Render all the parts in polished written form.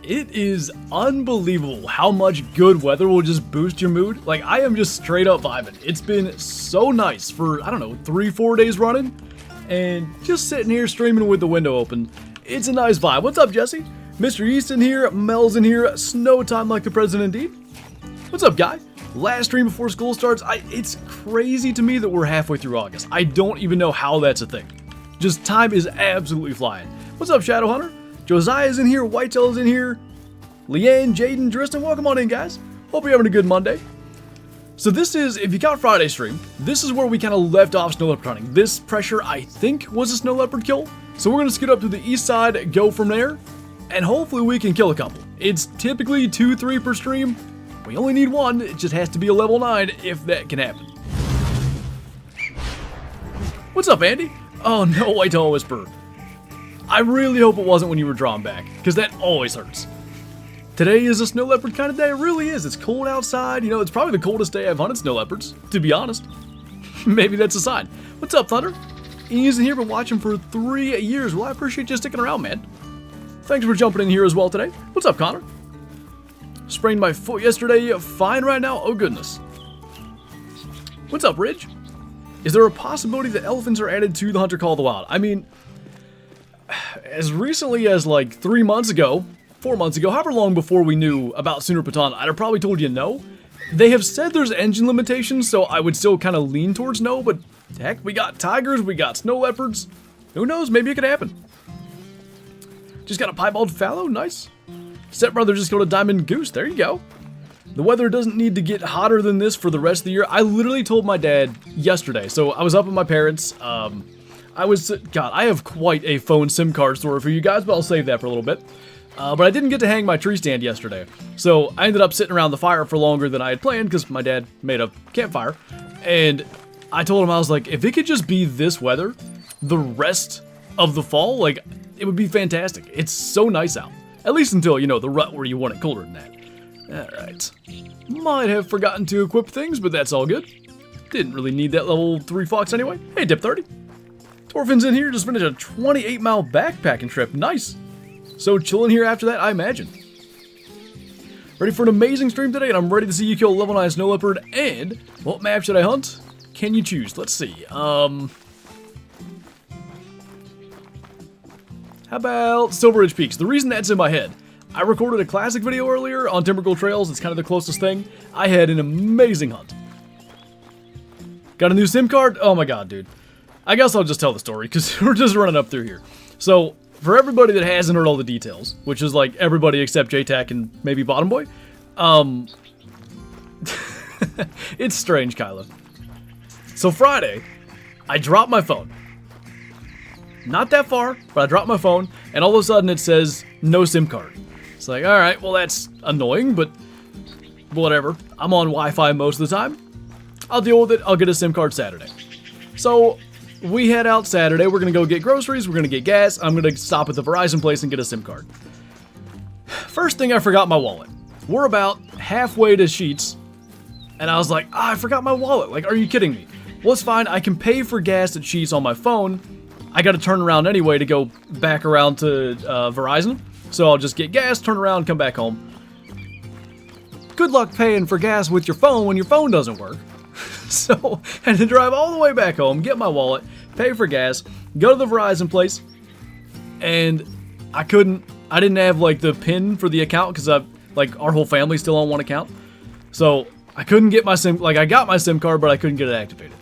It is unbelievable how much good weather will just boost your mood. Like, I am just straight up vibing. It's been so nice for, I don't know, 3-4 days running. And just sitting here streaming with the window open. It's a nice vibe. What's up, Jesse? Mr. Easton here, Mel's in here, snow time like the president indeed. What's up, guy? Last stream before school starts. It's crazy to me that we're halfway through August. I don't even know how that's a thing. Just time is absolutely flying. What's up, Shadow Hunter? Josiah's in here, Whitetail's in here, Leanne, Jaden, Tristan, welcome on in, guys. Hope you're having a good Monday. So this is, if you count Friday's stream, this is where we kind of left off snow leopard hunting. This pressure, I think, was a snow leopard kill. So we're going to scoot up to the east side, go from there, and hopefully we can kill a couple. It's typically 2-3 per stream. We only need one, it just has to be a level 9 if that can happen. What's up, Andy? Oh no, Whitetail Whisperer. I really hope it wasn't when you were drawn back, because that always hurts. Today is a snow leopard kind of day, it really is. It's cold outside, you know, it's probably the coldest day I've hunted snow leopards, to be honest. Maybe that's a sign. What's up, Thunder? Ian's in here, been watching for 3 years. Well, I appreciate you sticking around, man. Thanks for jumping in here as well today. What's up, Connor? Sprained my foot yesterday, fine right now, oh goodness. What's up, Ridge? Is there a possibility that elephants are added to the Hunter Call of the Wild? I mean, as recently as like 3 months ago, 4 months ago, however long before we knew about Sooner Patan, I'd have probably told you no. They have said there's engine limitations, so I would still kind of lean towards no, but heck, we got tigers, we got snow leopards. Who knows, maybe it could happen. Just got a piebald fallow, nice. Stepbrother just got a diamond goose, there you go. The weather doesn't need to get hotter than this for the rest of the year. I literally told my dad yesterday, so I was up with my parents, God, I have quite a phone SIM card story for you guys, but I'll save that for a little bit. But I didn't get to hang my tree stand yesterday, so I ended up sitting around the fire for longer than I had planned because my dad made a campfire. And I told him, I was like, if it could just be this weather the rest of the fall, like, it would be fantastic. It's so nice out. At least until, you know, the rut where you want it colder than that. Alright. Might have forgotten to equip things, but that's all good. Didn't really need that level 3 fox anyway. Hey, Dip 30. Torfin's in here, just finished a 28-mile backpacking trip. Nice. So chilling here after that, I imagine. Ready for an amazing stream today, and I'm ready to see you kill a level 9 snow leopard. And what map should I hunt? Can you choose? Let's see. How about Silver Ridge Peaks? The reason that's in my head, I recorded a classic video earlier on Timbergold Trails. It's kind of the closest thing. I had an amazing hunt. Got a new SIM card? Oh my god, dude. I guess I'll just tell the story, because we're just running up through here. So, for everybody that hasn't heard all the details, which is like everybody except JTAC and maybe Bottom Boy, it's strange, Kyla. So Friday, I dropped my phone. Not that far, but I dropped my phone, and all of a sudden it says, no SIM card. It's like, alright, well that's annoying, but whatever. I'm on Wi-Fi most of the time. I'll deal with it, I'll get a SIM card Saturday. So, we head out Saturday, we're gonna go get groceries, we're gonna get gas, I'm gonna stop at the Verizon place and get a SIM card. First thing, I forgot my wallet. We're about halfway to Sheetz, and I was like, I forgot my wallet, like, are you kidding me? Well, it's fine, I can pay for gas at Sheetz on my phone. I gotta turn around anyway to go back around to Verizon, so I'll just get gas, turn around, come back home. Good luck paying for gas with your phone when your phone doesn't work. So, I had to drive all the way back home, get my wallet, pay for gas, go to the Verizon place, and I didn't have, like, the PIN for the account, because our whole family's still on one account. So, I couldn't get my SIM, like, I got my SIM card, but I couldn't get it activated.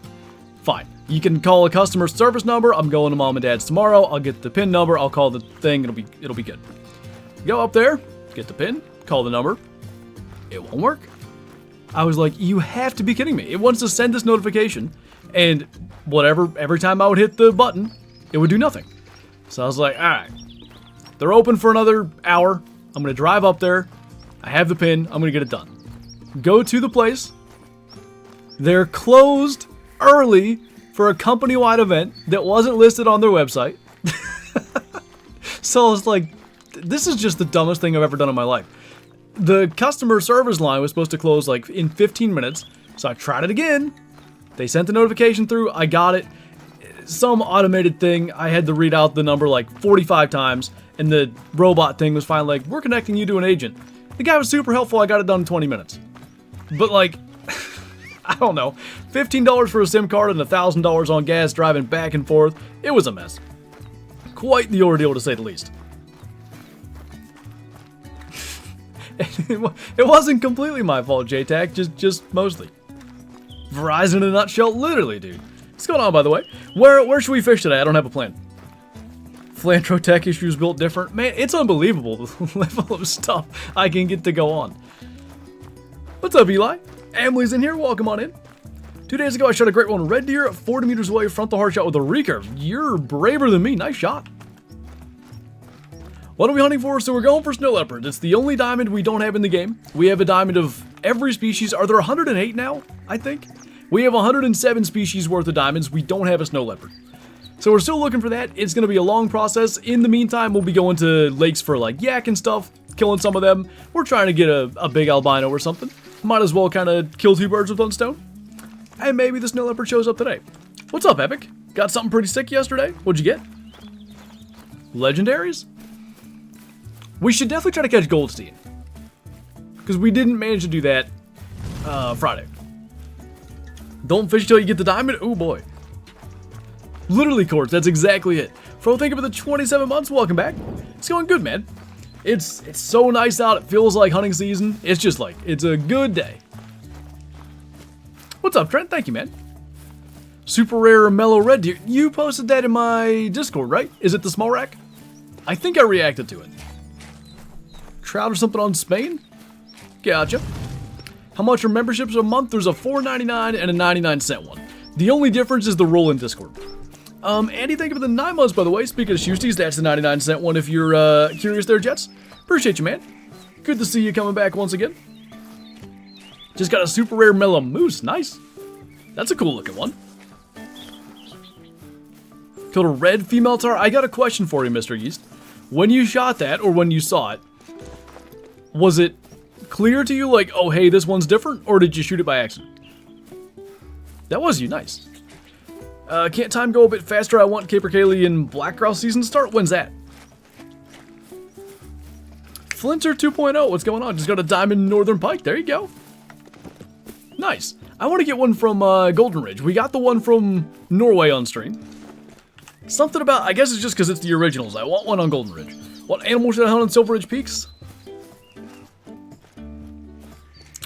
Fine. You can call a customer service number, I'm going to Mom and Dad's tomorrow, I'll get the PIN number, I'll call the thing, it'll be good. Go up there, get the PIN, call the number, it won't work. I was like, you have to be kidding me. It wants to send this notification, and whatever, every time I would hit the button, it would do nothing. So I was like, alright, they're open for another hour, I'm going to drive up there, I have the PIN, I'm going to get it done. Go to the place, they're closed early for a company-wide event that wasn't listed on their website. So I was like, this is just the dumbest thing I've ever done in my life. The customer service line was supposed to close like in 15 minutes, so I tried it again. They sent the notification through, I got it. Some automated thing, I had to read out the number like 45 times, and the robot thing was finally like, we're connecting you to an agent. The guy was super helpful. I got it done in 20 minutes. But like, I don't know, $15 for a SIM card and $1,000 on gas driving back and forth. It was a mess. Quite the ordeal, to say the least. It wasn't completely my fault, JTAC, just mostly. Verizon in a nutshell, literally, dude. What's going on, by the way? Where should we fish today? I don't have a plan. Flinter tech issues built different. Man, it's unbelievable the level of stuff I can get to go on. What's up, Eli? Emily's in here. Welcome on in. 2 days ago, I shot a great one red deer 40 meters away, front the hard shot with a recurve. You're braver than me. Nice shot. What are we hunting for? So we're going for snow leopard. It's the only diamond we don't have in the game. We have a diamond of every species. Are there 108 now? I think. We have 107 species worth of diamonds. We don't have a snow leopard. So we're still looking for that. It's going to be a long process. In the meantime, we'll be going to lakes for like yak and stuff, killing some of them. We're trying to get a big albino or something. Might as well kind of kill two birds with one stone. And maybe the snow leopard shows up today. What's up, Epic? Got something pretty sick yesterday? What'd you get? Legendaries? We should definitely try to catch Goldstein. Because we didn't manage to do that Friday. Don't fish till you get the diamond? Oh boy. Literally, Courts, that's exactly it. Fro, thank you for the 27 months. Welcome back. It's going good, man. It's so nice out. It feels like hunting season. It's just like, it's a good day. What's up, Trent? Thank you, man. Super rare mellow red deer. You posted that in my Discord, right? Is it the small rack? I think I reacted to it. Trout or something on Spain? Gotcha. How much are memberships a month? There's a $4.99 and a 99-cent one. The only difference is the roll in Discord. Andy, thank you for the 9 months, by the way. Speaking of Shoesties, that's the 99-cent one if you're curious there, Jets. Appreciate you, man. Good to see you coming back once again. Just got a super rare mellow moose. Nice. That's a cool looking one. Killed a red female tahr. I got a question for you, Mr. Yeast. When you shot that, or when you saw it, was it clear to you like, oh hey, this one's different, or did you shoot it by accident? That was you, nice. Can't time go a bit faster? I want Caper Kaylee and Black Grouse season to start. When's that? Flinter 2.0, what's going on? Just got a diamond northern pike, there you go. Nice. I want to get one from Golden Ridge. We got the one from Norway on stream. Something about, I guess it's just because it's the originals. I want one on Golden Ridge. What animal should I hunt on Silver Ridge Peaks?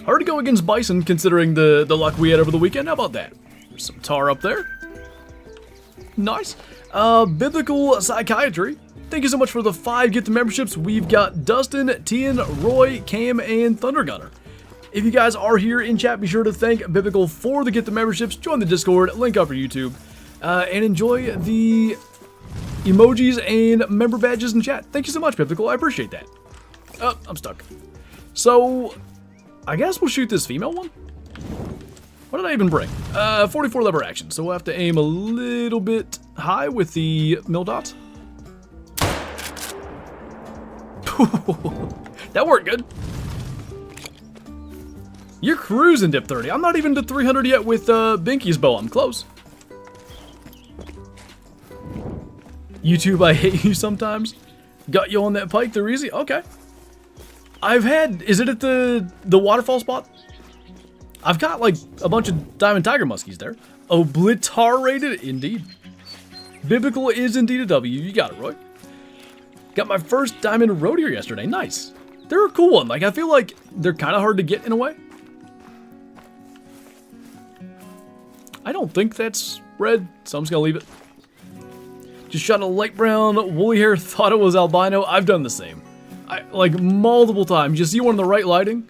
Hard to go against bison considering the luck we had over the weekend. How about that? There's some tahr up there. Nice. Biblical Psychiatry. Thank you so much for the 5 get the memberships. We've got Dustin, Tian, Roy, Cam, and Thunder Gunner. If you guys are here in chat, be sure to thank Biblical for the get the memberships. Join the Discord, link up for YouTube, and enjoy the emojis and member badges in chat. Thank you so much, Biblical. I appreciate that. Oh, I'm stuck. So, I guess we'll shoot this female one. What did I even bring? 44 lever action, so we'll have to aim a little bit high with the mill dot. That worked good. You're cruising, Dip 30. I'm not even to 300 yet with Binky's bow. I'm close. YouTube, I hate you sometimes. Got you on that pike. They're easy. Okay. I've had... Is it at the waterfall spot? I've got like a bunch of diamond tiger muskies there. Obliterated, indeed. Biblical is indeed a W. You got it, Roy. Got my first diamond roe deer yesterday. Nice. They're a cool one. Like, I feel like they're kind of hard to get in a way. I don't think that's red, so I'm just gonna leave it. Just shot a light brown woolly hair, thought it was albino. I've done the same. Like multiple times. You see one in the right lighting,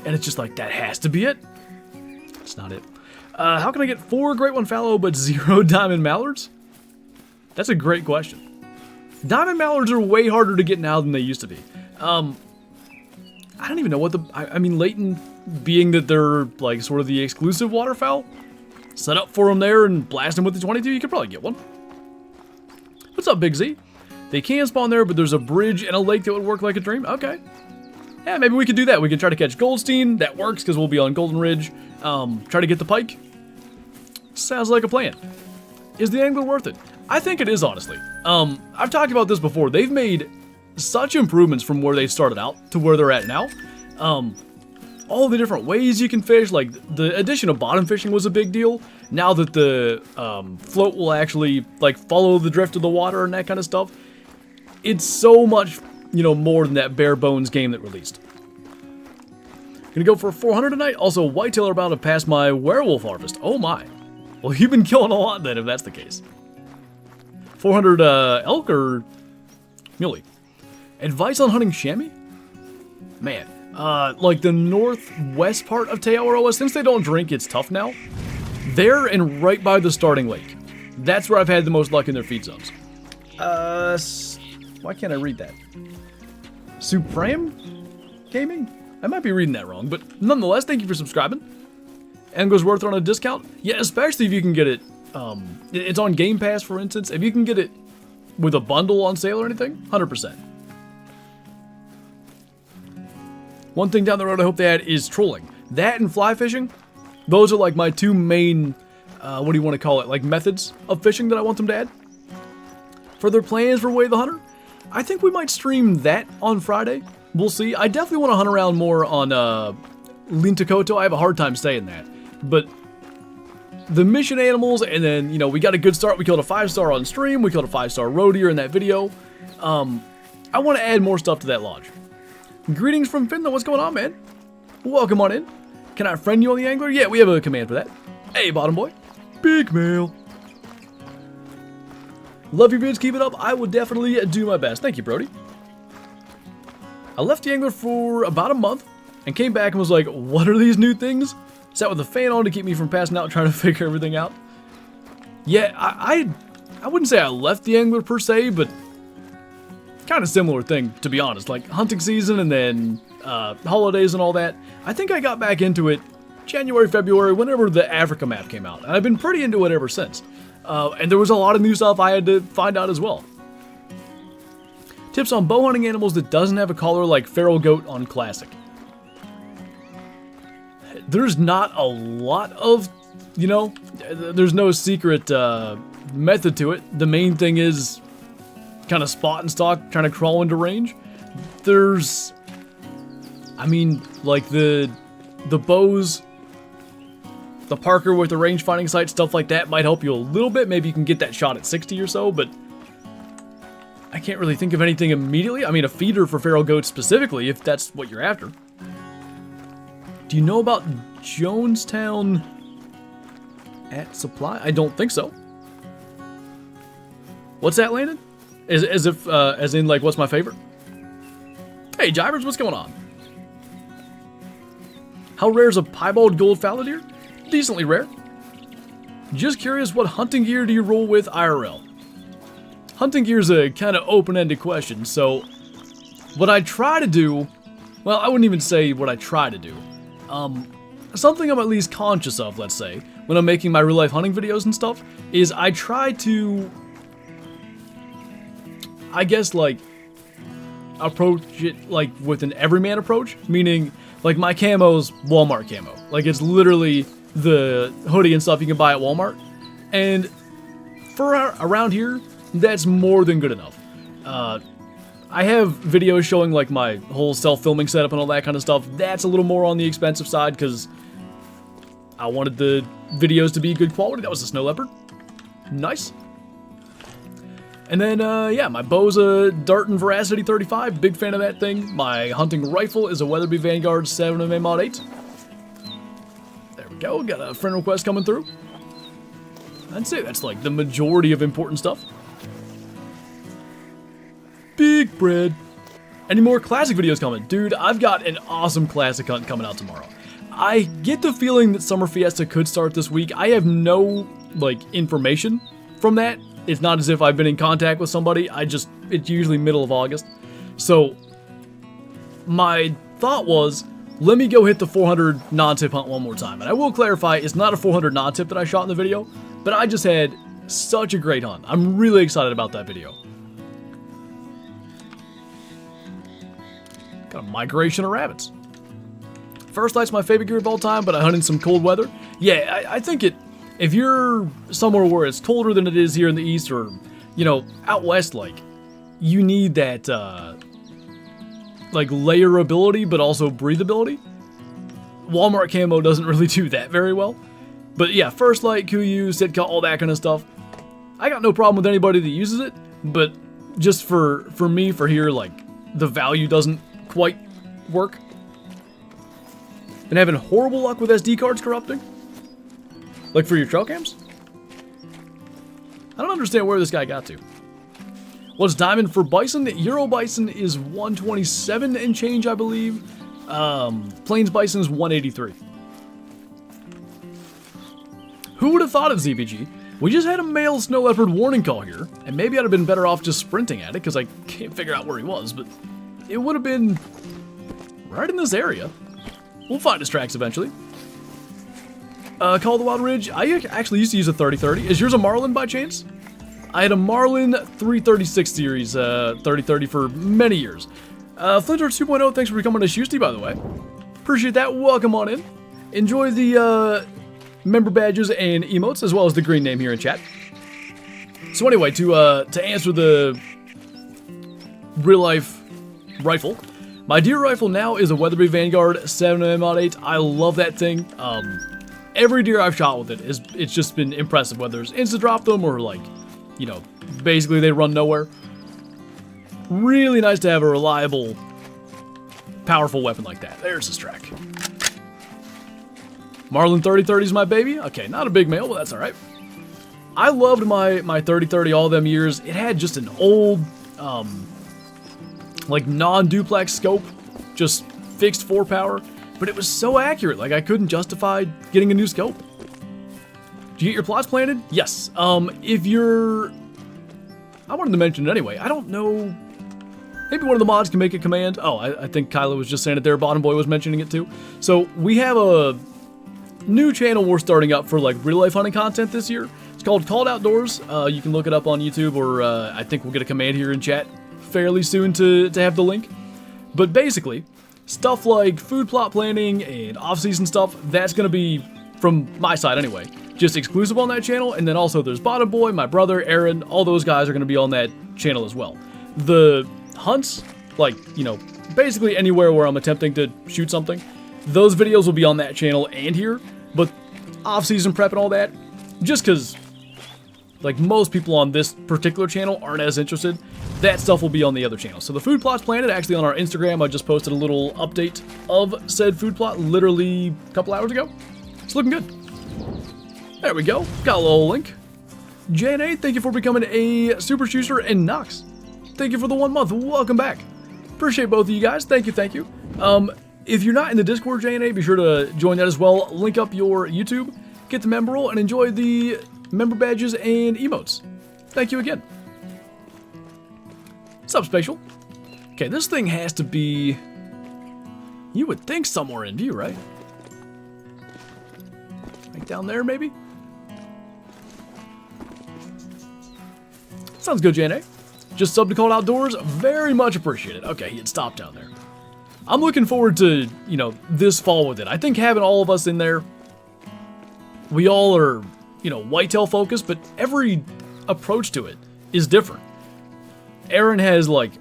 and it's just like, that has to be it. It's not it. How can I get 4 great one fallow but 0 diamond mallards? That's a great question. Diamond mallards are way harder to get now than they used to be. I don't even know what the... I mean, Leighton, being that they're like sort of the exclusive waterfowl, set up for them there and blast them with the 22, you could probably get one. What's up, Big Z? They can spawn there, but there's a bridge and a lake that would work like a dream. Okay. Yeah, maybe we could do that. We could try to catch Goldstein. That works because we'll be on Golden Ridge. Try to get the pike. Sounds like a plan. Is the angler worth it? I think it is, honestly. I've talked about this before. They've made such improvements from where they started out to where they're at now. All the different ways you can fish, like the addition of bottom fishing was a big deal. Now that the float will actually like follow the drift of the water and that kind of stuff, it's so much, you know, more than that bare bones game that released. Gonna go for 400 tonight. Also, whitetail are about to pass my werewolf harvest. Oh my. Well, you've been killing a lot then, if that's the case. 400 elk or muley. Advice on hunting chamois? Man, like the northwest part of Tahoe, since they don't drink, it's tough now. There and right by the starting lake. That's where I've had the most luck in their feed zones. Why can't I read that? Supreme Gaming? I might be reading that wrong, but nonetheless, thank you for subscribing. And goes worth on a discount. Yeah, especially if you can get it. It's on Game Pass, for instance. If you can get it with a bundle on sale or anything, 100%. One thing down the road I hope they add is trolling. That and fly fishing, those are like my two main, what do you want to call it, like methods of fishing that I want them to add. For their plans for Way of the Hunter, I think we might stream that on Friday. We'll see. I definitely want to hunt around more on Lintakoto. I have a hard time saying that. But the mission animals, and then, you know, we got a good start. We killed a 5-star on stream. We killed a 5-star roe deer in that video. I want to add more stuff to that lodge. Greetings from Finland. What's going on, man? Welcome on in. Can I friend you on the angler? Yeah, we have a command for that. Hey, bottom boy. Big male. Love your vids. Keep it up. I will definitely do my best. Thank you, Brody. I left the angler for about a month and came back and was like, what are these new things? Sat with the fan on to keep me from passing out trying to figure everything out. Yeah, I wouldn't say I left the angler per se, but kind of similar thing, to be honest. Like hunting season and then holidays and all that. I think I got back into it January, February, whenever the Africa map came out. And I've been pretty into it ever since. And there was a lot of new stuff I had to find out as well. Tips on bow hunting animals that doesn't have a collar like feral goat on Classic. There's not a lot of, you know, there's no secret method to it. The main thing is kind of spot and stalk, trying to crawl into range. There's, I mean, like the bows, the Parker with the range finding sight, stuff like that might help you a little bit. Maybe you can get that shot at 60 or so, but I can't really think of anything immediately. I mean, a feeder for feral goats specifically, if that's what you're after. Do you know about Jonestown at Supply? I don't think so. What's that, Landon? As in, like, what's my favorite? Hey, Jivers, what's going on? How rare is a piebald gold fallow deer? Decently rare. Just curious, what hunting gear do you roll with IRL? Hunting gear is a kind of open-ended question, so what I try to do, well, I wouldn't even say what I try to do. Something I'm at least conscious of, let's say, when I'm making my real-life hunting videos and stuff, is I try to, I guess, like, approach it, like, with an everyman approach, meaning, like, my camo's Walmart camo. Like, it's literally the hoodie and stuff you can buy at Walmart, and for around here, that's more than good enough. I have videos showing like my whole self-filming setup and all that kind of stuff. That's a little more on the expensive side because I wanted the videos to be good quality. That was a snow leopard. Nice. And then, yeah, my bow's a Darton Veracity 35. Big fan of that thing. My hunting rifle is a Weatherby Vanguard 7mm Mod 8. There we go. Got a friend request coming through. I'd say that's like the majority of important stuff. Big bread. Any more classic videos coming? Dude, I've got an awesome classic hunt coming out tomorrow. I get the feeling that Summer Fiesta could start this week. I have no, like, information from that. It's not as if I've been in contact with somebody. It's usually middle of August. So, my thought was, let me go hit the 400 non-tip hunt one more time. And I will clarify, it's not a 400 non-tip that I shot in the video, but I just had such a great hunt. I'm really excited about that video. Got a migration of rabbits. First light's my favorite gear of all time, but I hunt in some cold weather. Yeah, I think if you're somewhere where it's colder than it is here in the east or, you know, out west, like, you need that like layerability, but also breathability. Walmart camo doesn't really do that very well. But yeah, First Light, Kuyu, Sitka, all that kind of stuff. I got no problem with anybody that uses it, but just for me, for here, like, the value doesn't quite work. Been having horrible luck with SD cards corrupting. Like for your trail cams? I don't understand where this guy got to. What's diamond for bison? Euro bison is 127 and change, I believe. Plains bison is 183. Who would have thought of ZBG? We just had a male snow leopard warning call here, and maybe I'd have been better off just sprinting at it because I can't figure out where he was, but it would have been right in this area. We'll find his tracks eventually. Call the Wild Ridge. I actually used to use a 30-30. Is yours a Marlin by chance? I had a Marlin 336 series 30-30 for many years. Flinter 2.0, thanks for becoming a Shusty, by the way. Appreciate that. Welcome on in. Enjoy the member badges and emotes, as well as the green name here in chat. So anyway, to answer the real-life rifle, my deer rifle now is a Weatherby Vanguard 7mm Mod 8. I love that thing. Every deer I've shot with it's just been impressive, whether it's insta-drop them or like, you know, basically they run nowhere. Really nice to have a reliable, powerful weapon like that. There's his track. Marlin 30-30 is my baby. Okay, not a big male, but that's all right. I loved my 30-30 all them years. It had just an old, like non-duplex scope, just fixed 4 power, but it was so accurate. Like I couldn't justify getting a new scope. Did you get your plots planted? Yes. If you're, I wanted to mention it anyway. I don't know. Maybe one of the mods can make a command. Oh, I think Kyla was just saying it there. Bottom Boy was mentioning it too. So we have a new channel we're starting up for like real life hunting content this year. It's called Called Outdoors. You can look it up on YouTube, or I think we'll get a command here in chat fairly soon to have the link. But basically, stuff like food plot planning and off-season stuff, that's going to be, from my side anyway, just exclusive on that channel. And then also there's Bottom Boy, my brother, Aaron, all those guys are going to be on that channel as well. The hunts, like, you know, basically anywhere where I'm attempting to shoot something, those videos will be on that channel and here. But off-season prep and all that, just because, like, most people on this particular channel aren't as interested, that stuff will be on the other channel. So the food plot's planted, actually on our Instagram. I just posted a little update of said food plot literally a couple hours ago. It's looking good. There we go. Got a little link. JNA, thank you for becoming a Super Shooter, and Nox, thank you for the 1 month. Welcome back. Appreciate both of you guys. Thank you, thank you. If you're not in the Discord, JNA, be sure to join that as well. Link up your YouTube, get the member roll, and enjoy the member badges and emotes. Thank you again. What's up, Spatial? Okay, this thing has to be, you would think, somewhere in view, right? Like down there, maybe? Sounds good, JNA. Just sub to Called Outdoors. Very much appreciated. Okay, he had stopped down there. I'm looking forward to, you know, this fall with it. I think having all of us in there, we all are, you know, whitetail focused, but every approach to it is different. Aaron has, like,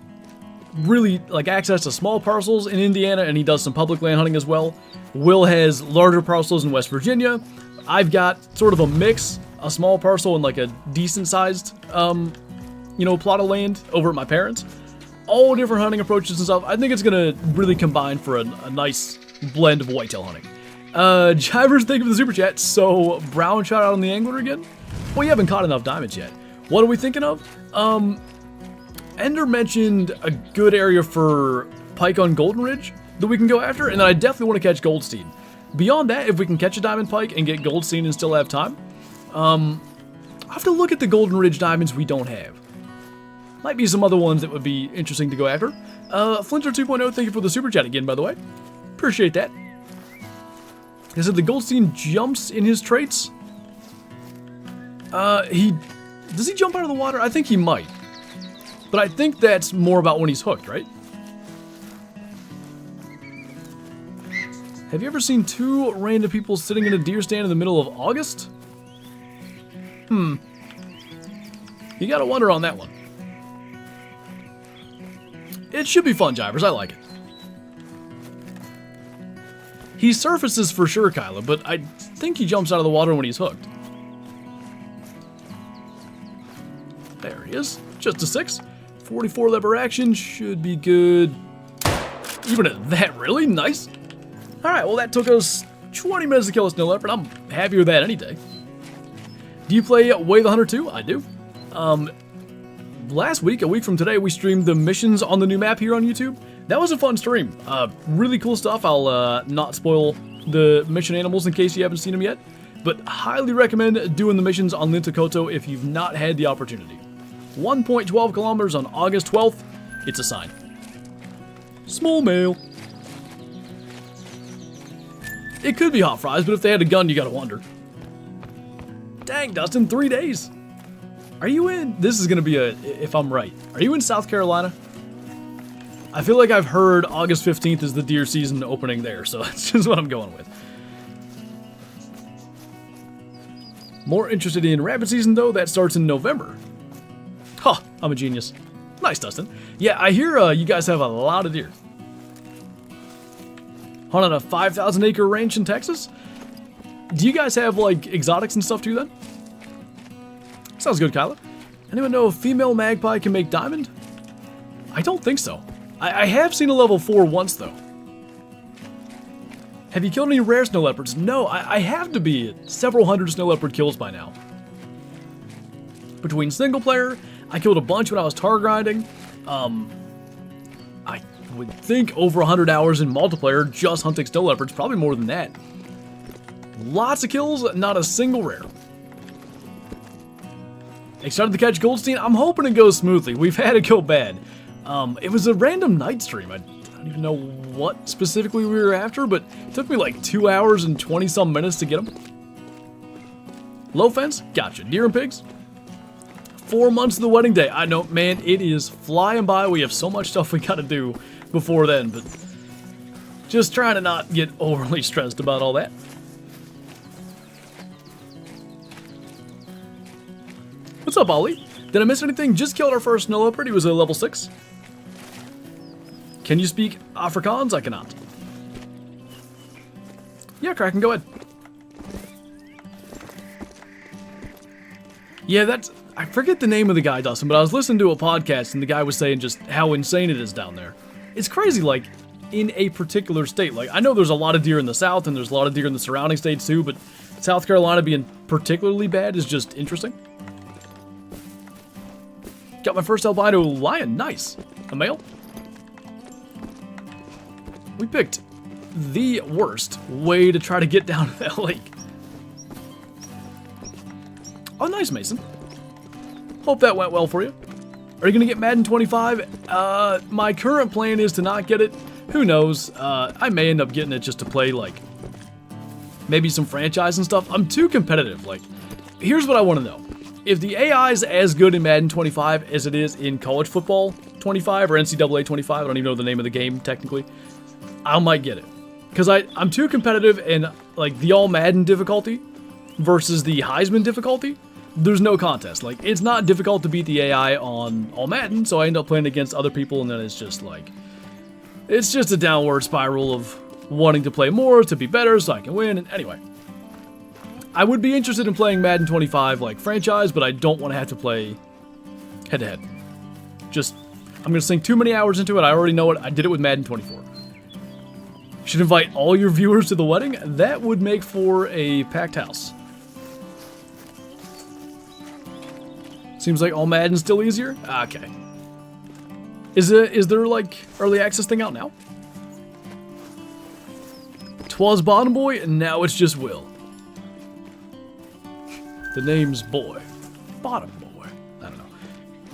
really, like, access to small parcels in Indiana, and he does some public land hunting as well. Will has larger parcels in West Virginia. I've got sort of a mix, a small parcel and, like, a decent-sized, you know, plot of land over at my parents'. All different hunting approaches and stuff. I think it's going to really combine for a nice blend of whitetail hunting. Jivers, thank you for the super chat. So, Brown shot out on the angler again? Well, you haven't caught enough diamonds yet. What are we thinking of? Ender mentioned a good area for pike on Golden Ridge that we can go after, and then I definitely want to catch Goldstein. Beyond that, if we can catch a diamond pike and get Goldstein and still have time, I have to look at the Golden Ridge diamonds we don't have. Might be some other ones that would be interesting to go after. Flinter 2.0, thank you for the super chat again, by the way. Appreciate that. He said the Goldstein jumps in his traits. Does he jump out of the water? I think he might. But I think that's more about when he's hooked, right? Have you ever seen 2 random people sitting in a deer stand in the middle of August? You gotta wonder on that one. It should be fun, Jivers. I like it. He surfaces for sure, Kyla, but I think he jumps out of the water when he's hooked. There he is. Just a 6. 44 lever action should be good. Even at that, really? Nice. Alright, well that took us 20 minutes to kill a snow leopard. I'm happy with that any day. Do you play Way the Hunter 2? I do. Last week, a week from today, we streamed the missions on the new map here on YouTube. That was a fun stream. Really cool stuff. I'll not spoil the mission animals in case you haven't seen them yet. But highly recommend doing the missions on Lintakoto if you've not had the opportunity. 1.12 kilometers on August 12th. It's a sign. Small male. It could be hot fries, but if they had a gun, you gotta wonder. Dang, Dustin, 3 days. Are you in? This is gonna be a, if I'm right. Are you in South Carolina? I feel like I've heard August 15th is the deer season opening there, so that's just what I'm going with. More interested in rabbit season, though. That starts in November. Huh, I'm a genius. Nice, Dustin. Yeah, I hear you guys have a lot of deer. Hunt on a 5,000 acre ranch in Texas? Do you guys have, like, exotics and stuff too, then? Sounds good, Kyla. Anyone know if female magpie can make diamond? I don't think so. I have seen a level 4 once, though. Have you killed any rare snow leopards? No, I have to be at several hundred snow leopard kills by now. Between single player, I killed a bunch when I was tahr grinding. I would think over 100 hours in multiplayer just hunting snow leopards, probably more than that. Lots of kills, not a single rare. Excited to catch Goldstein? I'm hoping it goes smoothly. We've had it go bad. It was a random night stream. I don't even know what specifically we were after, but it took me like 2 hours and 20-some minutes to get them. Low fence? Gotcha. Deer and pigs? 4 months of the wedding day. I know, man, it is flying by. We have so much stuff we gotta do before then, but just trying to not get overly stressed about all that. What's up, Ollie? Did I miss anything? Just killed our first snow leopard. He was a level 6. Can you speak Afrikaans? I cannot. Yeah, Kraken, go ahead. Yeah, that's... I forget the name of the guy, Dustin, but I was listening to a podcast and the guy was saying just how insane it is down there. It's crazy, like, in a particular state. Like, I know there's a lot of deer in the south and there's a lot of deer in the surrounding states too, but South Carolina being particularly bad is just interesting. Got my first albino lion. Nice. A male? We picked the worst way to try to get down to that lake. Oh, nice, Mason. Hope that went well for you. Are you going to get Madden 25? My current plan is to not get it. Who knows? I may end up getting it just to play, like, maybe some franchise and stuff. I'm too competitive. Like, here's what I want to know. If the AI is as good in Madden 25 as it is in College Football 25 or NCAA 25, I don't even know the name of the game, technically, I might get it. Because I'm too competitive, and like the all Madden difficulty versus the Heisman difficulty, there's no contest. Like, it's not difficult to beat the AI on all Madden, so I end up playing against other people, and then it's just like, it's just a downward spiral of wanting to play more, to be better, so I can win, and anyway. I would be interested in playing Madden 25 like franchise, but I don't want to have to play head-to-head. Just, I'm going to sink too many hours into it. I already know it. I did it with Madden 24. Should invite all your viewers to the wedding. That would make for a packed house. Seems like all Madden's still easier? Okay. Is there like early access thing out now? 'Twas Bottom Boy, and now it's just Will. The name's Boy. Bottom Boy. I don't know.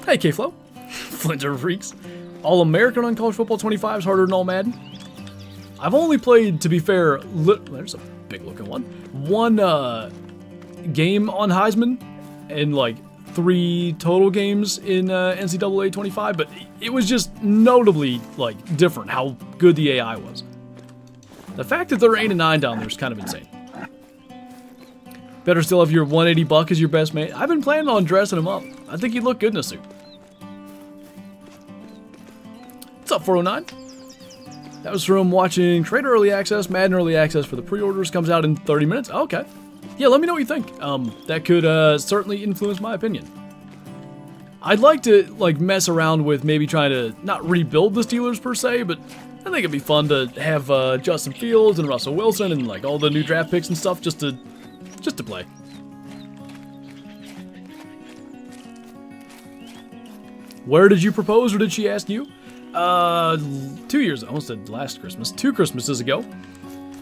Hey, K-Flow. Flinter freaks. All-American on College Football 25 is harder than all Madden. I've only played, to be fair, there's a big-looking one. One game on Heisman and like 3 total games in NCAA 25, but it was just notably like different how good the AI was. The fact that they're 8 and 9 down there is kind of insane. Better still have your 180 buck as your best mate. I've been planning on dressing him up. I think he'd look good in a suit. What's up, 409? That was from watching Trader Early Access. Madden Early Access for the pre-orders comes out in 30 minutes. Okay. Yeah, let me know what you think. That could certainly influence my opinion. I'd like to like mess around with maybe trying to not rebuild the Steelers per se, but I think it'd be fun to have Justin Fields and Russell Wilson and like all the new draft picks and stuff just to play. Where did you propose, or did she ask you? 2 years, I almost said last Christmas, 2 Christmases ago.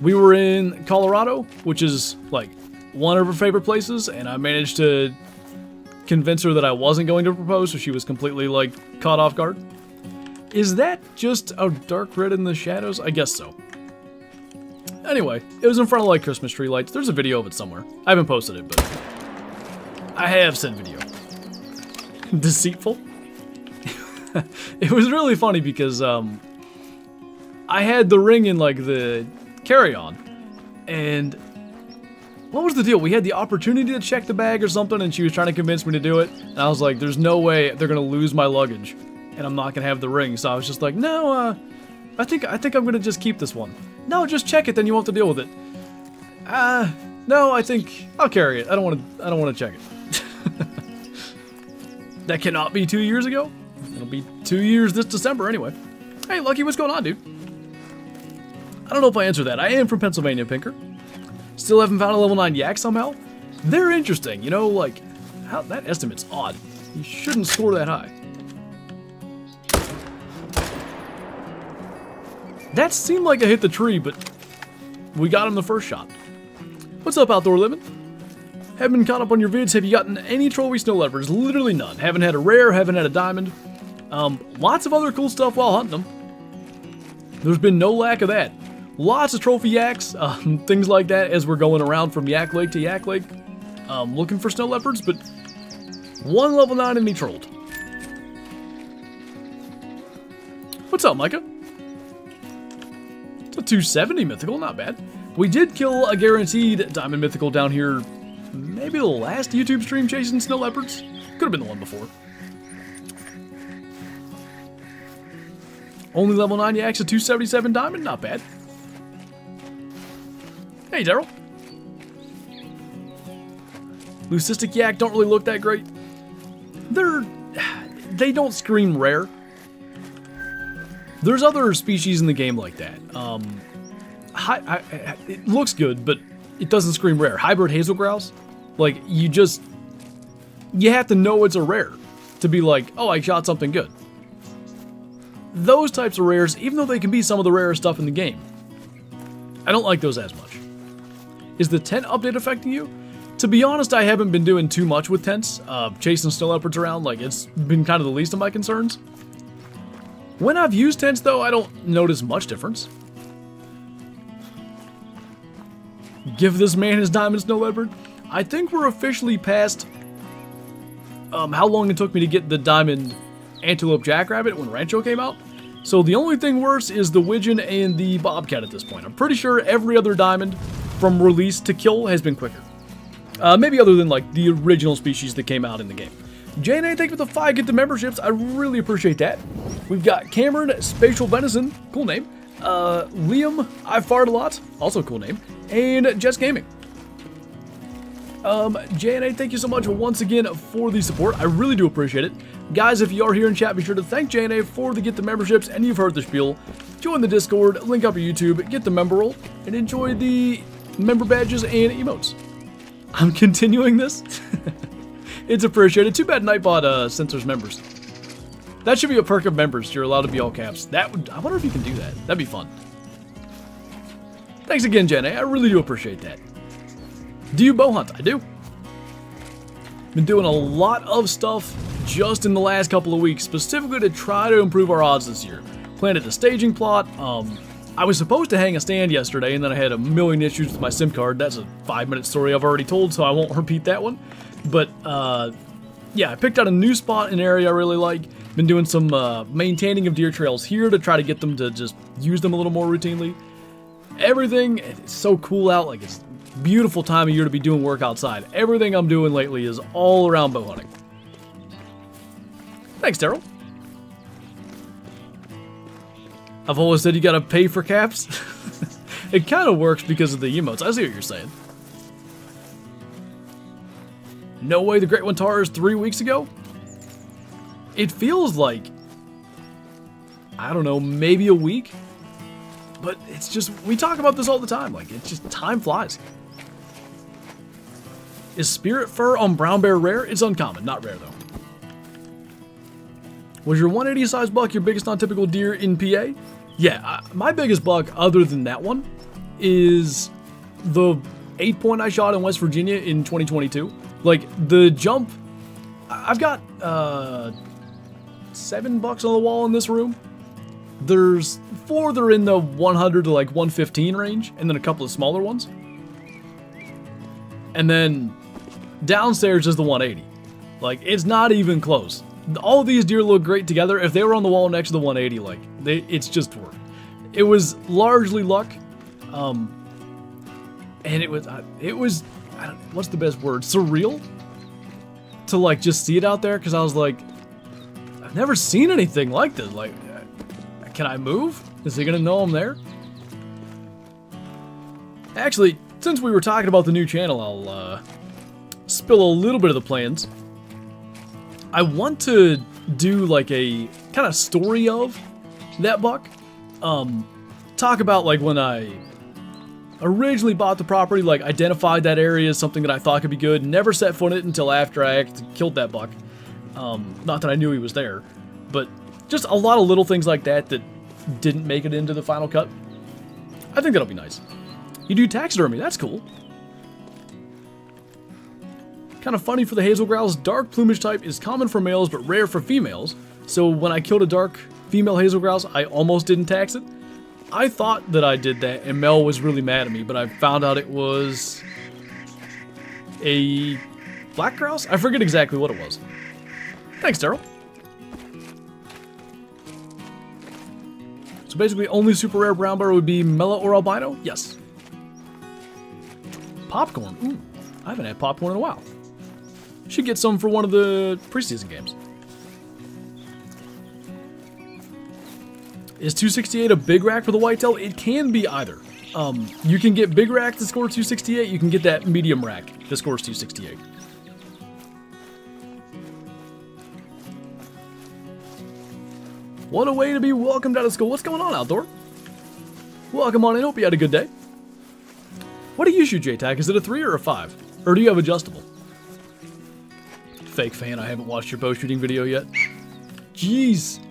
We were in Colorado, which is like one of her favorite places, and I managed to convince her that I wasn't going to propose, so she was completely like caught off guard. Is that just a dark red in the shadows? I guess so. Anyway, it was in front of like Christmas tree lights. There's a video of it somewhere. I haven't posted it, but I have said video. Deceitful. It was really funny because I had the ring in like the carry-on, and what was the deal? We had the opportunity to check the bag or something, and she was trying to convince me to do it, and I was like, there's no way they're gonna lose my luggage and I'm not gonna have the ring. So I was just like, no, I think I'm gonna just keep this one. No, just check it, then you won't have to deal with it. No, I think I'll carry it. I don't want to check it. That cannot be 2 years ago. It'll be 2 years this December anyway. Hey, Lucky, what's going on, dude? I don't know if I answered that. I am from Pennsylvania, Pinker. Still haven't found a level 9 yak somehow. They're interesting, you know, like, how that estimate's odd. You shouldn't score that high. That seemed like I hit the tree, but we got him the first shot. What's up, Outdoor Living? Haven't been caught up on your vids. Have you gotten any trophy snow leopards? Literally none. Haven't had a rare, haven't had a diamond. Lots of other cool stuff while hunting them. There's been no lack of that. Lots of trophy yaks, things like that as we're going around from yak lake to yak lake, looking for snow leopards, but one level 9 enemy trolled. What's up, Micah? It's a 270 mythical, not bad. We did kill a guaranteed diamond mythical down here, maybe the last YouTube stream chasing snow leopards. Could have been the one before. Only level 9 yaks, a 277 diamond, not bad. Hey, Daryl. Leucistic yak don't really look that great. They don't scream rare. There's other species in the game like that. It looks good, but it doesn't scream rare. Hybrid hazel grouse, like you have to know it's a rare to be like, oh, I shot something good. Those types of rares, even though they can be some of the rarest stuff in the game, I don't like those as much. Is the tent update affecting you? To be honest, I haven't been doing too much with tents. Chasing snow leopards around, like it's been kind of the least of my concerns. When I've used tents, though, I don't notice much difference. Give this man his diamond snow leopard. I think we're officially past how long it took me to get the diamond antelope jackrabbit when Rancho came out. So the only thing worse is the widgeon and the bobcat at this point. I'm pretty sure every other diamond from release to kill has been quicker. Maybe other than like the original species that came out in the game. J&A, thank you for the 5 get the memberships. I really appreciate that. We've got Cameron, Spatial Venison, cool name. Liam, I Fart a Lot, also cool name. And Jess Gaming. J&A, thank you so much once again for the support. I really do appreciate it. Guys, if you are here in chat, be sure to thank J&A for the get the memberships, and you've heard the spiel. Join the Discord, link up your YouTube, get the member roll, and enjoy the member badges and emotes. I'm continuing this. It's appreciated. Too bad Nightbot censors members. That should be a perk of members. You're allowed to be all caps. I wonder if you can do that. That'd be fun. Thanks again, Jen. I really do appreciate that. Do you bow hunt? I do. Been doing a lot of stuff just in the last couple of weeks, specifically to try to improve our odds this year. Planted a staging plot. I was supposed to hang a stand yesterday, and then I had a million issues with my SIM card. That's a 5-minute story I've already told, so I won't repeat that one. But, yeah, I picked out a new spot in an area I really like. Been doing some maintaining of deer trails here to try to get them to just use them a little more routinely. Everything, it's so cool out, like it's a beautiful time of year to be doing work outside. Everything I'm doing lately is all around bow hunting. Thanks, Daryl. I've always said you gotta pay for caps. It kind of works because of the emotes. I see what you're saying. No way the Great One Tahr is 3 weeks ago? It feels like, I don't know, maybe a week? But it's just, we talk about this all the time. Like, it's just, time flies. Is spirit fur on brown bear rare? It's uncommon, not rare though. Was your 180 size buck your biggest non-typical deer in PA? Yeah, my biggest buck, other than that one, is the 8-point I shot in West Virginia in 2022. Like, the jump, I've got 7 bucks on the wall in this room. There's 4 that are in the 100 to like 115 range, and then a couple of smaller ones. And then downstairs is the 180. Like, it's not even close. All of these deer look great together. If they were on the wall next to the 180, like, it's just work. It was largely luck, and it was, I don't know, what's the best word? Surreal? To, like, just see it out there, because I was like, I've never seen anything like this. Like, can I move? Is he gonna know I'm there? Actually, since we were talking about the new channel, I'll, spill a little bit of the plans. I want to do like a kind of story of that buck. Talk about like when I originally bought the property, like identified that area as something that I thought could be good. Never set foot in it until after I actually killed that buck. Not that I knew he was there, but just a lot of little things like that that didn't make it into the final cut. I think that'll be nice. You do taxidermy, that's cool. Kind of funny for the hazel grouse, dark plumage type is common for males but rare for females. So when I killed a dark female hazel grouse, I almost didn't tax it. I thought that I did that and Mel was really mad at me, but I found out it was a black grouse? I forget exactly what it was. Thanks, Daryl. So basically only super rare brown bear would be Mela or albino? Yes. Popcorn. Ooh, I haven't had popcorn in a while. Should get some for one of the preseason games. Is 268 a big rack for the whitetail? It can be either. You can get big rack to score 268. You can get that medium rack that scores 268. What a way to be welcomed out of school. What's going on, Outdoor? Welcome on in. Hope you had a good day. What do you shoot, J-Tac? Is it a 3 or a 5? Or do you have adjustable? Fake fan, I haven't watched your bow shooting video yet. Jeez.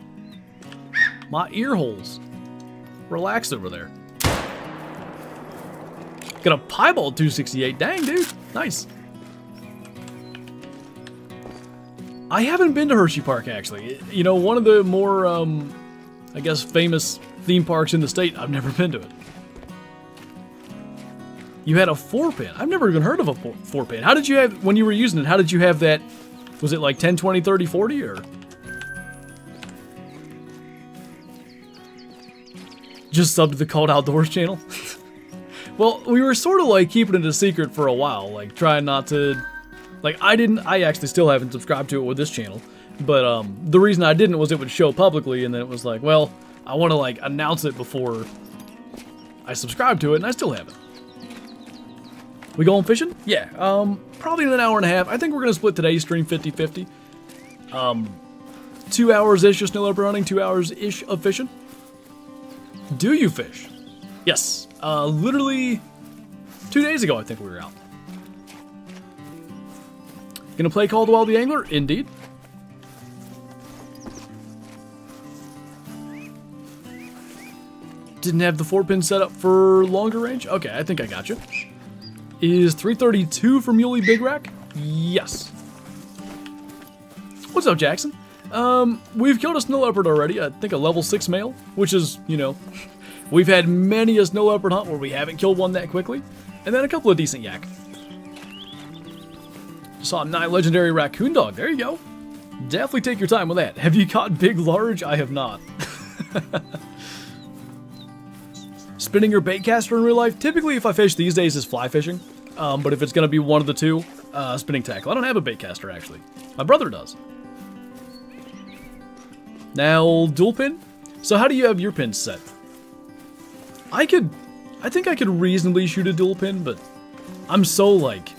My ear holes. Relax over there. Got a piebald 268. Dang, dude. Nice. I haven't been to Hershey Park, actually. You know, one of the more, I guess, famous theme parks in the state. I've never been to it. You had a 4-pin. I've never even heard of a 4-pin. How did you have, when you were using it, how did you have that? Was it like 10, 20, 30, 40, or? Just sub to the Called Outdoors channel? Well, we were sort of like keeping it a secret for a while, like trying not to, like I actually still haven't subscribed to it with this channel, but the reason I didn't was it would show publicly, and then it was like, well, I want to like announce it before I subscribe to it, and I still haven't. We going fishing? Yeah, probably in an hour and a half. I think we're going to split today's stream 50-50. 2 hours-ish of snow leopard hunting, 2 hours-ish of fishing. Do you fish? Yes. Literally 2 days ago, I think we were out. Gonna play Caldwell the Angler? Indeed. Didn't have the 4-pin set up for longer range? Okay, I think I got you. Is 332 for Muley Big Rack? Yes. What's up, Jackson? We've killed a snow leopard already. I think a level 6 male, which is, you know, we've had many a snow leopard hunt where we haven't killed one that quickly. And then a couple of decent yak. Saw a 9 legendary raccoon dog. There you go. Definitely take your time with that. Have you caught big, large? I have not. Spinning your bait caster in real life? Typically, if I fish these days, is fly fishing. But if it's going to be one of the two, spinning tackle. I don't have a bait caster, actually. My brother does. Now, dual pin? So how do you have your pins set? I think I could reasonably shoot a dual pin, but I'm so like,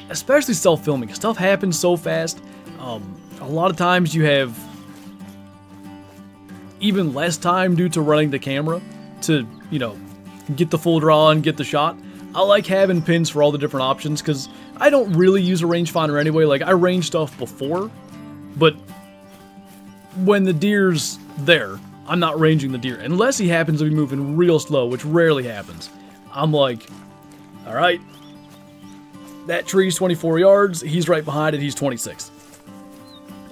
especially self-filming, stuff happens so fast. A lot of times you have even less time due to running the camera to, you know, get the full draw and get the shot. I like having pins for all the different options because I don't really use a rangefinder anyway. Like, I range stuff before, but when the deer's there, I'm not ranging the deer. Unless he happens to be moving real slow, which rarely happens. I'm like, all right, that tree's 24 yards. He's right behind it. He's 26.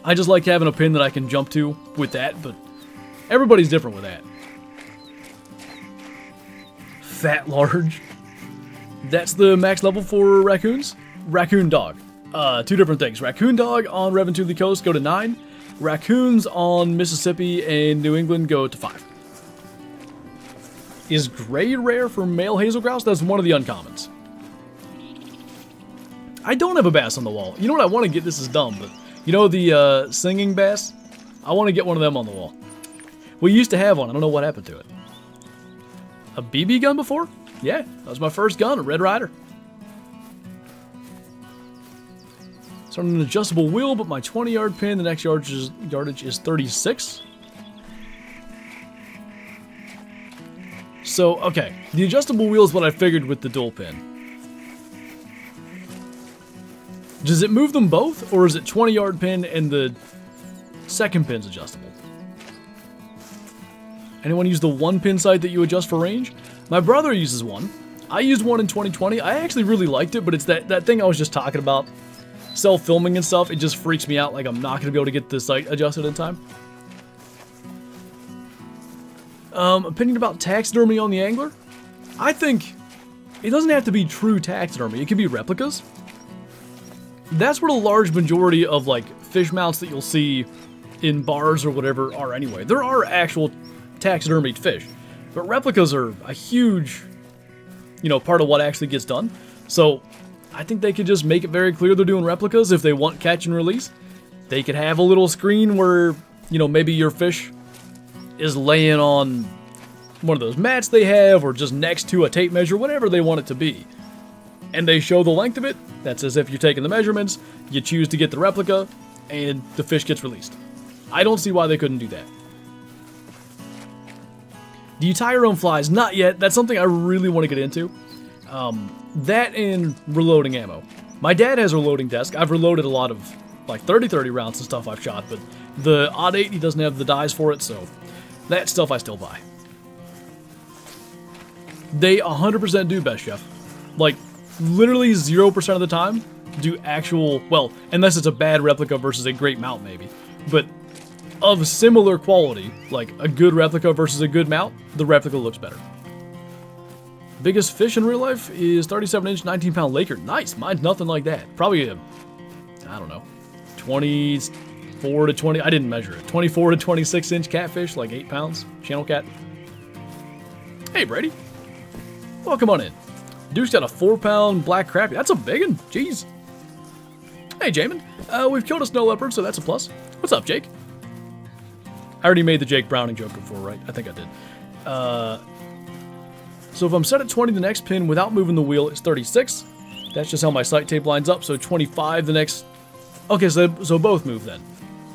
I just like having a pin that I can jump to with that, but everybody's different with that. Fat large. That's the max level for raccoons. Raccoon dog. Two different things. Raccoon dog on Rev and to the Coast go to 9. Raccoons on Mississippi and New England go to 5. Is gray rare for male hazel grouse? That's one of the uncommons. I don't have a bass on the wall. You know what I want to get? This is dumb, but you know the singing bass? I want to get one of them on the wall. We used to have one. I don't know what happened to it. A BB gun before? Yeah, that was my first gun, a Red Ryder. So on an adjustable wheel, but my 20-yard pin, the next yardage is 36. So, okay, the adjustable wheel is what I figured with the dual pin. Does it move them both, or is it 20-yard pin and the second pin's adjustable? Anyone use the one pin sight that you adjust for range? My brother uses one. I used one in 2020. I actually really liked it, but it's that thing I was just talking about. Self-filming and stuff, it just freaks me out, like I'm not going to be able to get the sight adjusted in time. Opinion about taxidermy on the angler? I think it doesn't have to be true taxidermy. It can be replicas. That's what a large majority of like fish mounts that you'll see in bars or whatever are anyway. There are actual taxidermied fish, but replicas are a huge, you know, part of what actually gets done. So I think they could just make it very clear they're doing replicas if they want catch and release. They could have a little screen where, you know, maybe your fish is laying on one of those mats they have or just next to a tape measure, whatever they want it to be. And they show the length of it. That's as if you're taking the measurements, you choose to get the replica, and the fish gets released. I don't see why they couldn't do that. Do you tie your own flies? Not yet. That's something I really want to get into. That and reloading ammo. My dad has a reloading desk. I've reloaded a lot of like 30-30 rounds and stuff I've shot, but the odd 8, he doesn't have the dies for it, so that stuff I still buy. They 100% do best, Chef. Like, literally 0% of the time do actual, well, unless it's a bad replica versus a great mount maybe, but of similar quality, like a good replica versus a good mount, the replica looks better. Biggest fish in real life is 37-inch, 19-pound laker. Nice, mine's nothing like that. Probably a, I don't know, 24 to 20, I didn't measure it, 24 to 26-inch catfish, like 8 pounds, channel cat. Hey, Brady. Welcome on in. Duke's got a 4-pound black crappie. That's a big one. Jeez. Hey, Jamin. We've killed a snow leopard, so that's a plus. What's up, Jake? I already made the Jake Browning joke before, right? I think I did. So if I'm set at 20 the next pin without moving the wheel, it's 36. That's just how my sight tape lines up. So 25 the next... Okay, so both move then,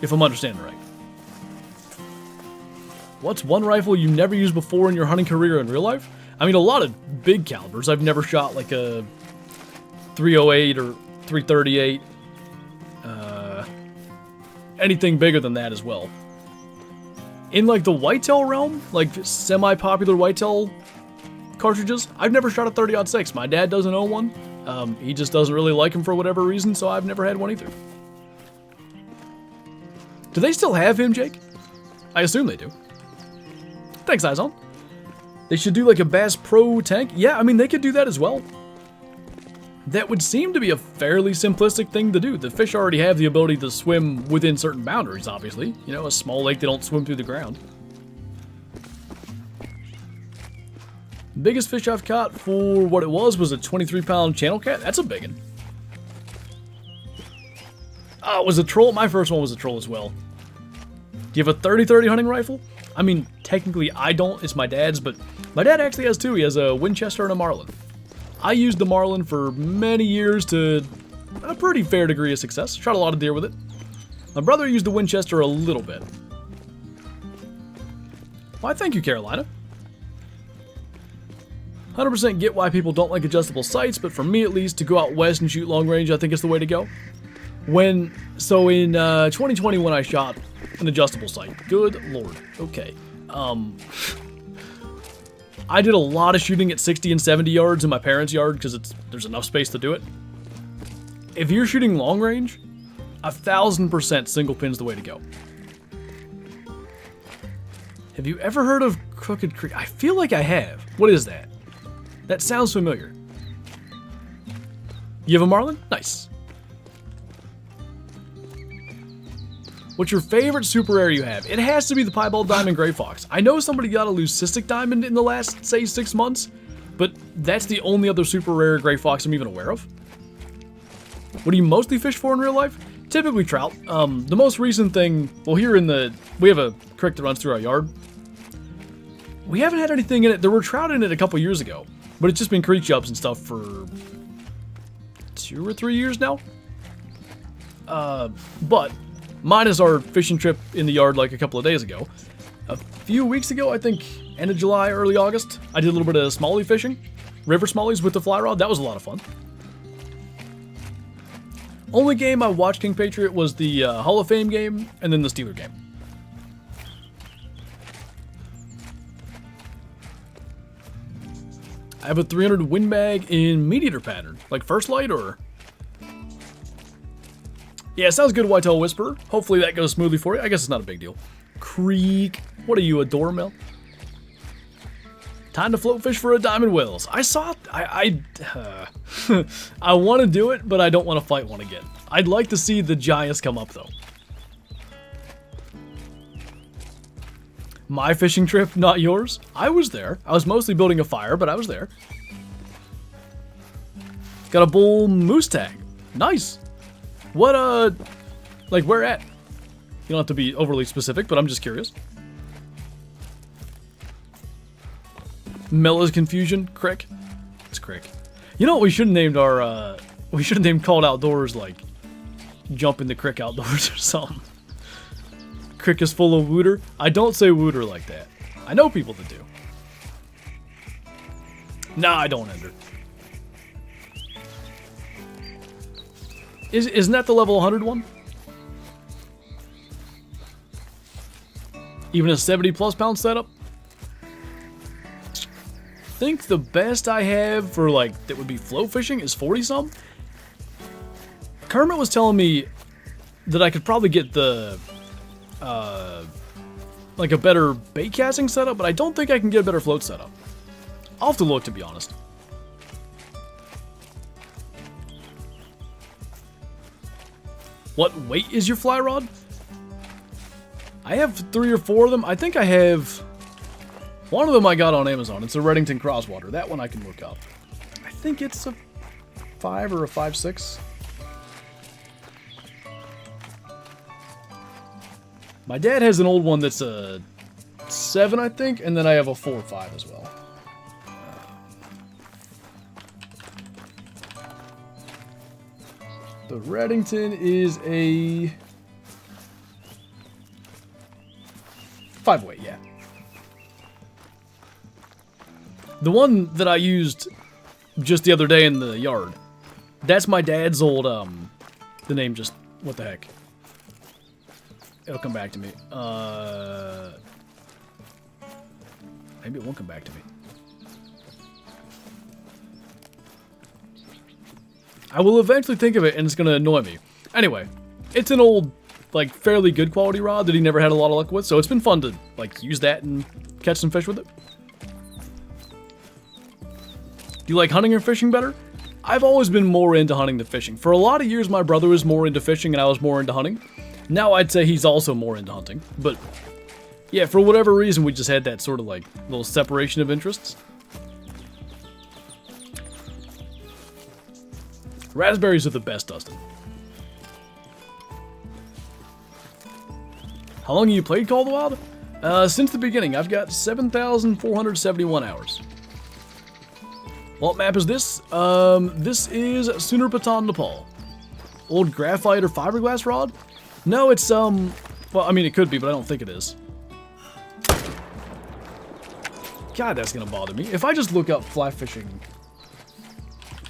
if I'm understanding right. What's one rifle you never used before in your hunting career in real life? I mean, a lot of big calibers. I've never shot like a 308 or 338. Anything bigger than that as well. In like the whitetail realm, like semi-popular whitetail cartridges, I've never shot a 30-06. My dad doesn't own one. He just doesn't really like them for whatever reason, so I've never had one either. Do they still have him, Jake? I assume they do. Thanks, Izon. They should do like a Bass Pro tank. Yeah, I mean, they could do that as well. That would seem to be a fairly simplistic thing to do. The fish already have the ability to swim within certain boundaries, obviously. You know, a small lake, they don't swim through the ground. Biggest fish I've caught for what it was a 23-pound channel cat. That's a big one. Oh, it was a troll. My first one was a troll as well. Do you have a 30-30 hunting rifle? I mean, technically I don't, it's my dad's, but my dad actually has two. He has a Winchester and a Marlin. I used the Marlin for many years to a pretty fair degree of success. Shot a lot of deer with it. My brother used the Winchester a little bit. Why, thank you, Carolina. 100% get why people don't like adjustable sights, but for me at least, to go out west and shoot long range, I think is the way to go. In 2020 when I shot an adjustable sight, good lord, okay. I did a lot of shooting at 60 and 70 yards in my parents' yard because there's enough space to do it. If you're shooting long range, 1000% single pin's the way to go. Have you ever heard of Crooked Creek? I feel like I have. What is that? That sounds familiar. You have a Marlin? Nice. What's your favorite super rare you have? It has to be the Piebald Diamond Gray Fox. I know somebody got a Leucistic Diamond in the last, say, 6 months, but that's the only other super rare Gray Fox I'm even aware of. What do you mostly fish for in real life? Typically trout. The most recent thing, well, we have a creek that runs through our yard. We haven't had anything in it. There were trout in it a couple years ago, but it's just been creek jubs and stuff for 2 or 3 years now. But minus our fishing trip in the yard like a couple of days ago. A few weeks ago, I think, end of July, early August, I did a little bit of smallie fishing. River smallies with the fly rod. That was a lot of fun. Only game I watched King Patriot was the Hall of Fame game and then the Steeler game. I have a 300 Win Mag in Meat Eater pattern. Like First Light or... Yeah, sounds good, Whitetail Whisperer. Hopefully that goes smoothly for you. I guess it's not a big deal. Creek. What are you, a Dormill? Time to float fish for a Diamond Whales. I saw... I want to do it, but I don't want to fight one again. I'd like to see the giants come up, though. My fishing trip, not yours? I was there. I was mostly building a fire, but I was there. Got a bull moose tag. Nice. What, like where at? You don't have to be overly specific, but I'm just curious. Mella's Confusion, Crick. It's Crick. You know what we should have named our, we should have named Called Outdoors, like, Jump in the Crick Outdoors or something. Crick is full of wooter. I don't say wooter like that. I know people that do. Nah, I don't enter. Isn't that the level 100 one? Even a 70 plus pound setup? I think the best I have for like that would be float fishing is 40 some. Kermit was telling me that I could probably get the like a better bait casting setup, but I don't think I can get a better float setup. I'll have to look, to be honest. What weight is your fly rod? I have 3 or 4 of them. I think I have... One of them I got on Amazon. It's a Reddington Crosswater. That one I can look up. I think it's a 5 or a 5.6. My dad has an old one that's a 7, I think, and then I have a 4 or 5 as well. The Reddington is a 5 weight, yeah. The one that I used just the other day in the yard, that's my dad's old, the name just, what the heck? It'll come back to me. Maybe it won't come back to me. I will eventually think of it, and it's going to annoy me. Anyway, it's an old, like, fairly good quality rod that he never had a lot of luck with, so it's been fun to, like, use that and catch some fish with it. Do you like hunting or fishing better? I've always been more into hunting than fishing. For a lot of years, my brother was more into fishing, and I was more into hunting. Now I'd say he's also more into hunting, but yeah, for whatever reason, we just had that sort of, like, little separation of interests. Raspberries are the best, Dustin. How long have you played Call of the Wild? Since the beginning. I've got 7,471 hours. What map is this? This is Sunarpatan, Nepal. Old graphite or fiberglass rod? No, it's, well, I mean, it could be, but I don't think it is. God, that's gonna bother me. If I just look up fly fishing.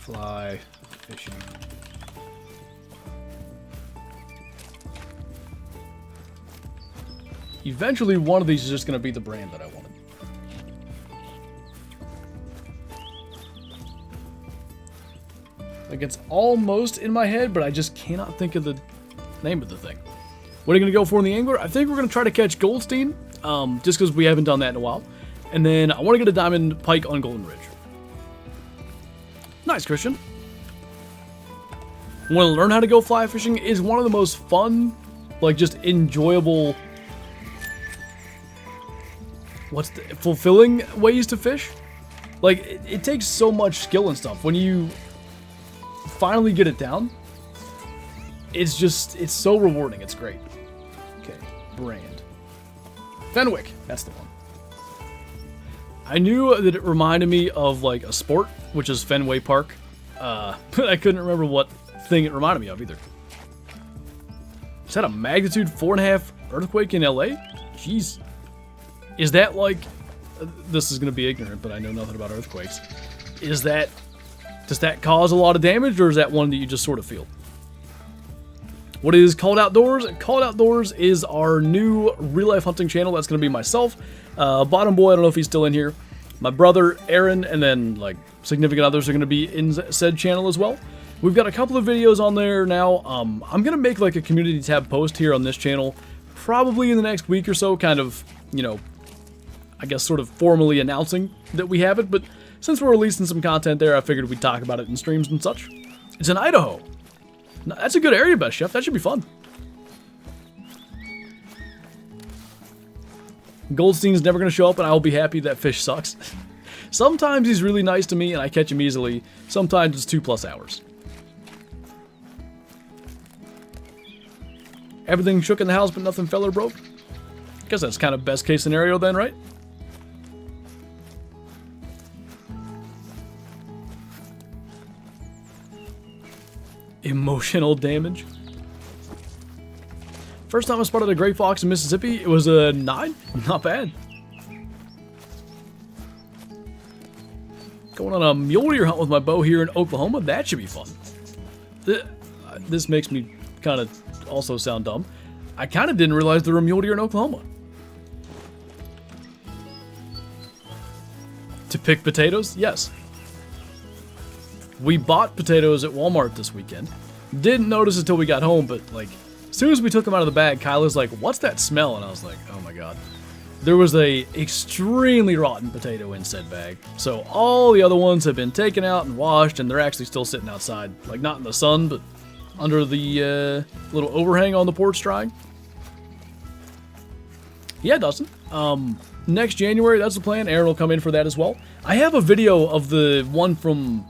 Fly fishing. Eventually, one of these is just gonna be the brand that I wanted. Like, it's almost in my head, but I just cannot think of the name of the thing. What are you going to go for in the angler? I think we're going to try to catch Goldstein, just because we haven't done that in a while. And then I want to get a diamond pike on Golden Ridge. Nice, Christian. Want to learn how to go fly fishing? Is one of the most fun, like, just enjoyable, fulfilling ways to fish. Like, it takes so much skill and stuff. When you finally get it down, it's so rewarding. It's great. Okay, brand. Fenwick, that's the one. I knew that it reminded me of like a sport, which is Fenway Park, but I couldn't remember what thing it reminded me of either. Is that a magnitude 4.5 earthquake in LA? Jeez. Is that like, this is going to be ignorant, but I know nothing about earthquakes. Does that cause a lot of damage, or is that one that you just sort of feel? What is Called Outdoors? Called Outdoors is our new real-life hunting channel. That's going to be myself, Bottom Boy, I don't know if he's still in here, my brother, Aaron, and then, like, significant others are going to be in said channel as well. We've got a couple of videos on there now. I'm going to make, like, a community tab post here on this channel, probably in the next week or so, kind of, you know, I guess sort of formally announcing that we have it, but since we're releasing some content there, I figured we'd talk about it in streams and such. It's in Idaho. That's a good area, Best Chef. That should be fun. Goldstein's never going to show up, and I'll be happy that fish sucks. Sometimes he's really nice to me, and I catch him easily. Sometimes it's 2+ hours. Everything shook in the house, but nothing fell or broke? Guess that's kind of best case scenario then, right? Emotional damage. First time I spotted a gray fox in Mississippi, it was a 9. Not bad. Going on a mule deer hunt with my bow here in Oklahoma, that should be fun. This makes me kind of also sound dumb. I kind of didn't realize there were mule deer in Oklahoma. To pick potatoes? Yes. We bought potatoes at Walmart this weekend. Didn't notice until we got home, but like, as soon as we took them out of the bag, Kyla's like, "What's that smell?" And I was like, "Oh my god." There was a extremely rotten potato in said bag. So all the other ones have been taken out and washed, and they're actually still sitting outside. Like, not in the sun, but under the little overhang on the porch drying. Yeah, Dustin. Next January, that's the plan. Aaron will come in for that as well. I have a video of the one from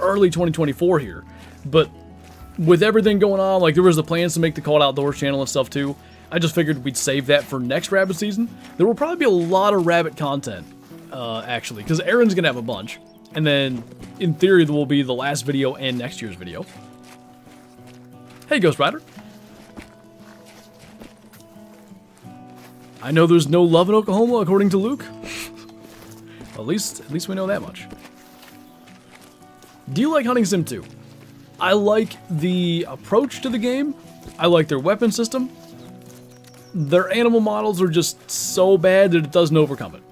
early 2024 here, but with everything going on, like there was the plans to make the Called Outdoors channel and stuff too. I just figured we'd save that for next rabbit season. There will probably be a lot of rabbit content, actually, because Aaron's gonna have a bunch, and then in theory there will be the last video and next year's video. Hey, Ghost Rider. I know there's no love in Oklahoma, according to Luke. At least we know that much. Do you like Hunting Sim 2? I like the approach to the game. I like their weapon system. Their animal models are just so bad that it doesn't overcome it.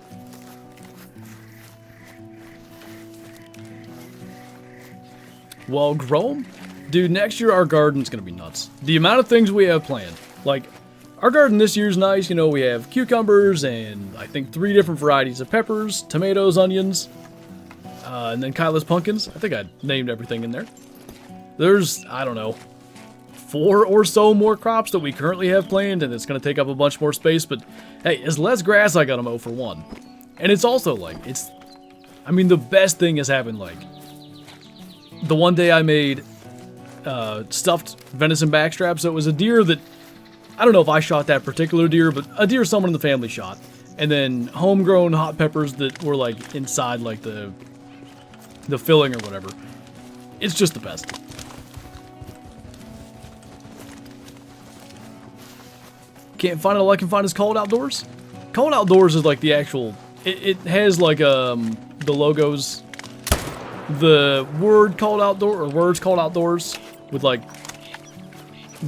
Well, grow 'em? Dude, next year our garden's gonna be nuts. The amount of things we have planned. Like, our garden this year's nice. You know, we have cucumbers and I think 3 different varieties of peppers, tomatoes, onions, and then Kyla's pumpkins. I think I named everything in there. There's, I don't know, 4 or so more crops that we currently have planned, and it's going to take up a bunch more space, but hey, it's less grass I got to mow for one. And it's also like, I mean, the best thing has happened. Like, the one day I made stuffed venison backstraps, so it was a deer that I don't know if I shot that particular deer, but a deer someone in the family shot. And then homegrown hot peppers that were like inside like the filling or whatever. It's just the best. Can't find it all I can find is Cold Outdoors. Cold Outdoors is like the actual, it has like the logos, the word Cold Outdoor, or words Cold Outdoors with like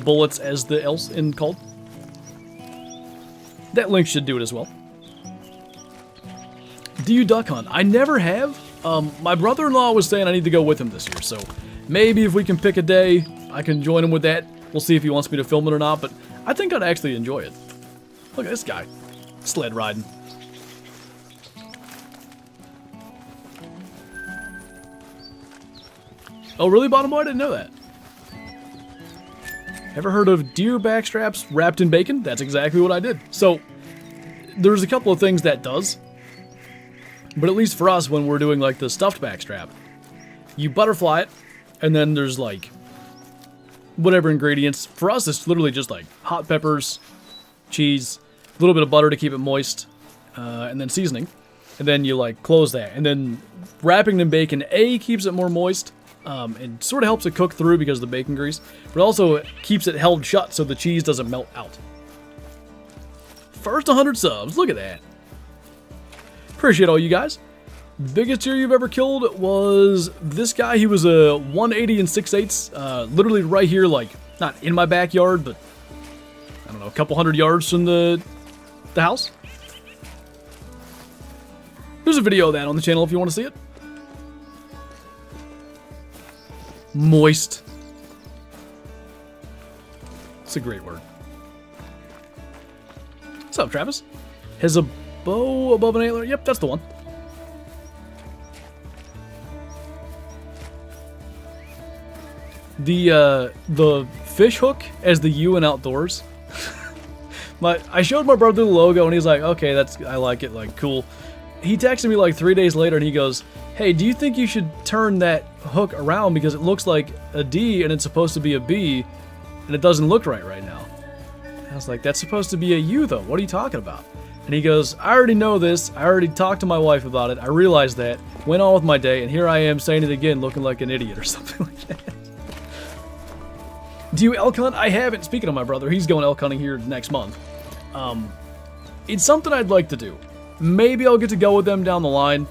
bullets as the else in cold. That link should do it as well. Do you duck hunt? I never have. My brother-in-law was saying I need to go with him this year, so maybe if we can pick a day, I can join him with that. We'll see if he wants me to film it or not, but I think I'd actually enjoy it. Look at this guy. Sled riding. Oh, really, Bottom Boy? I didn't know that. Ever heard of deer backstraps wrapped in bacon? That's exactly what I did. So, there's a couple of things that does. But at least for us, when we're doing like the stuffed backstrap, you butterfly it, and then there's like whatever ingredients. For us, it's literally just like hot peppers, cheese, a little bit of butter to keep it moist, and then seasoning. And then you like close that. And then wrapping it in bacon, A, keeps it more moist, and sort of helps it cook through because of the bacon grease, but also keeps it held shut so the cheese doesn't melt out. First 100 subs, look at that. Appreciate all you guys. Biggest deer you've ever killed was this guy. He was a 180 6/8, literally right here, like not in my backyard, but I don't know, a couple hundred yards from the house. There's a video of that on the channel if you want to see it. Moist. It's a great word. What's up, Travis? Has a bow above an antler? Yep, that's the one. The fish hook as the U in outdoors. I showed my brother the logo and he's like, okay, I like it, like cool. He texted me like 3 days later and he goes, hey, do you think you should turn that hook around because it looks like a D and it's supposed to be a B and it doesn't look right now. I was like, that's supposed to be a U though. What are you talking about? And he goes, I already know this. I already talked to my wife about it. I realized that. Went on with my day, and here I am saying it again looking like an idiot or something like that. Do you elk hunt? I haven't. Speaking of my brother, he's going elk hunting here next month. It's something I'd like to do. Maybe I'll get to go with them down the line.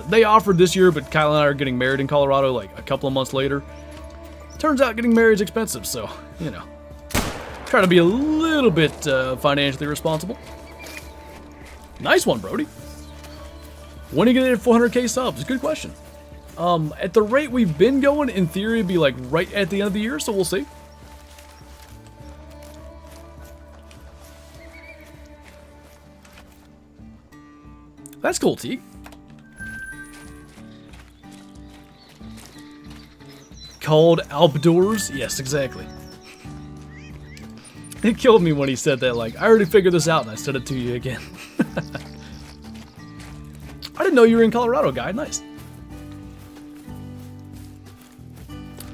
They offered this year, but Kyle and I are getting married in Colorado like a couple of months later. Turns out getting married is expensive, so, you know. Trying to be a little bit financially responsible. Nice one, Brody. When are you going to get 400k subs? Good question. At the rate we've been going, in theory, it'd be like right at the end of the year, so we'll see. That's cool, Teague. Called outdoors? Yes, exactly. It killed me when he said that, like, I already figured this out and I said it to you again. I didn't know you were in Colorado, guy. Nice.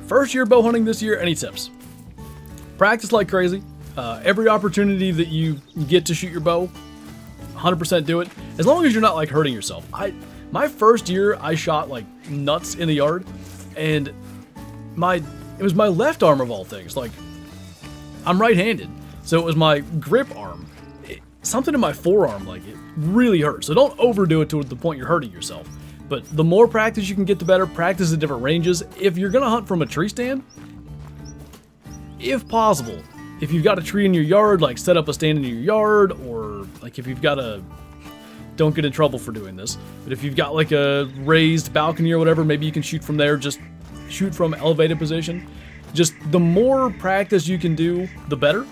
First year bow hunting this year, any tips? Practice like crazy. Every opportunity that you get to shoot your bow, 100% do it. As long as you're not like hurting yourself. My first year, I shot like nuts in the yard, and it was my left arm of all things. Like, I'm right-handed, so it was my grip arm. Something in my forearm, like, it really hurts. So don't overdo it to the point you're hurting yourself. But the more practice you can get, the better. Practice at different ranges. If you're gonna hunt from a tree stand, if possible, if you've got a tree in your yard, like set up a stand in your yard, or like if you've got don't get in trouble for doing this, but if you've got like a raised balcony or whatever, maybe you can shoot from there, just shoot from elevated position. Just the more practice you can do, the better.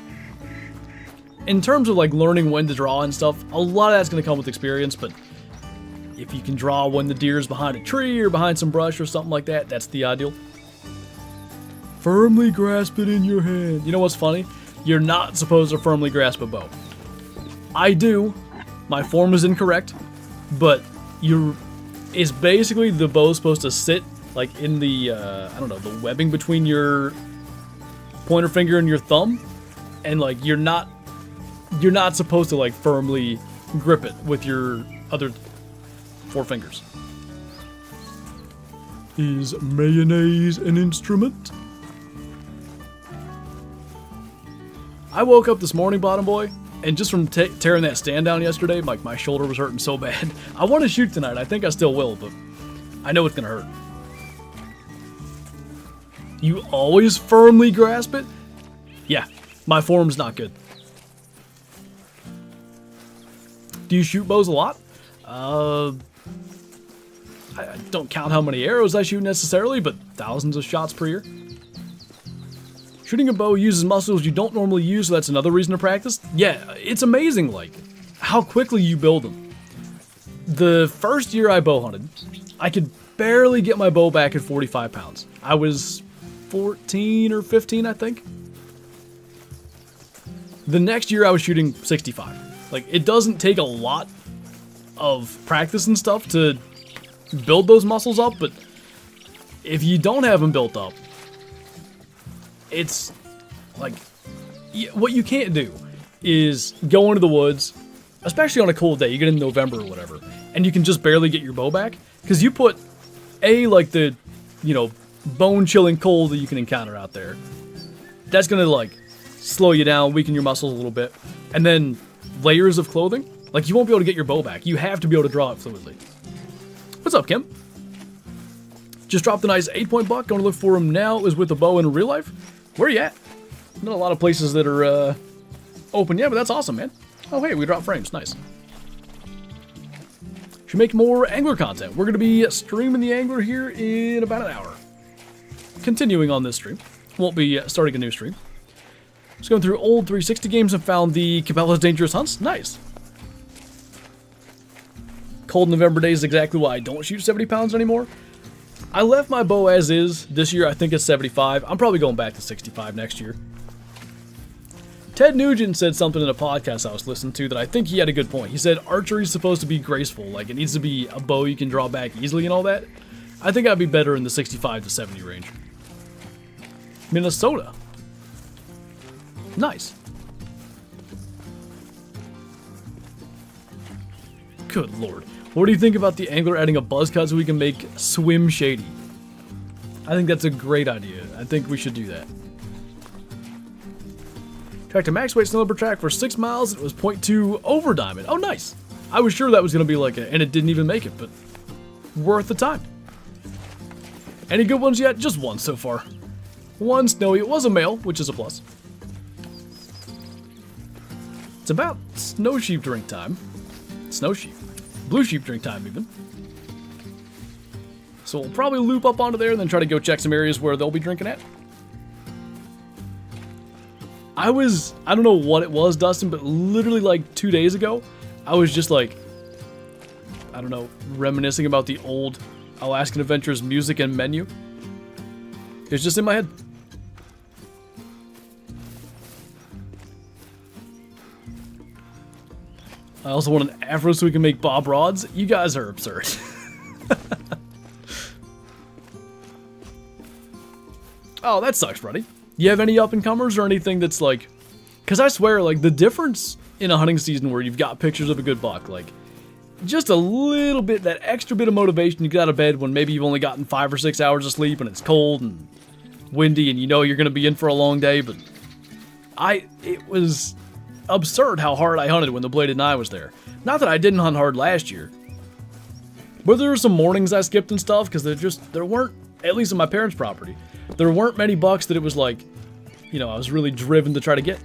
In terms of like learning when to draw and stuff, a lot of that's going to come with experience, but if you can draw when the deer's behind a tree or behind some brush or something like that, that's the ideal. Firmly grasp it in your hand. You know what's funny? You're not supposed to firmly grasp a bow. I do. My form is incorrect, but it's basically the bow's supposed to sit like in the, I don't know, the webbing between your pointer finger and your thumb. and like you're not supposed to like firmly grip it with your other 4 fingers. Is mayonnaise an instrument? I woke up this morning, bottom boy, and just from tearing that stand down yesterday, like my shoulder was hurting so bad. I want to shoot tonight. I think I still will, but I know it's gonna hurt. You always firmly grasp it? Yeah, my form's not good. Do you shoot bows a lot? I don't count how many arrows I shoot necessarily, but thousands of shots per year. Shooting a bow uses muscles you don't normally use, so that's another reason to practice. Yeah, it's amazing, like, how quickly you build them. The first year I bow hunted, I could barely get my bow back at 45 pounds. I was 14 or 15, I think. The next year I was shooting 65. Like, it doesn't take a lot of practice and stuff to build those muscles up, but if you don't have them built up, it's like, what you can't do is go into the woods, especially on a cold day, you get in November or whatever, and you can just barely get your bow back, because you put, like the, bone-chilling cold that you can encounter out there. That's gonna, like, slow you down, weaken your muscles a little bit, and then layers of clothing, like, you won't be able to get your bow back. You have to be able to draw it fluidly. What's up, Kim? Just dropped a nice 8-point buck. Going to look for him now. Is with a bow in real life. Where are you at? Not a lot of places that are open yet, but that's awesome, man. Oh, hey, we dropped frames. Nice. Should make more angler content. We're going to be streaming the angler here in about an hour. Continuing on this stream. Won't be starting a new stream. Just going through old 360 games and found the Cabela's Dangerous Hunts. Nice. Cold November days is exactly why I don't shoot 70 pounds anymore. I left my bow as is. This year I think it's 75. I'm probably going back to 65 next year. Ted Nugent said something in a podcast I was listening to that I think he had a good point. He said archery is supposed to be graceful. Like, it needs to be a bow you can draw back easily and all that. I think I'd be better in the 65 to 70 range. Minnesota. Nice. Good lord. What do you think about the angler adding a buzz cut so we can make swim shady? I think that's a great idea. I think we should do that. Tracked a max weight snowboard track for 6 miles. It was 0.2 over diamond. Oh, nice. I was sure that was going to be like and it didn't even make it, but worth the time. Any good ones yet? Just one so far. One snowy. It was a male, which is a plus. It's about snow sheep drink time. Snow sheep. Blue sheep drink time, even. So we'll probably loop up onto there and then try to go check some areas where they'll be drinking at. I don't know what it was, Dustin, but literally like 2 days ago, I was just like, I don't know, reminiscing about the old Alaskan Adventures music and menu. It's just in my head. I also want an afro so we can make bob rods. You guys are absurd. Oh, that sucks, buddy. You have any up-and-comers or anything that's like... Because I swear, like, the difference in a hunting season where you've got pictures of a good buck, like, just a little bit, that extra bit of motivation to get out of bed when maybe you've only gotten 5 or 6 hours of sleep and it's cold and windy and you know you're going to be in for a long day, but... It was... absurd how hard I hunted when the Bladed Eye was there. Not that I didn't hunt hard last year, but there were some mornings I skipped and stuff because there weren't, at least on my parents' property, there weren't many bucks that it was like, I was really driven to try to get.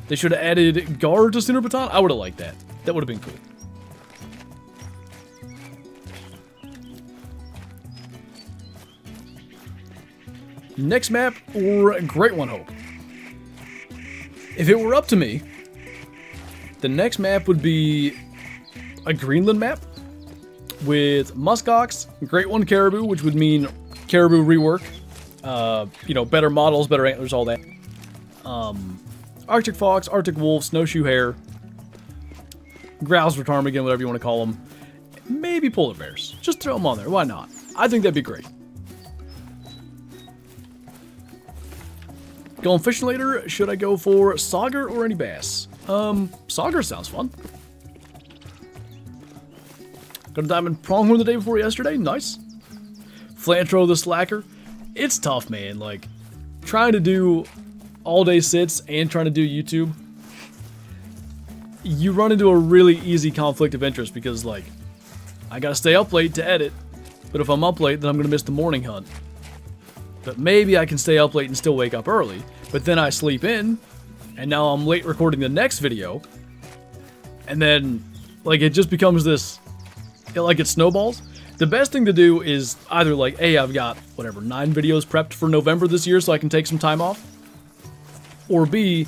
They should have added Gurr to Center Baton. I would have liked that. That would have been cool. Next map, or Great One Hope. If it were up to me, the next map would be a Greenland map with muskox, Great One caribou, which would mean caribou rework, better models, better antlers, all that. Arctic fox, Arctic wolf, snowshoe hare, grouse or ptarmigan, whatever you want to call them. Maybe polar bears. Just throw them on there. Why not? I think that'd be great. Going fishing later, should I go for sauger or any bass? Sauger sounds fun. Got a diamond pronghorn the day before yesterday, nice. Flinter the slacker. It's tough, man, like, trying to do all-day sits and trying to do YouTube. You run into a really easy conflict of interest because, like, I gotta stay up late to edit, but if I'm up late, then I'm gonna miss the morning hunt. But maybe I can stay up late and still wake up early, but then I sleep in, and now I'm late recording the next video, and then, like, it just becomes this, like, it snowballs. The best thing to do is either, like, hey, I've got, whatever, 9 videos prepped for November this year so I can take some time off, or B,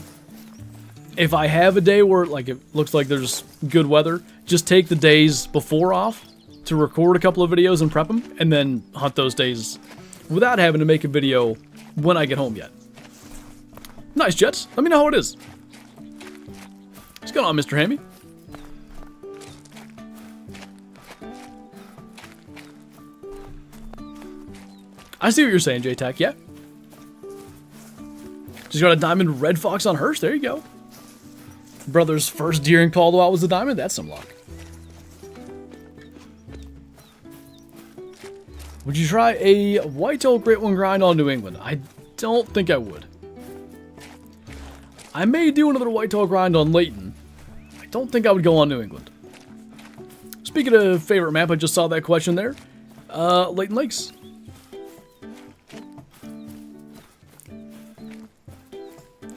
if I have a day where, like, it looks like there's good weather, just take the days before off to record a couple of videos and prep them, and then hunt those days without having to make a video when I get home yet. Nice, Jets. Let me know how it is. What's going on, Mr. Hammy? I see what you're saying, J-Tac, yeah. Just got a diamond red fox on Hirsch. There you go. Brother's first deer in Caldwell was a diamond. That's some luck. Would you try a whitetail great one grind on New England? I don't think I would. I may do another whitetail grind on Layton. I don't think I would go on New England. Speaking of favorite map, I just saw that question there. Layton Lakes.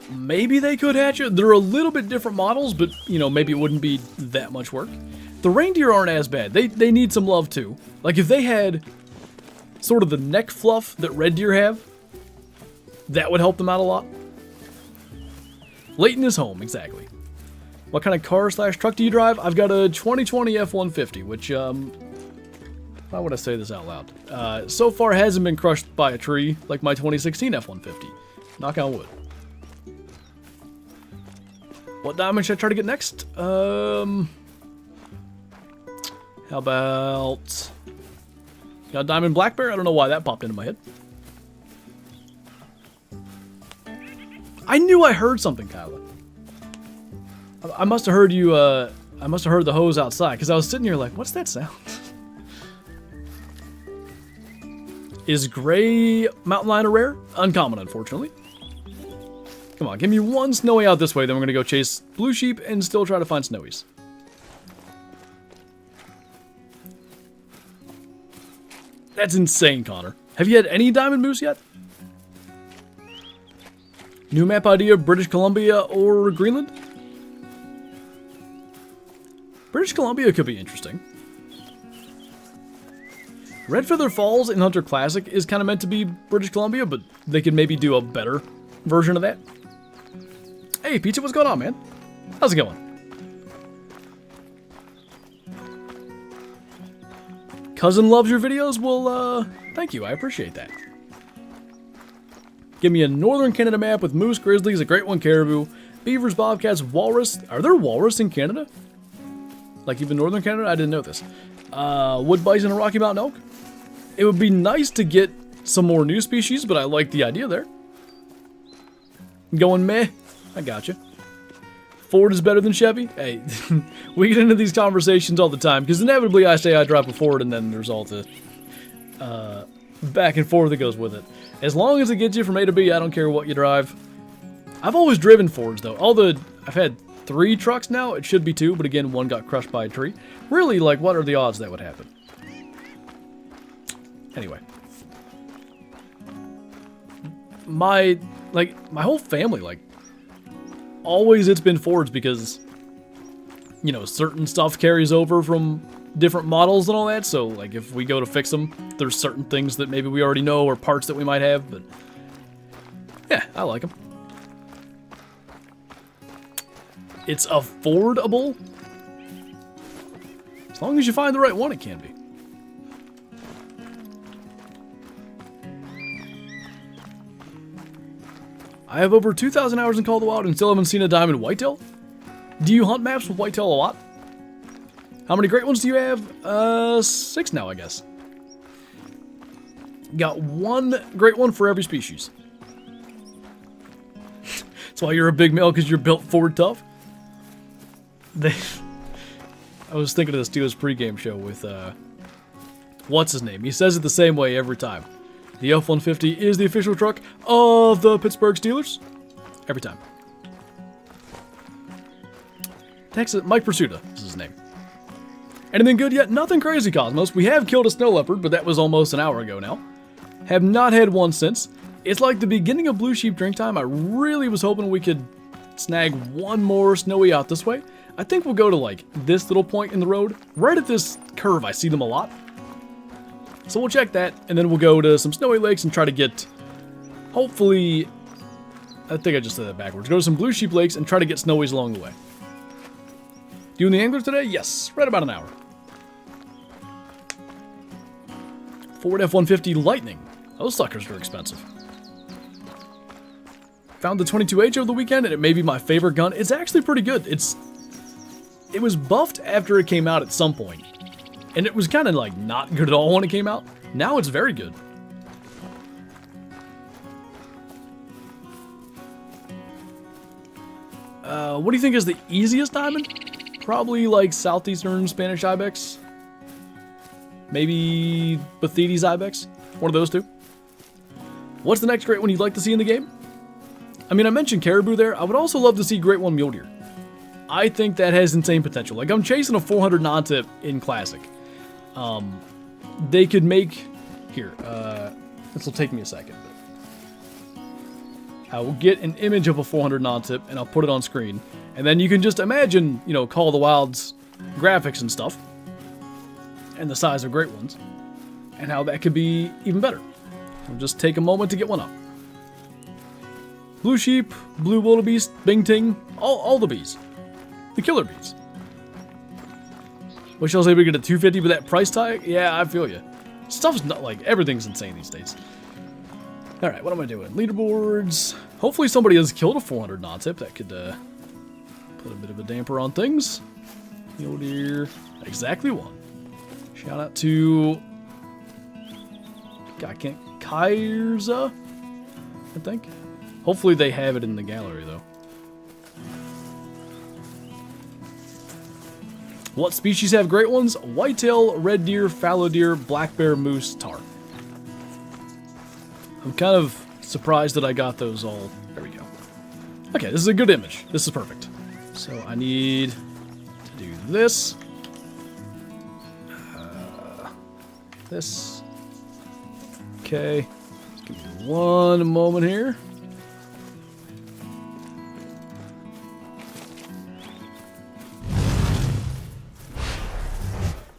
Maybe they could hatch it. They're a little bit different models, but, you know, maybe it wouldn't be that much work. The reindeer aren't as bad. They need some love, too. Like, if they had sort of the neck fluff that red deer have, that would help them out a lot. Layton is home, exactly. What kind of car / truck do you drive? I've got a 2020 F-150, which, why would I say this out loud? So far hasn't been crushed by a tree like my 2016 F-150. Knock on wood. What diamond should I try to get next? How about... Got a diamond black bear? I don't know why that popped into my head. I knew I heard something, Kyla. I must have heard you, I must have heard the hose outside, because I was sitting here like, what's that sound? Is gray mountain lion a rare? Uncommon, unfortunately. Come on, give me one snowy out this way, then we're going to go chase blue sheep and still try to find snowies. That's insane, Connor. Have you had any diamond moose yet? New map idea, British Columbia or Greenland? British Columbia could be interesting. Red Feather Falls in Hunter Classic is kind of meant to be British Columbia, but they could maybe do a better version of that. Hey, Pizza, what's going on, man? How's it going? Cousin loves your videos? Well, thank you. I appreciate that. Give me a Northern Canada map with moose, grizzlies, a great one caribou, beavers, bobcats, walrus. Are there walrus in Canada? Like even Northern Canada? I didn't know this. Wood bison and Rocky Mountain elk. It would be nice to get some more new species, but I like the idea there. Going meh. I gotcha. Ford is better than Chevy? Hey, we get into these conversations all the time, because inevitably I say I drive a Ford, and then there's all the back and forth that goes with it. As long as it gets you from A to B, I don't care what you drive. I've always driven Fords, though. I've had 3 trucks now. It should be 2, but again, 1 got crushed by a tree. Really, like, what are the odds that would happen? Anyway. My whole family, like, always it's been Fords because, you know, certain stuff carries over from different models and all that, so, like, if we go to fix them, there's certain things that maybe we already know or parts that we might have, but, yeah, I like them. It's affordable. As long as you find the right one, it can be. I have over 2,000 hours in Call of the Wild and still haven't seen a diamond whitetail. Do you hunt maps with whitetail a lot? How many great ones do you have? 6 now, I guess. Got 1 great one for every species. That's why you're a big male, because you're built forward tough. I was thinking of the Steelers pregame show with, what's his name? He says it the same way every time. The F-150 is the official truck of the Pittsburgh Steelers. Every time. Mike Pursuta is his name. Anything good yet? Nothing crazy, Cosmos. We have killed a snow leopard, but that was almost an hour ago now. Have not had one since. It's like the beginning of Blue Sheep drink time. I really was hoping we could snag one more snowy out this way. I think we'll go to like this little point in the road. Right at this curve, I see them a lot. So we'll check that, and then we'll go to some snowy lakes and try to get, hopefully, I think I just said that backwards. Go to some Blue Sheep lakes and try to get snowies along the way. Doing the anglers today? Yes, right about an hour. Ford F-150 Lightning. Those suckers are expensive. Found the 22H over the weekend, and it may be my favorite gun. It's actually pretty good. It was buffed after it came out at some point. And it was kind of like not good at all when it came out. Now it's very good. What do you think is the easiest diamond? Probably like Southeastern Spanish Ibex. Maybe Bathides Ibex. One of those two. What's the next great one you'd like to see in the game? I mean, I mentioned Caribou there. I would also love to see Great One Mule Deer. I think that has insane potential. Like, I'm chasing a 400 non-tip in Classic. They could make... Here, this will take me a second. I will get an image of a 400 non-tip, and I'll put it on screen. And then you can just imagine, you know, Call of the Wild's graphics and stuff. And the size of great ones. And how that could be even better. I'll just take a moment to get one up. Blue Sheep, Blue Wildebeest, Bing Ting, all the bees. The killer bees. Wish I was able to get a 250 with that price tag. Yeah, I feel you. Stuff's not like, everything's insane these days. Alright, what am I doing? Leaderboards. Hopefully somebody has killed a 400 non-tip. That could put a bit of a damper on things. Mule deer. Exactly one. Shout out to... Kairza, I think. Hopefully they have it in the gallery, though. What species have great ones? Whitetail, red deer, fallow deer, black bear, moose, tahr. I'm kind of surprised that I got those all. There we go. Okay, this is a good image. This is perfect. So I need to do this. This. Okay. Just give me one moment here.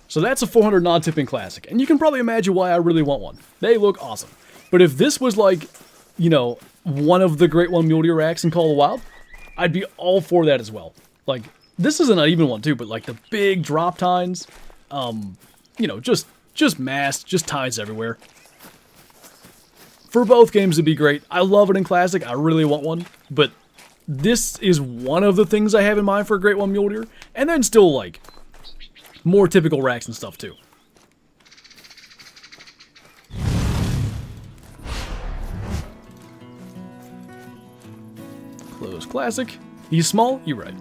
So that's a 400 non-tipping Classic, and you can probably imagine why I really want one. They look awesome. But if this was like, you know, one of the Great One Mule Deer racks in Call of the Wild, I'd be all for that as well. Like, this is an uneven one too, but like the big drop tines, you know, just mass, just tines everywhere. For both games, it'd be great. I love it in Classic. I really want one, but this is one of the things I have in mind for a Great One Mule Deer, and then still like more typical racks and stuff too. Close Classic. He's small? You're right.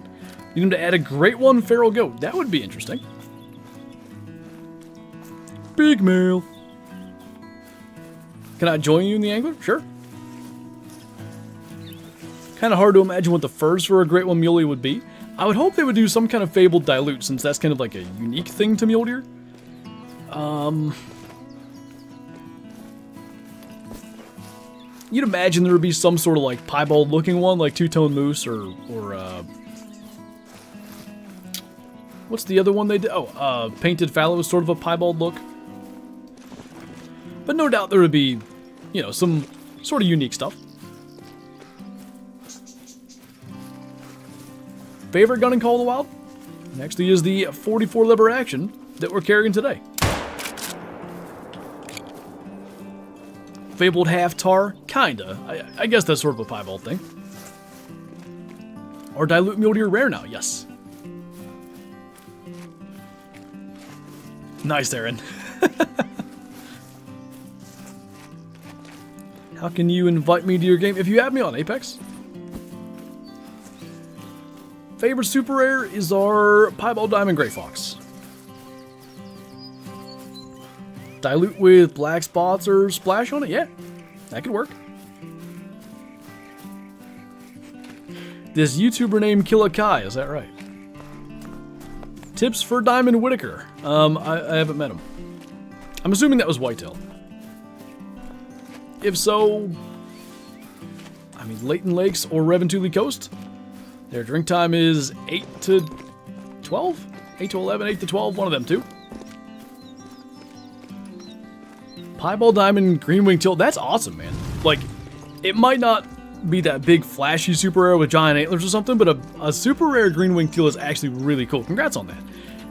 Need him to add a Great One feral goat. That would be interesting. Big male. Can I join you in the angler? Sure. Kind of hard to imagine what the furs for a Great One Muley would be. I would hope they would do some kind of fabled dilute, since that's kind of like a unique thing to mule deer. You'd imagine there would be some sort of like piebald looking one, like two-tone moose or what's the other one they did? Oh, painted fallow is sort of a piebald look. But no doubt there would be, you know, some sort of unique stuff. Favorite gun in Call of the Wild? Actually is the 44 Liber Action that we're carrying today. Fabled half tahr? Kinda. I guess that's sort of a piebald thing. Or dilute mule deer rare now? Yes. Nice, Aaron. How can you invite me to your game? If you have me on Apex. favorite super rare is our piebald diamond gray fox. Dilute with black spots or splash on it? Yeah, that could work. This YouTuber named Killakai, is that right? Tips for Diamond Whitaker. I haven't met him. I'm assuming that was whitetail. If so, I mean, Leighton Lakes or Reventuli Coast. Their drink time is 8 to 12? 8 to 11, 8 to 12, one of them two. Piebald Diamond Green Wing Teal, that's awesome, man. Like, it might not be that big flashy super rare with giant antlers or something, but a super rare Green Wing Teal is actually really cool. Congrats on that.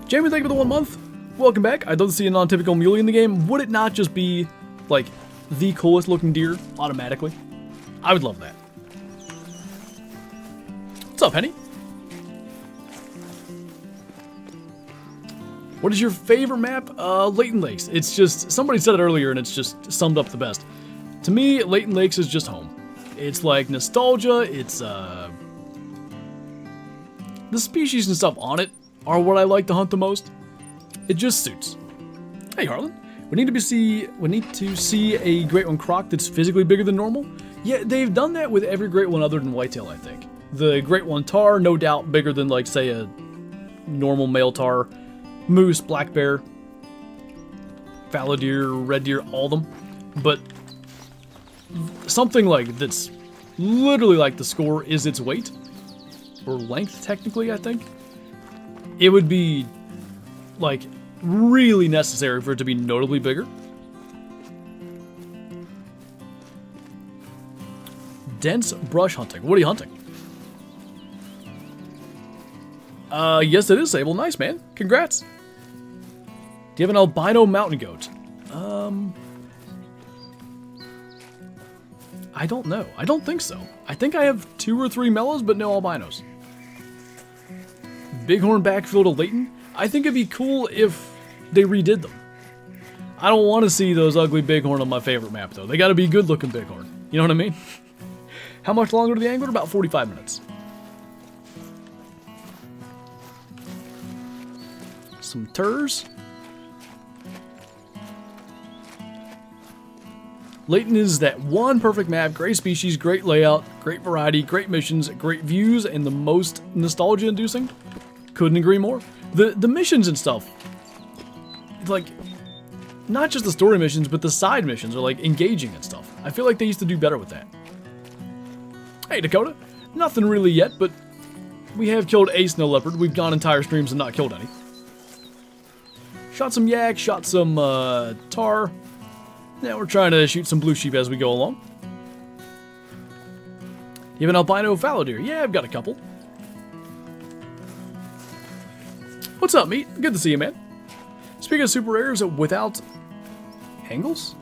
Jamie, thank you for the 1 month. Welcome back. I'd love to see a non-typical muley in the game. Would it not just be, like, the coolest looking deer automatically? I would love that. What's up, Henny? What is your favorite map? Leighton Lakes. It's just, somebody said it earlier and it's just summed up the best. To me, Leighton Lakes is just home. It's like nostalgia, it's, the species and stuff on it are what I like to hunt the most. It just suits. Hey, Harlan. We need to see a great one croc that's physically bigger than normal. Yeah, they've done that with every great one other than whitetail, I think. The great one tahr, no doubt bigger than, like, say, a normal male tahr. Moose, black bear, fallow deer, red deer, all of them. But something like that's literally like the score is its weight. Or length, technically, I think. It would be, like, really necessary for it to be notably bigger. Dense brush hunting. What are you hunting? Yes, it is Sable. Nice, man. Congrats. Do you have an albino mountain goat? I don't know. I don't think so. I think I have 2 or 3 mellows, but no albinos. Bighorn backfield of Leighton? I think it'd be cool if they redid them. I don't want to see those ugly bighorn on my favorite map, though. They gotta be good-looking bighorn. You know what I mean? How much longer to the angler? About 45 minutes. Some tahrs. Leighton is that one perfect map, great species, great layout, great variety, great missions, great views, and the most nostalgia-inducing. Couldn't agree more. The missions and stuff, like, not just the story missions, but the side missions are, like, engaging and stuff. I feel like they used to do better with that. Hey, Dakota. Nothing really yet, but we have killed a snow leopard. We've gone entire streams and not killed any. Shot some yak, shot some tahr. Now we're trying to shoot some blue sheep as we go along. You have an albino fallow deer? Yeah, I've got a couple. What's up, meat? Good to see you, man. Speaking of super rares without angles,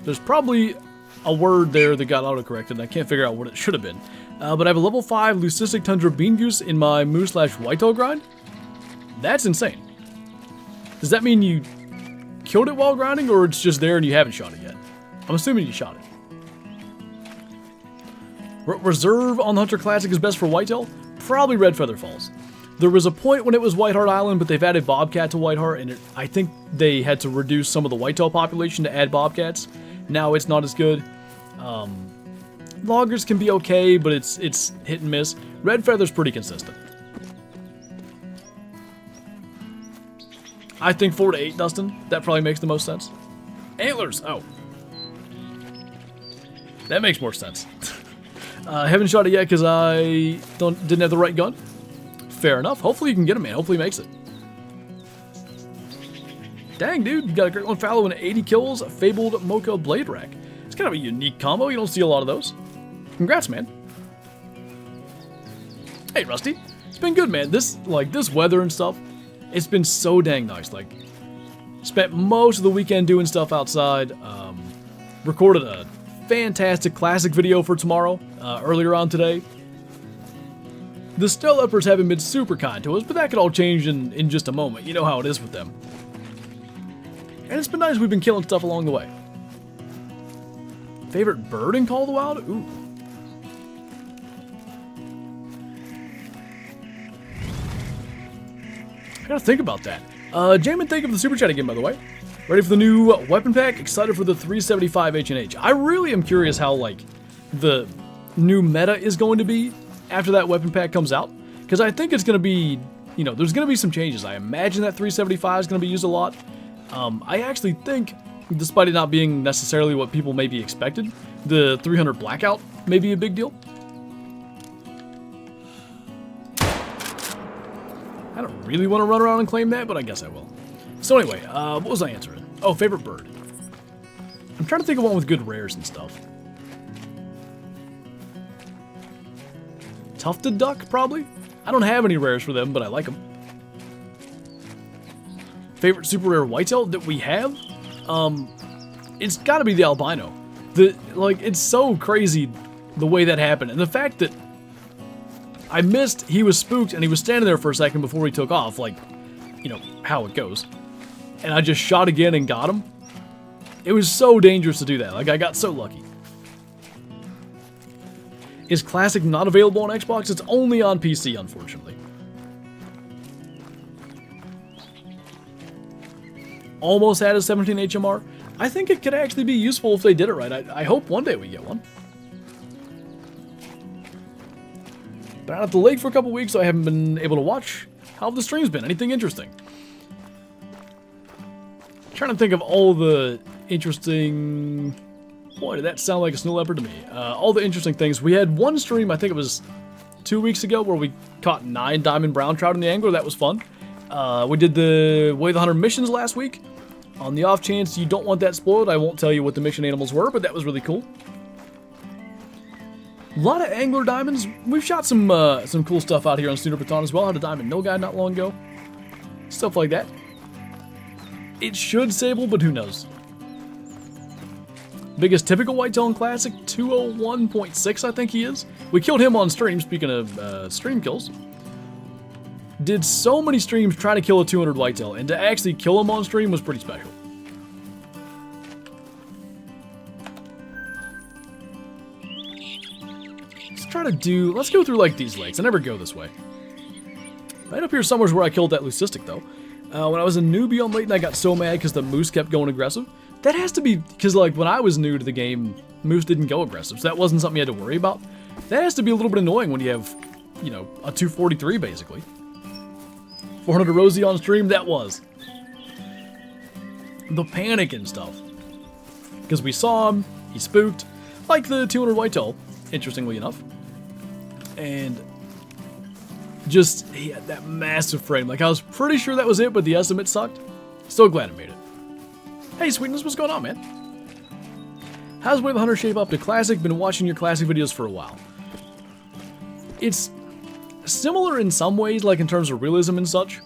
there's probably a word there that got autocorrected, and I can't figure out what it should have been. But I have a level 5 leucistic tundra bean goose in my moose/whitetail grind. That's insane. Does that mean you killed it while grinding, or it's just there and you haven't shot it yet? I'm assuming you shot it. Reserve on the Hunter Classic is best for whitetail? Probably Red Feather Falls. There was a point when it was Whiteheart Island, but they've added bobcat to Whiteheart, and I think they had to reduce some of the whitetail population to add bobcats. Now it's not as good. Loggers can be okay, but it's hit and miss. Red Feather's pretty consistent. I think 4 to 8, Dustin. That probably makes the most sense. Antlers. Oh. That makes more sense. I haven't shot it yet because I didn't have the right gun. Fair enough. Hopefully you can get him, man. Hopefully he makes it. Dang, dude. You got a great one fallow and 80 kills. Fabled Mocha Blade Rack. It's kind of a unique combo. You don't see a lot of those. Congrats, man. Hey, Rusty. It's been good, man. This weather and stuff, it's been so dang nice. Like, spent most of the weekend doing stuff outside. Recorded a fantastic classic video for tomorrow, earlier on today. The snow leopards haven't been super kind to us, but that could all change in just a moment. You know how it is with them. And it's been nice we've been killing stuff along the way. Favorite bird in Call of the Wild? Ooh. gotta think about that. Jamin, thank you for the super chat again, by the way. Ready for the new weapon pack? Excited for the 375 H&H. I really am curious how, like, the new meta is going to be after that weapon pack comes out. Because I think it's going to be, you know, there's going to be some changes. I imagine that 375 is going to be used a lot. I actually think, despite it not being necessarily what people maybe expected, the 300 Blackout may be a big deal. I don't really want to run around and claim that, but I guess I will. So anyway, what was I answering? Oh, favorite bird. I'm trying to think of one with good rares and stuff. Tufted duck, probably? I don't have any rares for them, but I like them. Favorite super rare whitetail that we have? It's gotta be the albino. It's so crazy the way that happened. And the fact that I missed, he was spooked, and he was standing there for a second before he took off, like, you know, how it goes. And I just shot again and got him. It was so dangerous to do that. Like, I got so lucky. Is Classic not available on Xbox? It's only on PC, unfortunately. Almost had a 17 HMR. I think it could actually be useful if they did it right. I hope one day we get one. Been out at the lake for a couple weeks, so I haven't been able to watch. How have the streams been? Anything interesting? Trying to think of all the interesting... Boy, did that sound like a snow leopard to me. All the interesting things. We had one stream, I think it was 2 weeks ago, where we caught 9 diamond brown trout in the angler. That was fun. We did the Way the Hunter missions last week. On the off chance you don't want that spoiled, I won't tell you what the mission animals were, but that was really cool. A lot of angler diamonds. We've shot some cool stuff out here on Snooter Baton as well. Had a diamond no guy not long ago. Stuff like that. It should sable, but who knows. Biggest typical whitetail in Classic, 201.6 I think he is. We killed him on stream, speaking of stream kills. Did so many streams trying to kill a 200 whitetail, and to actually kill him on stream was pretty special. Let's go through like these lakes. I never go this way. Right up here somewhere's where I killed that leucistic though. When I was a newbie on Layton, I got so mad because the moose kept going aggressive. That has to be because, like, when I was new to the game, moose didn't go aggressive, so that wasn't something you had to worry about. That has to be a little bit annoying when you have, you know, a 243 basically. 400 Rosie on stream, that was. The panic and stuff. Because we saw him, he spooked, like the 200 whitetail, interestingly enough. And just, he had that massive frame. Like, I was pretty sure that was it, but the estimate sucked. Still glad I made it. Hey, Sweetness, what's going on, man? How's Way the Hunter shape up to Classic? Been watching your Classic videos for a while. It's similar in some ways, like in terms of realism and such.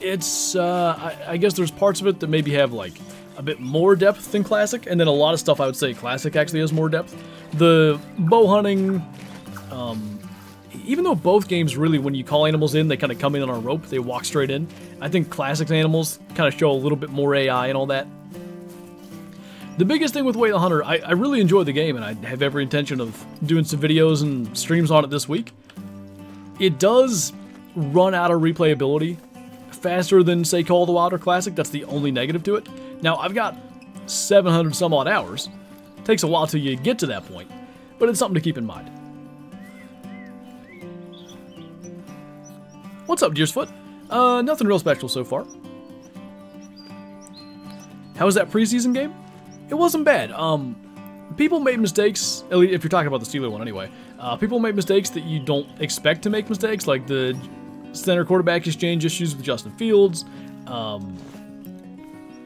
It's, I guess there's parts of it that maybe have, like, a bit more depth than Classic, and then a lot of stuff I would say Classic actually has more depth. The bow hunting, even though both games really, when you call animals in, they kind of come in on a rope, they walk straight in. I think Classic's animals kind of show a little bit more AI and all that. The biggest thing with Way the Hunter, I really enjoy the game, and I have every intention of doing some videos and streams on it this week. It does run out of replayability faster than, say, Call of the Wild or Classic. That's the only negative to it. Now, I've got 700 some odd hours. It takes a while till you get to that point, but it's something to keep in mind. What's up, Deersfoot? Nothing real special so far. How was that preseason game? It wasn't bad. People made mistakes, at least if you're talking about the Steeler one anyway. People made mistakes that you don't expect to make mistakes, like the center quarterback exchange issues with Justin Fields.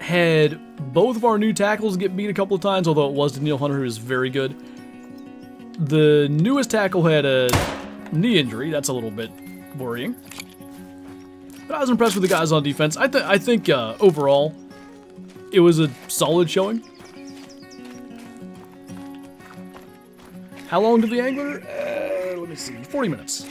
Had both of our new tackles get beat a couple of times, although it was Daniil Hunter, who is very good. The newest tackle had a knee injury. That's a little bit worrying. But I was impressed with the guys on defense. I think overall, it was a solid showing. How long did the angler? Let me see, 40 minutes.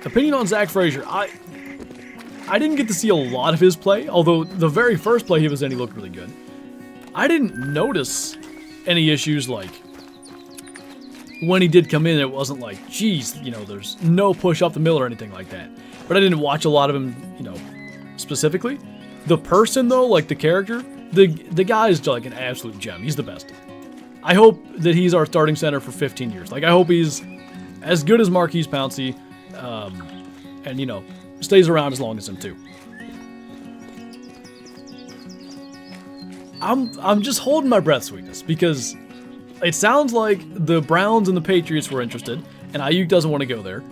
Opinion on Zach Frazier. I didn't get to see a lot of his play, although the very first play he was in, he looked really good. I didn't notice any issues like when he did come in, it wasn't like, geez, you know, there's no push up the middle or anything like that. But I didn't watch a lot of him, you know, specifically. The person, though, like the character, the guy is like an absolute gem. He's the best. I hope that he's our starting center for 15 years. Like, I hope he's as good as Marquise Pouncey, and, you know, stays around as long as him, too. I'm just holding my breath, Sweetness, because it sounds like the Browns and the Patriots were interested, and Ayuk doesn't want to go there,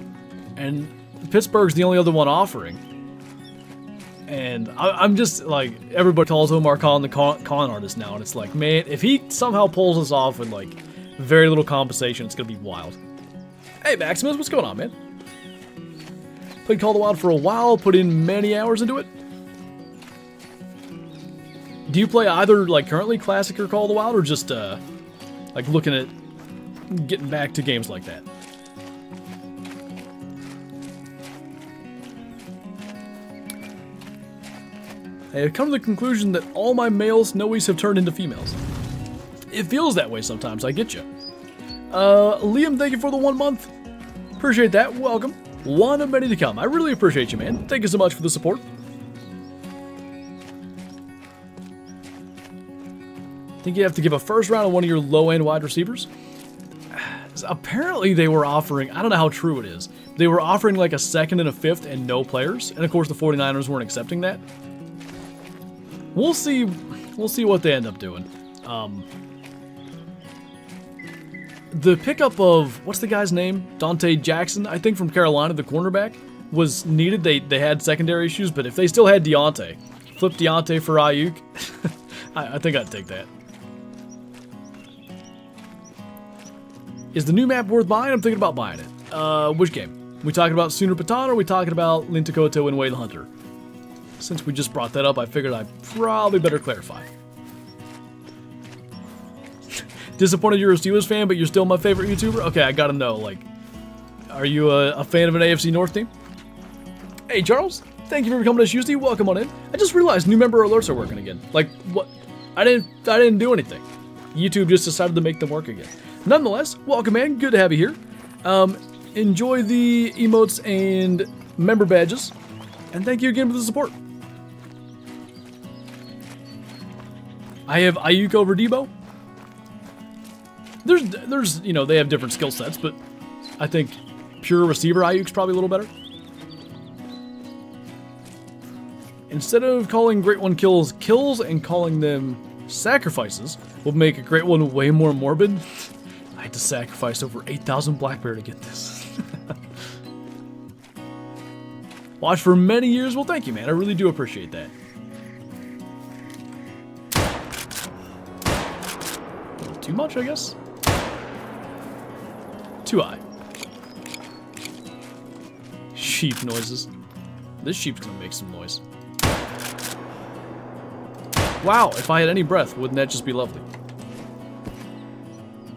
and Pittsburgh's the only other one offering. And I'm just, like, everybody calls Omar Khan the con artist now, and it's like, man, if he somehow pulls this off with, like, very little compensation, it's going to be wild. Hey, Maximus, what's going on, man? Played Call of the Wild for a while, put in many hours into it. Do you play either, like, currently Classic or Call of the Wild, or just, like, looking at getting back to games like that? I have come to the conclusion that all my male snowies have turned into females. It feels that way sometimes, I get you. Liam, thank you for the 1 month. Appreciate that, welcome. One of many to come. I really appreciate you, man. Thank you so much for the support. Think you have to give a first round on one of your low-end wide receivers? Apparently they were offering, I don't know how true it is, they were offering like a second and a fifth and no players, and of course the 49ers weren't accepting that. We'll see what they end up doing. The pickup of, what's the guy's name? Dante Jackson, I think from Carolina, the cornerback, was needed. They had secondary issues, but if they still had Deontay, flip Deontay for Ayuk, I think I'd take that. Is the new map worth buying? I'm thinking about buying it. Which game? We talking about Sooner Patan, or are we talking about Lintakoto and Wade Hunter? Since we just brought that up, I figured I probably better clarify. Disappointed you're a Steelers fan, but you're still my favorite YouTuber? Okay, I gotta know, like, are you a fan of an AFC North team? Hey, Charles, thank you for coming to Tuesday. Welcome on in. I just realized new member alerts are working again. Like, what? I didn't do anything. YouTube just decided to make them work again. Nonetheless, welcome, man. Good to have you here. Enjoy the emotes and member badges, and thank you again for the support. I have Ayuk over Debo. There's, you know, they have different skill sets, but I think pure receiver Ayuk's probably a little better. Instead of calling Great One kills and calling them sacrifices, will make a Great One way more morbid. I had to sacrifice over 8,000 black bear to get this. Watched for many years. Well, thank you, man. I really do appreciate that. A little too much, I guess. Too high. Sheep noises. This sheep's gonna make some noise. Wow, if I had any breath, wouldn't that just be lovely?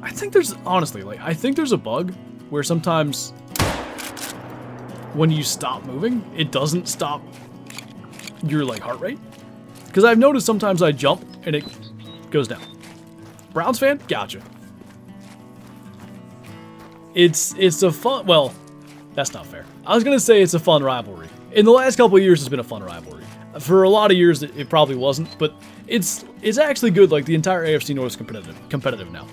I think there's, honestly, like, I think there's a bug where sometimes when you stop moving, it doesn't stop your, like, heart rate. Because I've noticed sometimes I jump and it goes down. Browns fan? Gotcha. It's a fun, well, that's not fair. I was gonna say it's a fun rivalry. In the last couple of years, it's been a fun rivalry. For a lot of years, it probably wasn't, but it's actually good. Like, the entire AFC North is competitive now.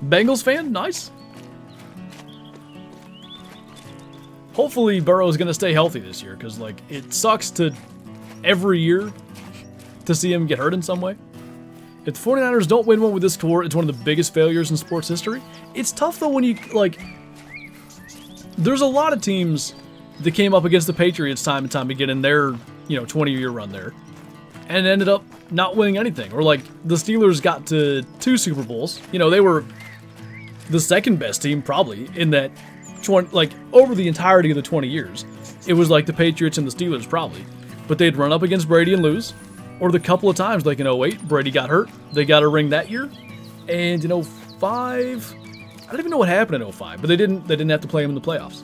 Bengals fan? Nice. Hopefully Burrow's gonna stay healthy this year, because, like, it sucks to every year to see him get hurt in some way. If the 49ers don't win one with this core, it's one of the biggest failures in sports history. It's tough, though, when you, like, there's a lot of teams that came up against the Patriots time and time again in their, you know, 20-year run there, and ended up not winning anything. Or, like, the Steelers got to 2 Super Bowls. You know, they were the second best team, probably, in that, like, over the entirety of the 20 years. It was like the Patriots and the Steelers, probably. But they'd run up against Brady and lose. Or the couple of times, like in 08, Brady got hurt. They got a ring that year. And in 05, I don't even know what happened in 05, but they didn't have to play him in the playoffs.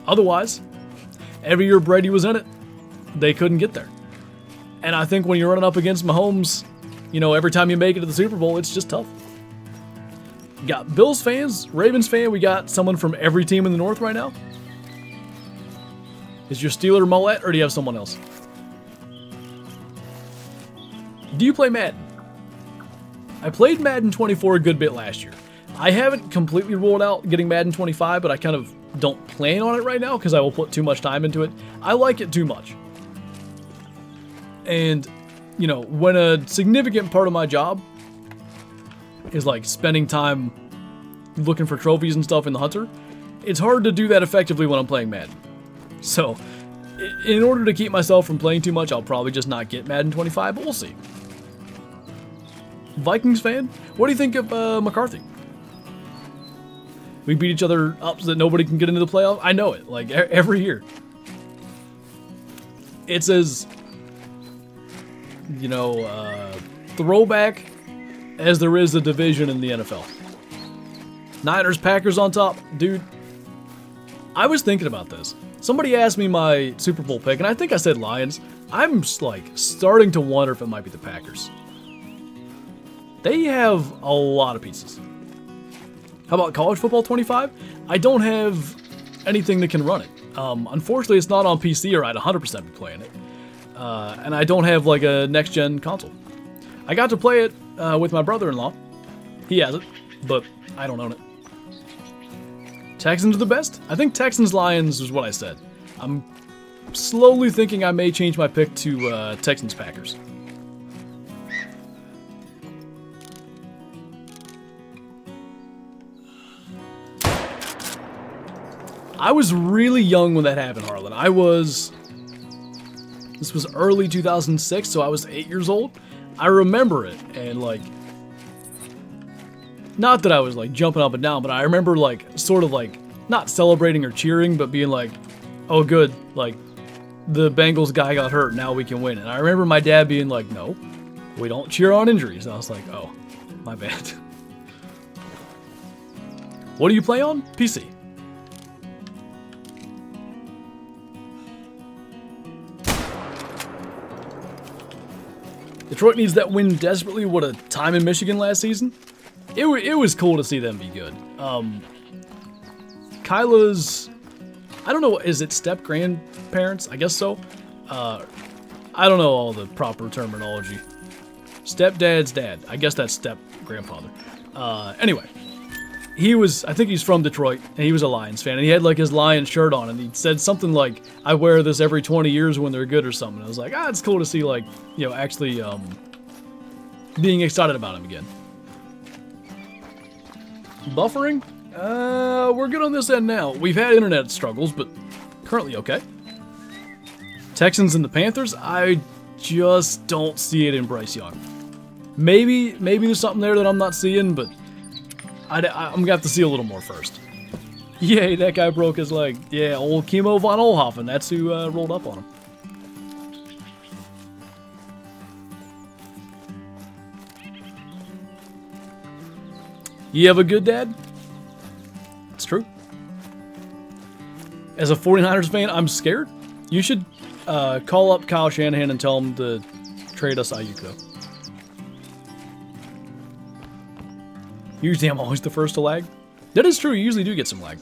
Otherwise, every year Brady was in it, they couldn't get there. And I think when you're running up against Mahomes, you know, every time you make it to the Super Bowl, it's just tough. Got Bills fans, Ravens fan. We got someone from every team in the North right now. Is your Steeler Malek, or do you have someone else? Do you play Madden? I played Madden 24 a good bit last year. I haven't completely ruled out getting Madden 25, but I kind of don't plan on it right now because I will put too much time into it. I like it too much. And, you know, when a significant part of my job is like spending time looking for trophies and stuff in the Hunter, it's hard to do that effectively when I'm playing Madden. So, in order to keep myself from playing too much, I'll probably just not get Madden 25, but we'll see. Vikings fan, what do you think of McCarthy? We beat each other up so that nobody can get into the playoff. I know it, like every year. It's as, you know, throwback as there is a division in the NFL. Niners, Packers on top. Dude, I was thinking about this. Somebody asked me my Super Bowl pick, and I think I said Lions. I'm like starting to wonder if it might be the Packers. They have a lot of pieces. How about college football 25? I don't have anything that can run it. Unfortunately, it's not on PC, or I'd 100% be playing it. And I don't have like a next-gen console. I got to play it with my brother-in-law. He has it, but I don't own it. Texans are the best? I think Texans-Lions is what I said. I'm slowly thinking I may change my pick to Texans-Packers. I was really young when that happened, Harlan. This was early 2006, so I was 8 years old. I remember it, and like, not that I was like jumping up and down, but I remember like, sort of like, not celebrating or cheering, but being like, oh good, like, the Bengals guy got hurt, now we can win. And I remember my dad being like, no, we don't cheer on injuries. And I was like, oh, my bad. What do you play on? PC. Detroit needs that win desperately. What a time in Michigan last season. It was cool to see them be good. Kyla's, I don't know, is it step-grandparents? I guess so. I don't know all the proper terminology. Stepdad's dad. I guess that's step-grandfather. Anyway, I think he's from Detroit, and he was a Lions fan, and he had like his Lions shirt on, and he said something like, I wear this every 20 years when they're good or something. I was like, it's cool to see, like, you know, actually being excited about him again. Buffering? We're good on this end now. We've had internet struggles, but currently okay. Texans and the Panthers? I just don't see it in Bryce Young. Maybe there's something there that I'm not seeing, but I'm gonna have to see a little more first. Yay, that guy broke his leg. Yeah, old Chemo von Oelhoffen. That's who rolled up on him. You have a good dad? It's true. As a 49ers fan, I'm scared. You should call up Kyle Shanahan and tell him to trade us Ayuk, though. Usually I'm always the first to lag. That is true, you usually do get some lag.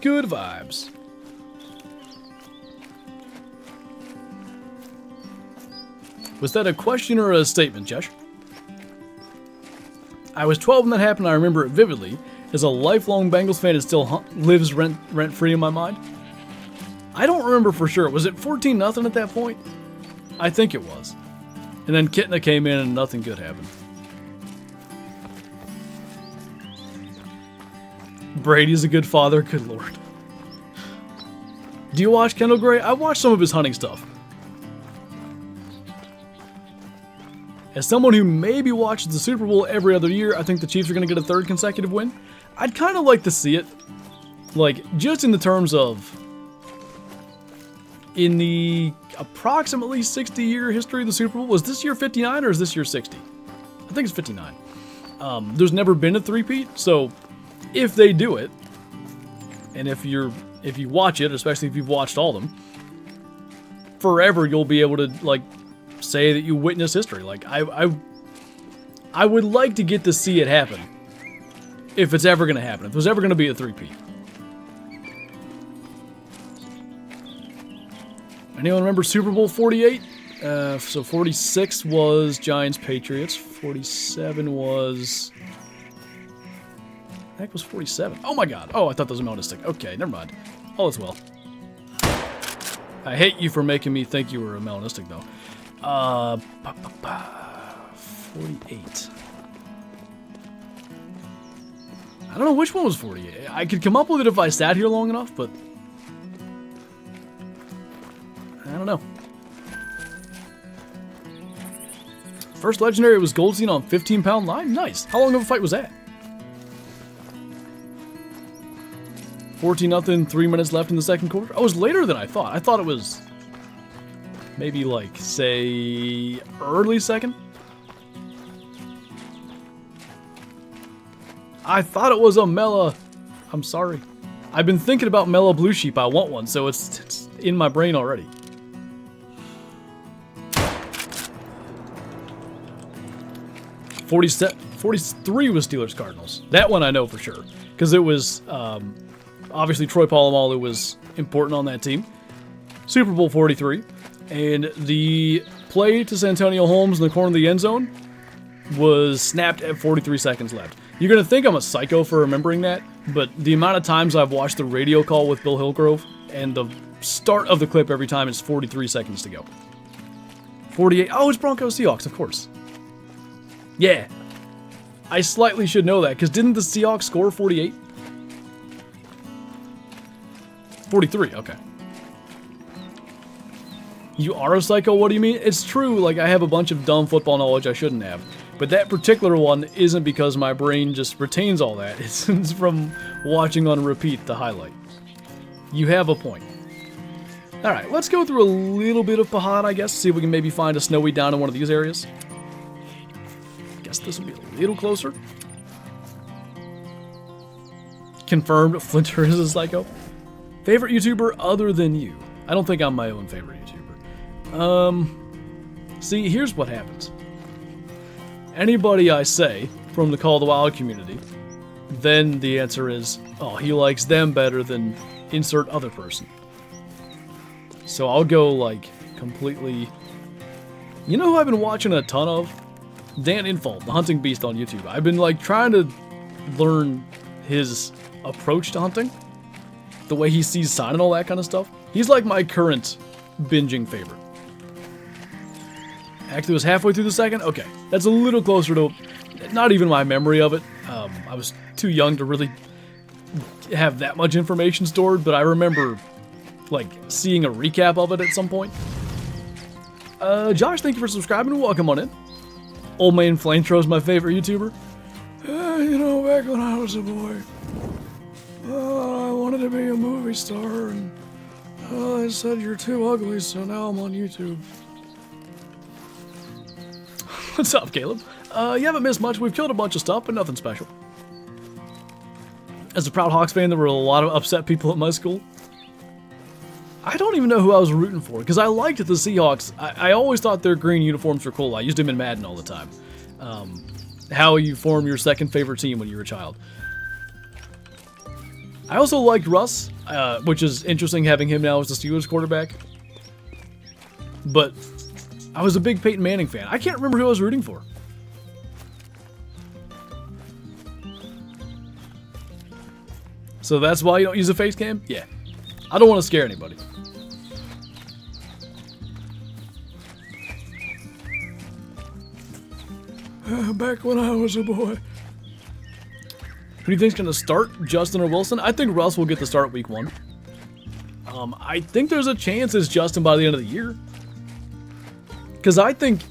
Good vibes. Was that a question or a statement, Jesh? I was 12 when that happened, I remember it vividly. As a lifelong Bengals fan, it still lives rent-free in my mind. I don't remember for sure. Was it 14-0 at that point? I think it was. And then Kitna came in and nothing good happened. Brady's a good father, good lord. Do you watch Kendall Gray? I watched some of his hunting stuff. As someone who maybe watches the Super Bowl every other year, I think the Chiefs are going to get a third consecutive win. I'd kind of like to see it. Like, just in the terms of, in the approximately 60-year history of the Super Bowl, was this year 59 or is this year 60? I think it's 59. There's never been a three-peat, so if they do it, and if you watch it, especially if you've watched all of them, forever you'll be able to, like, say that you witnessed history. Like, I would like to get to see it happen. if it's ever going to happen. If there's ever going to be a three-peat. Anyone remember Super Bowl 48? So 46 was Giants-Patriots. 47 was... The heck was 47? Oh my god. Oh, I thought that was a Melanistic. Okay, never mind. All is well. I hate you for making me think you were a Melanistic, though. 48. I don't know which one was 48. I could come up with it if I sat here long enough, but... I don't know. First legendary was Goldstein on 15-pound line? Nice. How long of a fight was that? 14-0, 3 minutes left in the second quarter. Oh, it was later than I thought. I thought it was maybe like, say, early second. I thought it was a Mela. I'm sorry. I've been thinking about Mela Blue Sheep. I want one, so it's in my brain already. $43 was Steelers Cardinals. That one I know for sure, because it was obviously Troy Polamalu was important on that team. Super Bowl 43, and the play to Santonio Holmes in the corner of the end zone was snapped at 43 seconds left. You're gonna think I'm a psycho for remembering that, but the amount of times I've watched the radio call with Bill Hillgrove, and the start of the clip every time is 43 seconds to go. 48. Oh, it's Broncos Seahawks, of course. Yeah. I slightly should know that, because didn't the Seahawks score 48? 43, okay. You are a psycho, what do you mean? It's true, like, I have a bunch of dumb football knowledge I shouldn't have. But that particular one isn't because my brain just retains all that. It's from watching on repeat the highlight. You have a point. Alright, let's go through a little bit of Pahad, I guess. See if we can maybe find a snowy down in one of these areas. Guess this will be a little closer. Confirmed, Flinter is a psycho. Favorite YouTuber other than you? I don't think I'm my own favorite YouTuber. See, here's what happens. Anybody I say from the Call of the Wild community, then the answer is, oh, he likes them better than insert other person. So I'll go, like, completely... You know who I've been watching a ton of? Dan Infalt, the hunting beast on YouTube. I've been, like, trying to learn his approach to hunting. The way he sees sign and all that kind of stuff. He's, like, my current binging favorite. Actually, it was halfway through the second? Okay. That's a little closer to... Not even my memory of it. I was too young to really have that much information stored, but I remember, like, seeing a recap of it at some point. Josh, thank you for subscribing. Welcome on in. Old Man Flamethrower's my favorite YouTuber. You know, back when I was a boy, I wanted to be a movie star, and they said you're too ugly, so now I'm on YouTube. What's up, Caleb? You haven't missed much. We've killed a bunch of stuff, but nothing special. As a proud Hawks fan, there were a lot of upset people at my school. I don't even know who I was rooting for, because I liked the Seahawks. I always thought their green uniforms were cool. I used them in Madden all the time. How you form your second favorite team when you're a child. I also liked Russ, which is interesting having him now as the Steelers quarterback. But I was a big Peyton Manning fan. I can't remember who I was rooting for. So that's why you don't use a face cam? Yeah. I don't want to scare anybody. Back when I was a boy. Who do you think's going to start, Justin or Wilson? I think Russ will get the start week 1. I think there's a chance it's Justin by the end of the year. Because I think,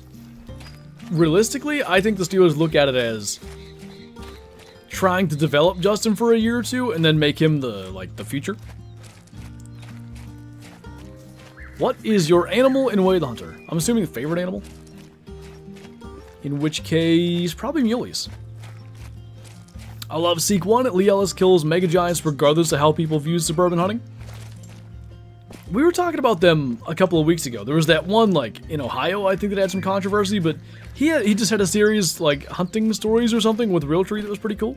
realistically, I think the Steelers look at it as trying to develop Justin for a year or two and then make him the future. What is your animal in Way of the Hunter? I'm assuming favorite animal. In which case, probably muleys. I love Seek 1. Lee Ellis kills mega giants regardless of how people view suburban hunting. We were talking about them a couple of weeks ago. There was that one, like, in Ohio, I think, that had some controversy, but he just had a series, like, hunting stories or something with Realtree that was pretty cool.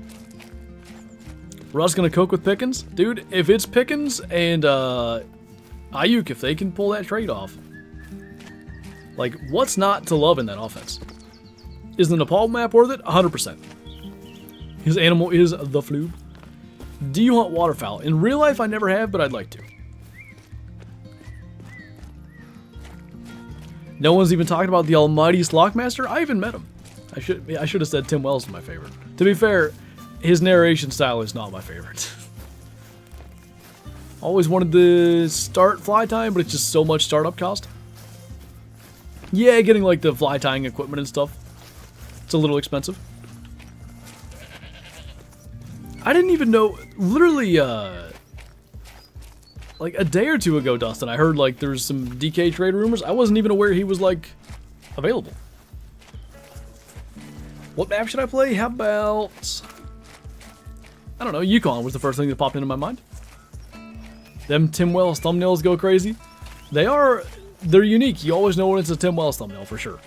Russ gonna cook with Pickens? Dude, if it's Pickens and Ayuk, if they can pull that trade off, like, what's not to love in that offense? Is the Nepal map worth it? 100%. His animal is the flube. Do you hunt waterfowl? In real life, I never have, but I'd like to. No one's even talking about the almighty Slockmaster? I even met him. I should have said Tim Wells is my favorite. To be fair, his narration style is not my favorite. Always wanted to start fly tying, but it's just so much startup cost. Yeah, getting like the fly tying equipment and stuff. It's a little expensive. I didn't even know, literally, like a day or two ago, Dustin, I heard like there's some DK trade rumors. I wasn't even aware he was like available. What map should I play? How about, I don't know, Yukon was the first thing that popped into my mind. Them Tim Wells thumbnails go crazy. They're unique. You always know when it's a Tim Wells thumbnail for sure.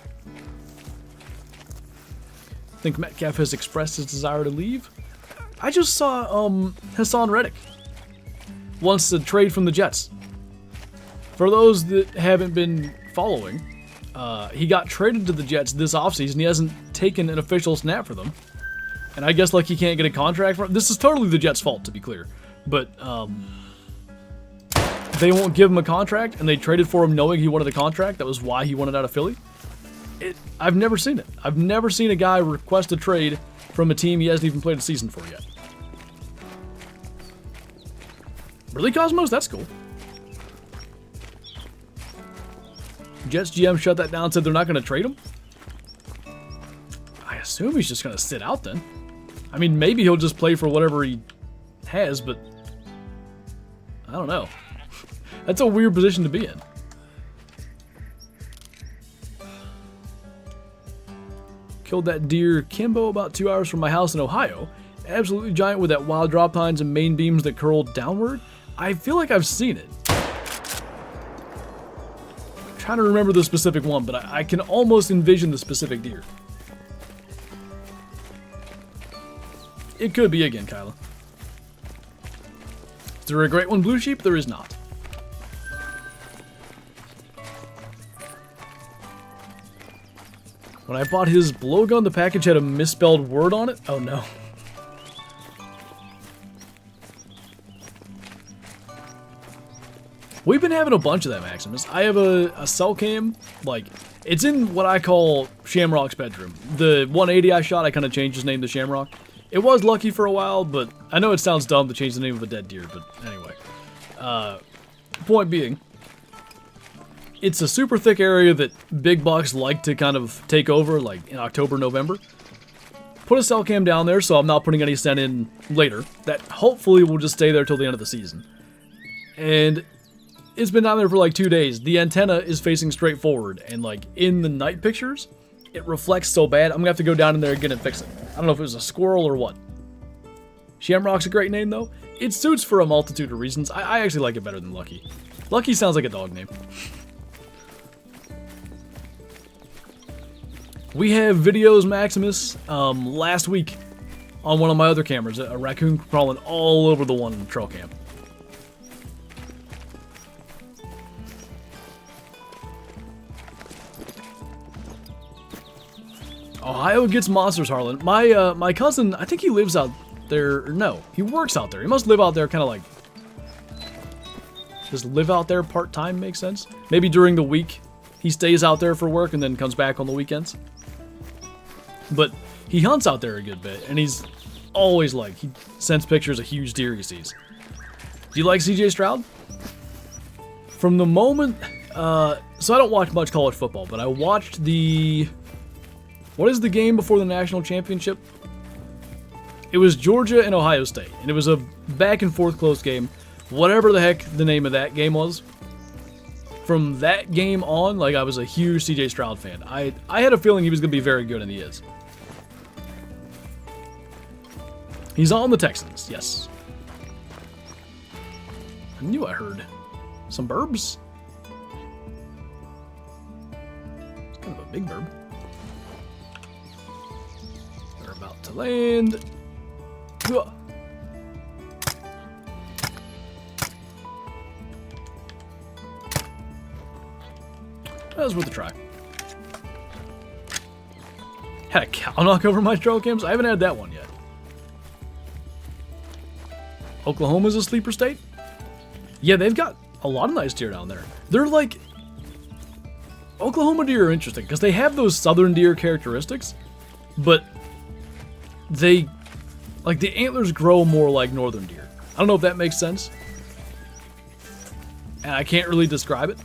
I think Metcalf has expressed his desire to leave. I just saw Hassan Reddick wants to trade from the Jets. For those that haven't been following, he got traded to the Jets this offseason. He hasn't taken an official snap for them. And I guess like he can't get a contract for him. This is totally the Jets' fault, to be clear. But they won't give him a contract, and they traded for him knowing he wanted a contract. That was why he wanted out of Philly. I've never seen it. I've never seen a guy request a trade from a team he hasn't even played a season for yet. Really, Cosmos? That's cool. Jets GM shut that down and said they're not going to trade him? I assume he's just going to sit out then. I mean, maybe he'll just play for whatever he has, but I don't know. That's a weird position to be in. Killed that deer Kimbo about 2 hours from my house in Ohio. Absolutely giant with that wild drop tines and main beams that curled downward. I feel like I've seen it. I'm trying to remember the specific one, but I can almost envision the specific deer. It could be again, Kyla. Is there a great one, Blue Sheep? There is not. When I bought his blowgun, the package had a misspelled word on it. Oh no. We've been having a bunch of that, Maximus. I have a cell cam, like, it's in what I call Shamrock's bedroom. The 180 I shot, I kind of changed his name to Shamrock. It was Lucky for a while, but I know it sounds dumb to change the name of a dead deer, but anyway. Point being, it's a super thick area that big bucks like to kind of take over, like in October, November. Put a cell cam down there so I'm not putting any scent in later. That hopefully will just stay there till the end of the season. And it's been down there for like 2 days. The antenna is facing straight forward, and like in the night pictures, it reflects so bad, I'm gonna have to go down in there again and fix it. I don't know if it was a squirrel or what. Shamrock's a great name though. It suits for a multitude of reasons. I actually like it better than Lucky. Lucky sounds like a dog name. We have videos, Maximus, last week on one of my other cameras, a raccoon crawling all over the one in the trail cam. Ohio gets monsters, Harlan. My cousin, I think he lives out there. No, he works out there. He must live out there, kind of like, just live out there part-time, makes sense. Maybe during the week, he stays out there for work and then comes back on the weekends. But he hunts out there a good bit, and he's always like, he sends pictures of huge deer he sees. Do you like CJ Stroud? From the moment, so I don't watch much college football, but I watched what is the game before the national championship? It was Georgia and Ohio State, and it was a back and forth close game. Whatever the heck the name of that game was. From that game on, like, I was a huge CJ Stroud fan. I had a feeling he was going to be very good, and he is. He's on the Texans, yes. I knew I heard some burbs. It's kind of a big burb. They're about to land. That was worth a try. Had a cow knock over my trail cams? I haven't had that one yet. Oklahoma's a sleeper state? Yeah, they've got a lot of nice deer down there. They're like... Oklahoma deer are interesting because they have those southern deer characteristics, but they... Like, the antlers grow more like northern deer. I don't know if that makes sense. And I can't really describe it.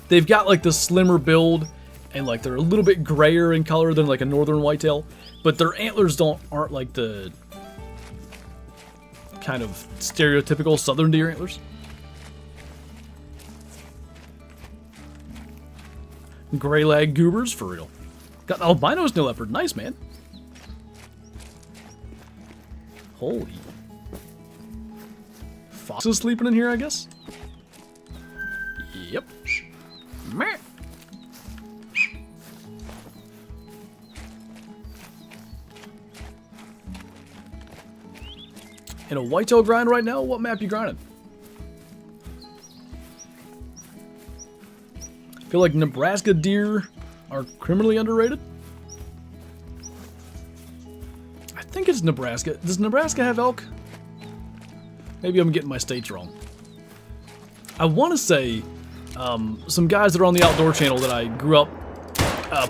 They've got, like, the slimmer build, and, like, they're a little bit grayer in color than, like, a northern whitetail. But their antlers aren't like the kind of stereotypical southern deer antlers. Gray lag goobers, for real. Got albino snow leopard. Nice, man. Holy. Foxes sleeping in here, I guess? Yep. Meh. In a whitetail grind right now? What map you grinding? I feel like Nebraska deer are criminally underrated. I think it's Nebraska. Does Nebraska have elk? Maybe I'm getting my states wrong. I want to say some guys that are on the outdoor channel that I grew up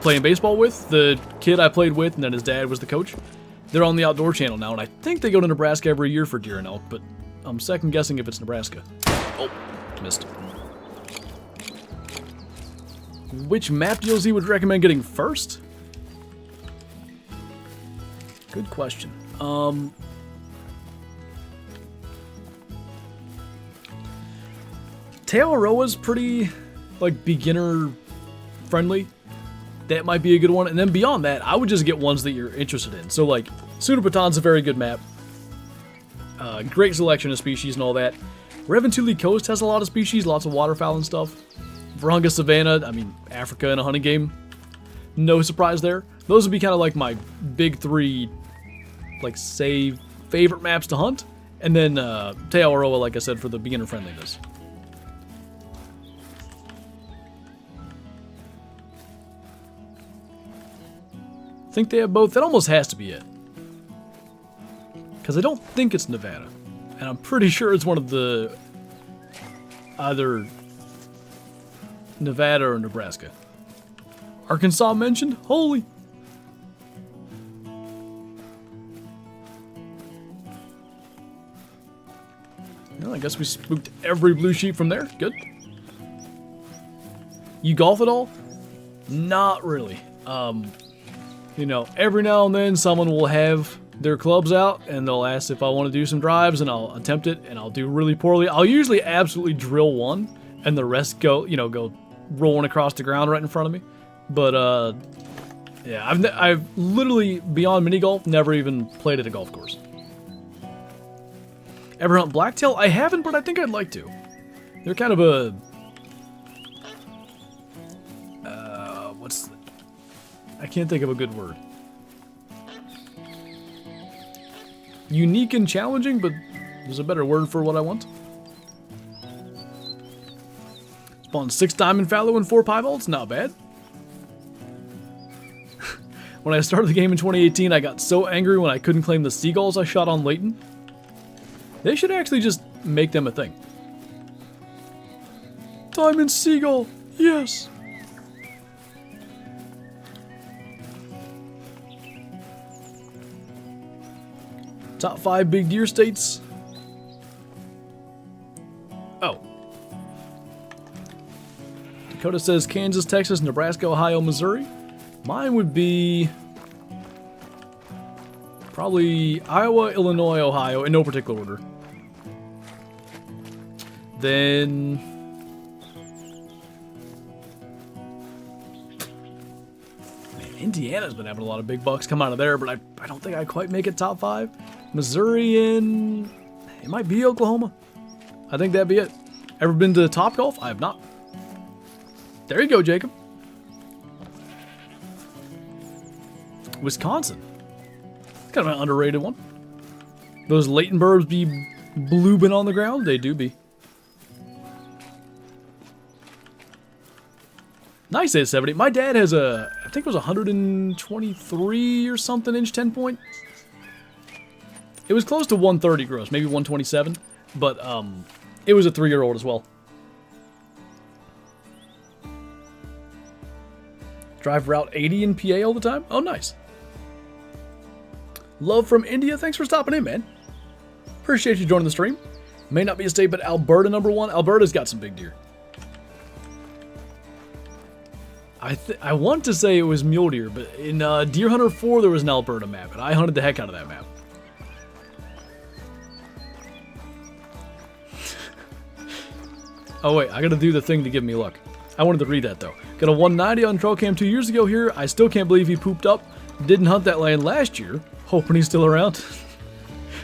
playing baseball with. The kid I played with, and then his dad was the coach. They're on the outdoor channel now, and I think they go to Nebraska every year for deer and elk, but I'm second guessing if it's Nebraska. Oh, missed. Which map DLZ would recommend getting first? Good question. Tahora's pretty, like, beginner friendly. That might be a good one. And then beyond that, I would just get ones that you're interested in. So, like, Sudapatan's a very good map. Great selection of species and all that. Reventuli Coast has a lot of species, lots of waterfowl and stuff. Virunga Savannah, I mean, Africa in a hunting game. No surprise there. Those would be kind of like my big three, like, say, favorite maps to hunt. And then Tahorawa, like I said, for the beginner friendliness. I think they have both. That almost has to be it. Because I don't think it's Nevada. And I'm pretty sure it's one of the... either Nevada or Nebraska. Arkansas mentioned? Holy! Well, I guess we spooked every blue sheep from there. Good. You golf at all? Not really. You know, every now and then someone will have their clubs out and they'll ask if I want to do some drives, and I'll attempt it and I'll do really poorly. I'll usually absolutely drill one and the rest go rolling across the ground right in front of me. But yeah, I've literally, beyond mini golf, never even played at a golf course. Ever hunt blacktail? I haven't, but I think I'd like to. They're kind of a I can't think of a good word. Unique and challenging, but there's a better word for what I want. Spawned 6 diamond fallow and 4 piebalds, not bad. When I started the game in 2018, I got so angry when I couldn't claim the seagulls I shot on Layton. They should actually just make them a thing. Diamond seagull, yes! Top 5 big deer states. Oh. Dakota says Kansas, Texas, Nebraska, Ohio, Missouri. Mine would be probably Iowa, Illinois, Ohio, in no particular order. Then Indiana's been having a lot of big bucks come out of there, but I don't think I quite make it top 5. Missouri and it might be Oklahoma. I think that'd be it. Ever been to Topgolf? I have not. There you go, Jacob. Wisconsin. Kind of an underrated one. Those Layton burbs be bloobing on the ground? They do be. Nice A70. My dad has a, I think it was 123 or something inch 10 point. It was close to 130 gross, maybe 127, but it was a 3-year-old as well. Drive Route 80 in PA all the time? Oh, nice. Love from India, thanks for stopping in, man. Appreciate you joining the stream. May not be a state, but Alberta #1. Alberta's got some big deer. I want to say it was mule deer, but in Deer Hunter 4 there was an Alberta map, and I hunted the heck out of that map. Oh wait, I gotta do the thing to give me luck. I wanted to read that though. Got a 190 on trail cam 2 years ago here. I still can't believe he pooped up. Didn't hunt that land last year. Hoping he's still around.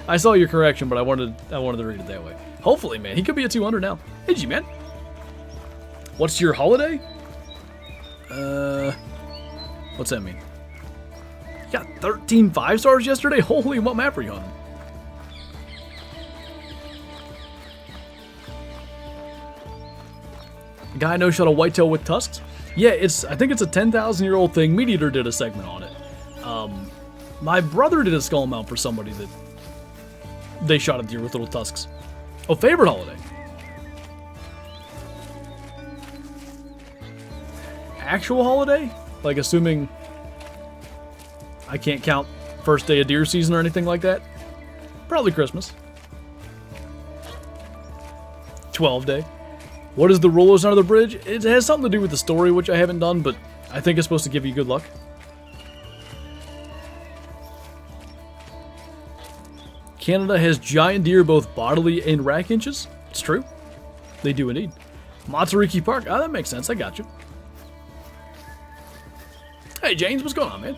I saw your correction, but I wanted to read it that way. Hopefully, man. He could be at 200 now. Hey, G, man. What's your holiday? What's that mean? You got 13 5-stars yesterday? Holy, what map are you on? A guy I know shot a whitetail with tusks? Yeah, I think it's a 10,000-year-old thing. Meat Eater did a segment on it. My brother did a skull mount for somebody that they shot a deer with little tusks. Oh, favorite holiday? Actual holiday? Like assuming I can't count first day of deer season or anything like that? Probably Christmas. 12 day. What is the rollers under the bridge? It has something to do with the story, which I haven't done, but I think it's supposed to give you good luck. Canada has giant deer, both bodily and rack inches. It's true. They do indeed. Matariki Park. Ah, that makes sense. I got you. Hey, James. What's going on, man?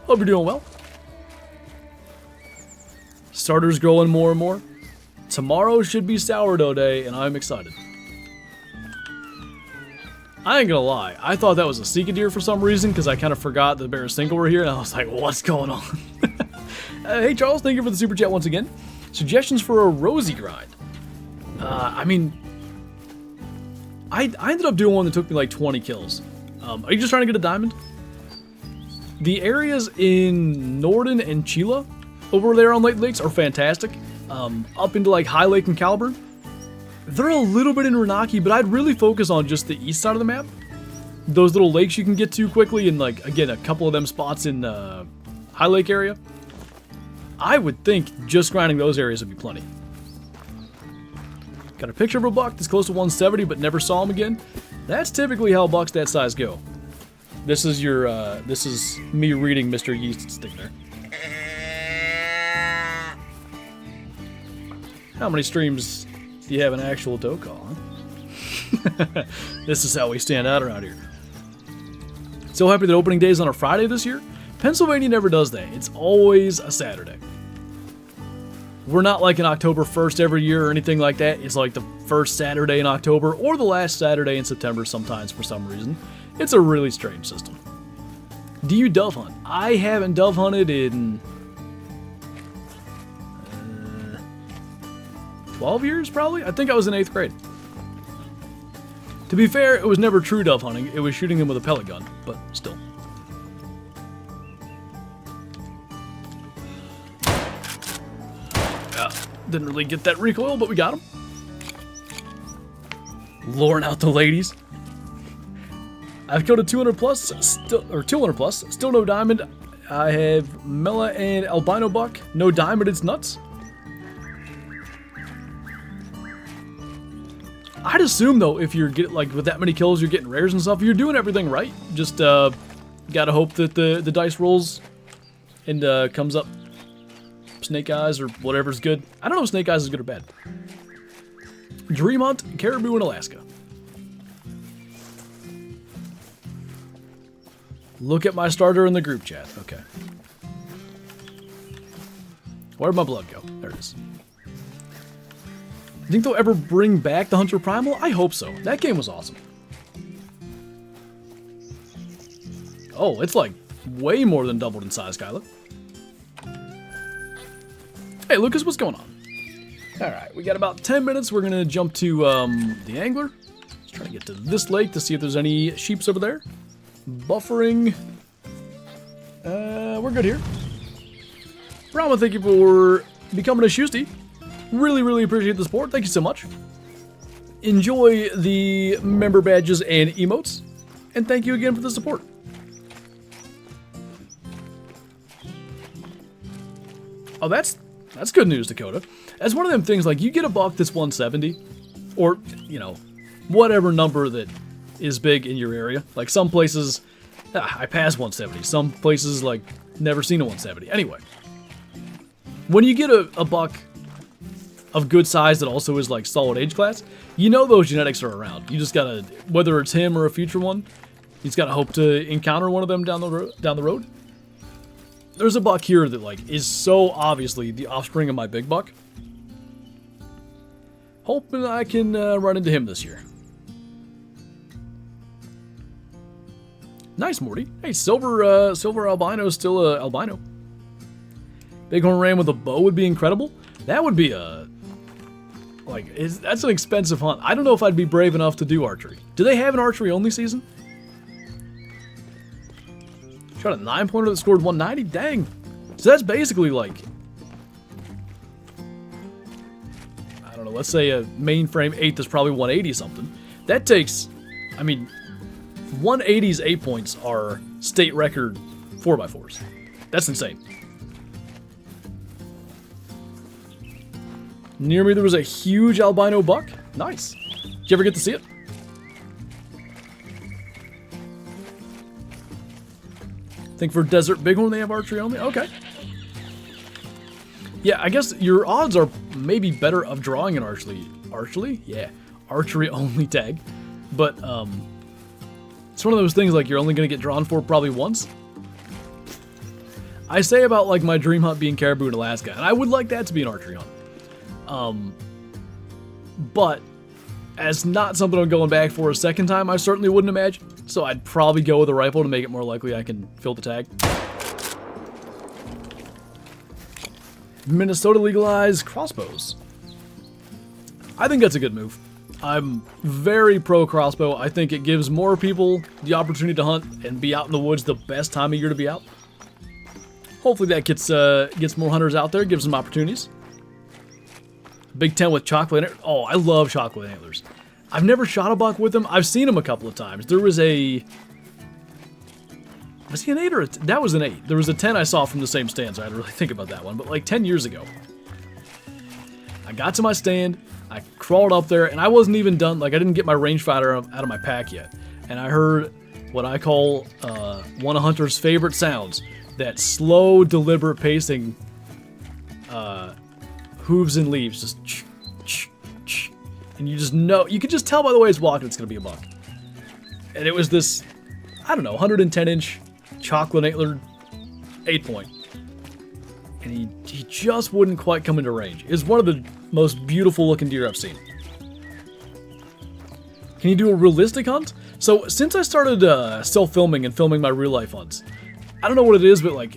Hope you're doing well. Starters growing more and more. Tomorrow should be sourdough day, and I'm excited. I ain't gonna lie. I thought that was a Sika deer for some reason, because I kind of forgot the Bear Single were here, and I was like, what's going on? Hey Charles, thank you for the super chat once again. Suggestions for a rosy grind. I mean, I ended up doing one that took me like 20 kills. Are you just trying to get a diamond? The areas in Norden and Chila over there on Lake Lakes are fantastic. Up into like High Lake and Calburn. They're a little bit in Renaki, but I'd really focus on just the east side of the map. Those little lakes you can get to quickly, and like, again, a couple of them spots in the High Lake area. I would think just grinding those areas would be plenty. Got a picture of a buck that's close to 170, but never saw him again. That's typically how bucks that size go. This is your, this is me reading Mr. Yeast's thing there. How many streams do you have an actual doe call, huh? This is how we stand out around here. So happy that opening day is on a Friday this year. Pennsylvania never does that. It's always a Saturday. We're not like an October 1st every year or anything like that. It's like the first Saturday in October or the last Saturday in September sometimes for some reason. It's a really strange system. Do you dove hunt? I haven't dove hunted in 12 years probably? I think I was in 8th grade. To be fair, it was never true dove hunting. It was shooting them with a pellet gun, but still. Didn't really get that recoil, but we got him. Luring out the ladies. I've killed a 200 plus, or 200 plus, still no diamond. I have Mela and albino buck, no diamond, it's nuts. I'd assume though, if you're getting like with that many kills, you're getting rares and stuff, you're doing everything right. Just gotta hope that the dice rolls and comes up snake eyes or whatever's good. I don't know if snake eyes is good or bad. Dream hunt, caribou in Alaska. Look at my starter in the group chat. Okay. Where'd my blood go? There it is. Think they'll ever bring back the Hunter Primal? I hope so. That game was awesome. Oh, it's like way more than doubled in size, Kyla. Hey, Lucas, what's going on? Alright, we got about 10 minutes. We're going to jump to the angler. Trying to get to this lake to see if there's any sheeps over there. Buffering. We're good here. Brahma, thank you for becoming a Shoesty. Really, really appreciate the support. Thank you so much. Enjoy the member badges and emotes. And thank you again for the support. Oh, that's good news, Dakota. That's one of them things, like, you get a buck that's 170, or, you know, whatever number that is big in your area. Like, some places, I pass 170. Some places, like, never seen a 170. Anyway, when you get a buck of good size that also is, like, solid age class, you know those genetics are around. You just gotta, whether it's him or a future one, you just gotta hope to encounter one of them down the road. There's a buck here that, like, is so obviously the offspring of my big buck. Hoping I can run into him this year. Nice, Morty. Hey, silver albino is still a albino. Bighorn ram with a bow would be incredible. That would be a, like, that's an expensive hunt. I don't know if I'd be brave enough to do archery. Do they have an archery only season? Shot a 9-pointer that scored 190? Dang. So that's basically like, I don't know, let's say a mainframe 8 that's probably 180 something. That takes, I mean, 180's 8 points are state record 4x4s. That's insane. Near me there was a huge albino buck. Nice. Did you ever get to see it? Think for Desert Bighorn they have archery only? Okay. Yeah, I guess your odds are maybe better of drawing an archery? Yeah. Archery only tag. But, it's one of those things like you're only going to get drawn for probably once. I say about like my dream hunt being caribou in Alaska, and I would like that to be an archery hunt. But as not something I'm going back for a second time, I certainly wouldn't imagine. So I'd probably go with a rifle to make it more likely I can fill the tag. Minnesota legalized crossbows. I think that's a good move. I'm very pro crossbow. I think it gives more people the opportunity to hunt and be out in the woods the best time of year to be out. Hopefully that gets more hunters out there, gives them opportunities. Big 10 with chocolate antlers. Oh, I love chocolate antlers. I've never shot a buck with them. I've seen them a couple of times. There was a... Was he an 8 or a... That was an 8. There was a 10 I saw from the same stand, so I had to really think about that one. But like 10 years ago, I got to my stand, I crawled up there, and I wasn't even done. Like, I didn't get my rangefinder out of my pack yet. And I heard what I call one of Hunter's favorite sounds. That slow, deliberate pacing, hooves and leaves, just and you just know, you can just tell by the way it's walking it's going to be a buck. And it was this, I don't know, 110-inch chocolate antlered 8-point. And he just wouldn't quite come into range. It's one of the most beautiful looking deer I've seen. Can you do a realistic hunt? So since I started self-filming and filming my real life hunts, I don't know what it is, but like,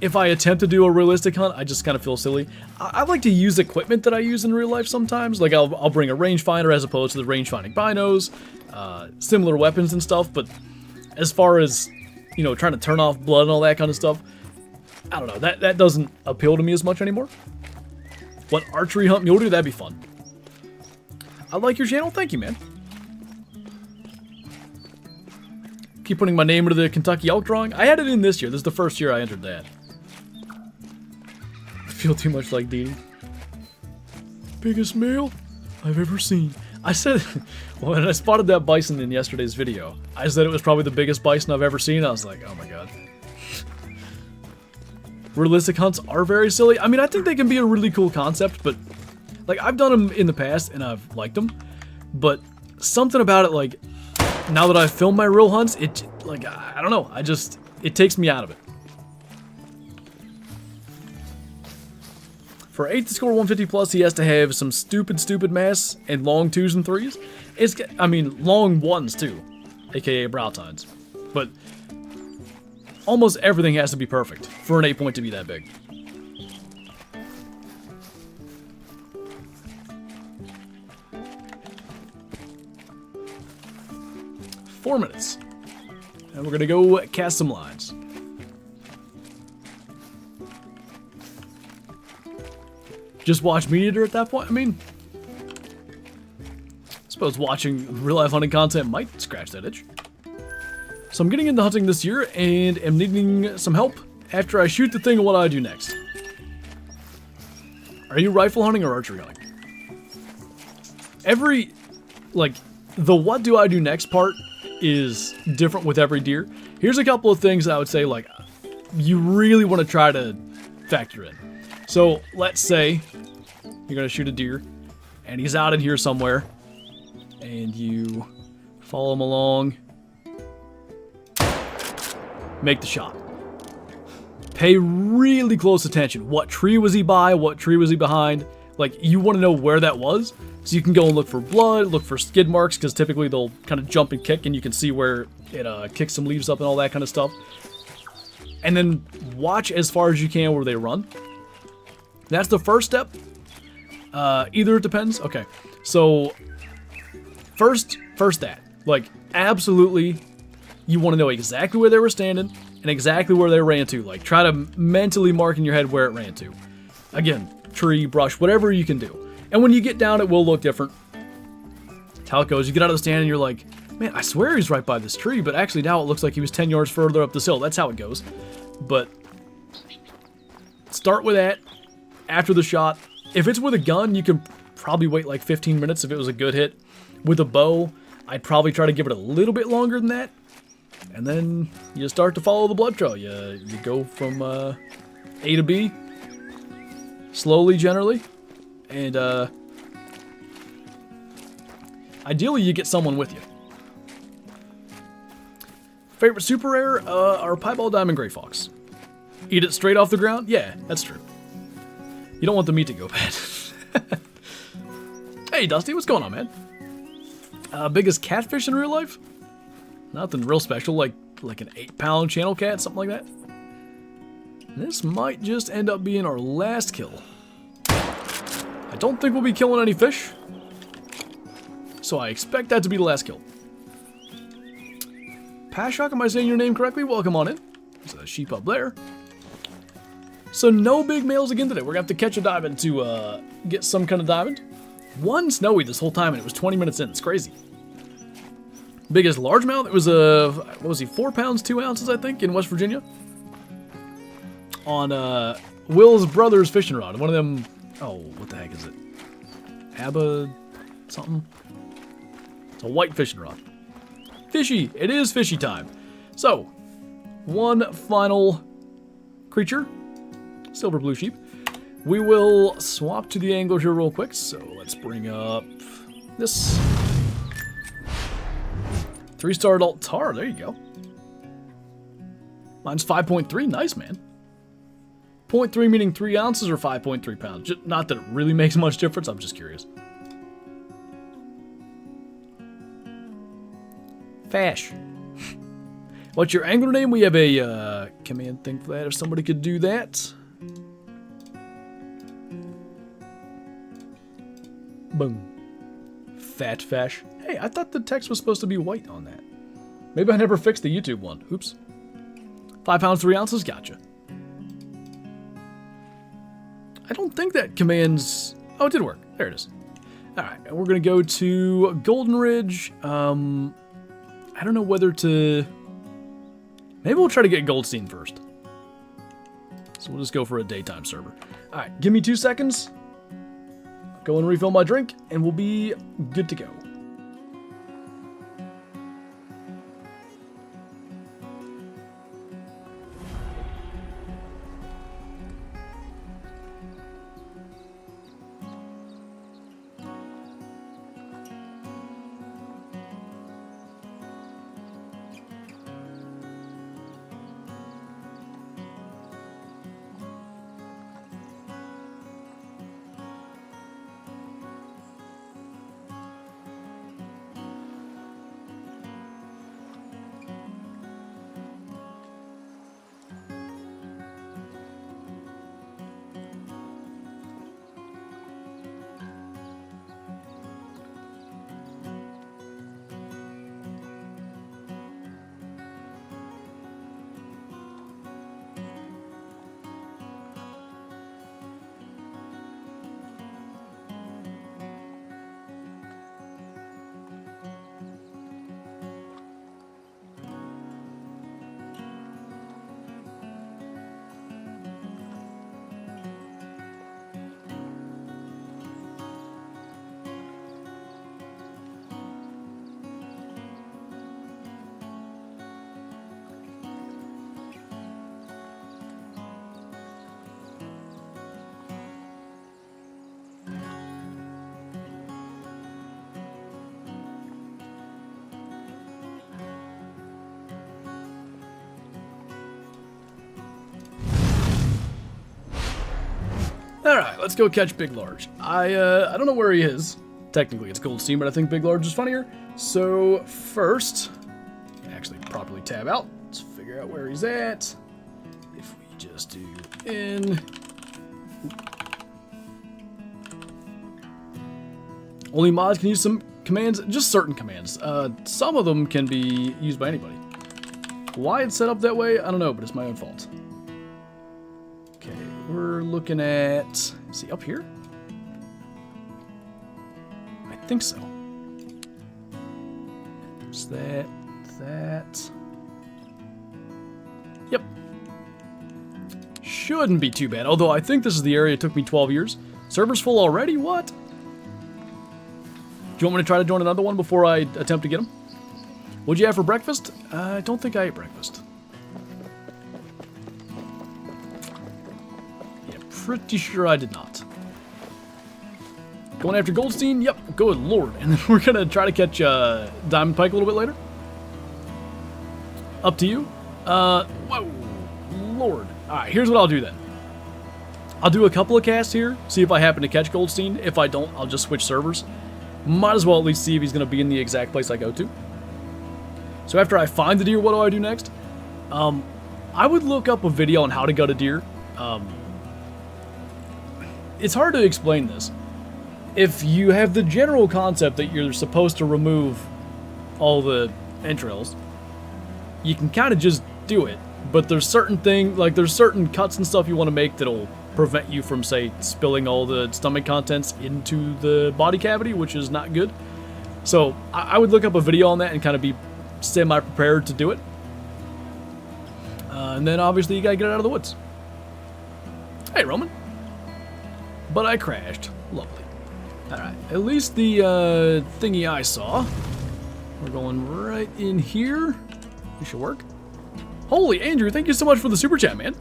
if I attempt to do a realistic hunt, I just kind of feel silly. I like to use equipment that I use in real life sometimes. Like I'll bring a rangefinder as opposed to the range-finding binos, similar weapons and stuff. But as far as, you know, trying to turn off blood and all that kind of stuff, I don't know. That doesn't appeal to me as much anymore. What archery hunt mule deer? That'd be fun. I like your channel. Thank you, man. Keep putting my name into the Kentucky elk drawing. I had it in this year. This is the first year I entered that. I feel too much like Dee Dee. Biggest male I've ever seen. I said, when I spotted that bison in yesterday's video, I said it was probably the biggest bison I've ever seen. I was like, oh my god. Realistic hunts are very silly. I mean, I think they can be a really cool concept, but like I've done them in the past and I've liked them, but something about it, like now that I've filmed my real hunts, it, like, I don't know, it takes me out of it. For 8 to score 150 plus, he has to have some stupid mass and long 2s and 3s. I mean, long 1s too, aka brow tines. But almost everything has to be perfect for an 8-point to be that big. 4 minutes. And we're going to go cast some lines. Just watch MediaTek at that point? I mean, I suppose watching real-life hunting content might scratch that itch. So I'm getting into hunting this year and am needing some help after I shoot the thing. What do I do next? Are you rifle hunting or archery hunting? The what do I do next part is different with every deer. Here's a couple of things I would say, like, you really want to try to factor in. So, let's say you're going to shoot a deer, and he's out in here somewhere, and you follow him along, make the shot. Pay really close attention. What tree was he by? What tree was he behind? Like, you want to know where that was, so you can go and look for blood, look for skid marks, because typically they'll kind of jump and kick, and you can see where it kicks some leaves up and all that kind of stuff. And then watch as far as you can where they run. That's the first step. Either it depends. Okay, so first that. Like, absolutely, you want to know exactly where they were standing and exactly where they ran to. Like, try to mentally mark in your head where it ran to. Again, tree, brush, whatever you can do. And when you get down, it will look different. That's how it goes. You get out of the stand and you're like, man, I swear he's right by this tree, but actually now it looks like he was 10 yards further up this hill. That's how it goes. But start with that after the shot. If it's with a gun, you can probably wait like 15 minutes if it was a good hit. With a bow, I'd probably try to give it a little bit longer than that. And then you start to follow the blood trail. You go from A to B, slowly generally. And ideally you get someone with you. Favorite super rare are piebald diamond gray fox. Eat it straight off the ground? Yeah, that's true. You don't want the meat to go bad. Hey Dusty, what's going on, man? Biggest catfish in real life? Nothing real special, like an 8-pound channel cat, something like that. This might just end up being our last kill. I don't think we'll be killing any fish, so I expect that to be the last kill. Pashok, am I saying your name correctly? Welcome on in. There's a sheep up there. So no big males again today. We're going to have to catch a diamond to get some kind of diamond. One snowy this whole time, and it was 20 minutes in. It's crazy. Biggest largemouth, it was what was he, 4 pounds, 2 ounces, I think, in West Virginia. On Will's brother's fishing rod. One of them, oh, what the heck is it? Abba something? It's a white fishing rod. Fishy, it is fishy time. So, one final creature, silver blue sheep. We will swap to the angler here real quick. So let's bring up this 3-star adult tahr. There you go. Mine's 5.3. Nice, man. 0.3 meaning 3 ounces or 5.3 pounds. Just, not that it really makes much difference. I'm just curious. Fash. What's your angler name? We have a command thing for that. If somebody could do that. Boom. Fat Fash. Hey, I thought the text was supposed to be white on that. Maybe I never fixed the YouTube one. Oops. 5 pounds, 3 ounces? Gotcha. I don't think that commands... Oh, it did work. There it is. Alright, and we're going to go to Golden Ridge. I don't know whether to... Maybe we'll try to get Goldstein first. So we'll just go for a daytime server. Alright, give me 2 seconds. Go and refill my drink, and we'll be good to go. Alright, let's go catch Big Large. I don't know where he is. Technically, it's Goldstein, but I think Big Large is funnier. So, first, actually properly tab out. Let's figure out where he's at. If we just do in... Only mods can use some commands, just certain commands. Some of them can be used by anybody. Why it's set up that way, I don't know, but it's my own fault. Okay, we're looking at... Is he up here? I think so. Is that... Yep. Shouldn't be too bad, although I think this is the area it took me 12 years. Server's full already? What? Do you want me to try to join another one before I attempt to get him? What'd you have for breakfast? I don't think I ate breakfast. Yeah, pretty sure I did not. Going after Goldstein? Yep, good lord. And then we're gonna try to catch Diamond Pike a little bit later. Up to you. Whoa, lord. Alright, here's what I'll do then. I'll do a couple of casts here, see if I happen to catch Goldstein. If I don't, I'll just switch servers. Might as well at least see if he's gonna be in the exact place I go to. So after I find the deer, what do I do next? I would look up a video on how to gut a deer. It's hard to explain this. If you have the general concept that you're supposed to remove all the entrails, you can kind of just do it. But there's certain there's certain cuts and stuff you want to make that'll prevent you from, say, spilling all the stomach contents into the body cavity, which is not good. So I would look up a video on that and kind of be semi-prepared to do it. And then obviously you gotta get it out of the woods. Hey, Roman. But I crashed. Lovely. Alright, at least the thingy I saw. We're going right in here. This should work. Holy, Andrew, thank you so much for the super chat, man.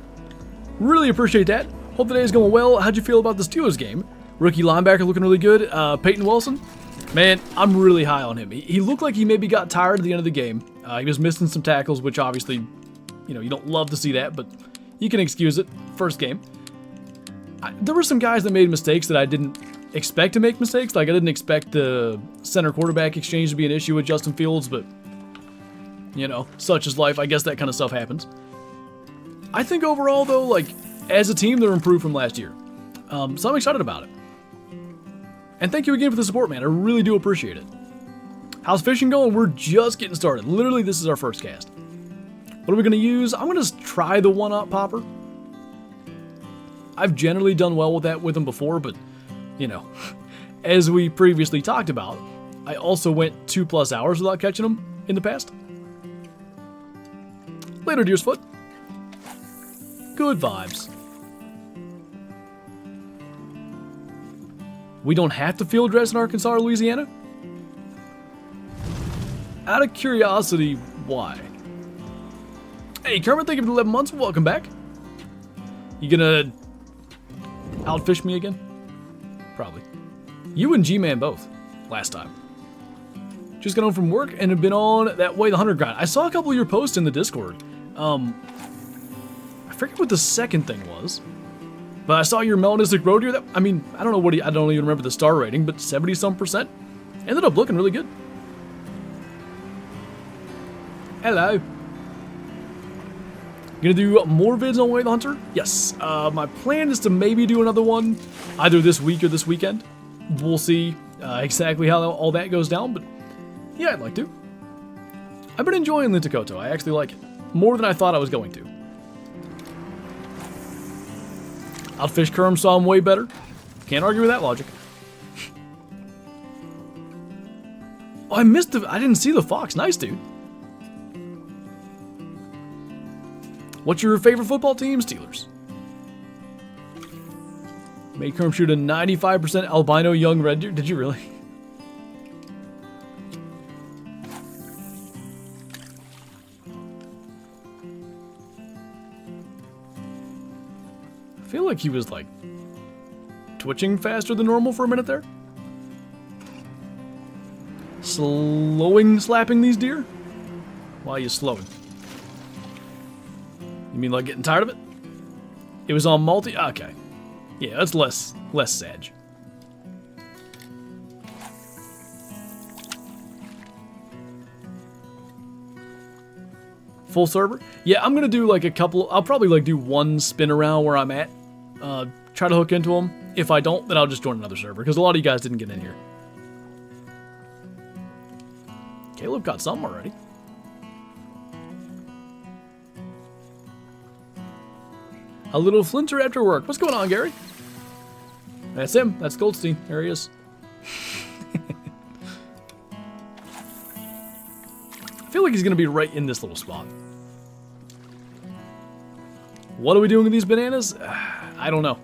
Really appreciate that. Hope the day is going well. How'd you feel about the Steelers game? Rookie linebacker looking really good. Peyton Wilson. Man, I'm really high on him. He looked like he maybe got tired at the end of the game. He was missing some tackles, which obviously, you know, you don't love to see that, but you can excuse it. First game. There were some guys that made mistakes that I didn't expect to make mistakes. Like, I didn't expect the center quarterback exchange to be an issue with Justin Fields, but, you know, such is life. I guess that kind of stuff happens. I think overall, though, like, as a team, they're improved from last year. So I'm excited about it. And thank you again for the support, man. I really do appreciate it. How's fishing going? We're just getting started. Literally, this is our first cast. What are we going to use? I'm going to try the one-up popper. I've generally done well with that with them before, but, you know, as we previously talked about, I also went 2+ hours without catching them in the past. Later, deer's foot. Good vibes. We don't have to field dress in Arkansas or Louisiana? Out of curiosity, why? Hey, Kermit, thank you for the 11 months. Welcome back. You gonna outfish me again? Probably. You and G-Man both, last time. Just got home from work and have been on that way the 100 grind. I saw a couple of your posts in the Discord. I forget what the second thing was. But I saw your melanistic roe deer. That, I mean, I don't know what I don't even remember the star rating, but 70-some%. Ended up looking really good. Hello. Gonna do more vids on Way the Hunter? Yes. My plan is to maybe do another one either this week or this weekend. We'll see exactly how all that goes down, but yeah, I'd like to. I've been enjoying Lintakoto. I actually like it. More than I thought I was going to. Outfish Kerm saw him way better. Can't argue with that logic. Oh, I missed I didn't see the fox. Nice, dude. What's your favorite football team? Steelers. Made Kerm shoot a 95% albino young red deer. Did you really? I feel like he was, like, twitching faster than normal for a minute there. Slapping these deer? Why are you slowing? You mean like getting tired of it? It was on multi? Okay. Yeah, that's less sag. Full server? Yeah, I'm gonna do like a couple. I'll probably like do one spin around where I'm at. Try to hook into them. If I don't, then I'll just join another server because a lot of you guys didn't get in here. Caleb got some already. A little Flinter after work. What's going on, Gary? That's him. That's Goldstein. There he is. I feel like he's going to be right in this little spot. What are we doing with these bananas? I don't know.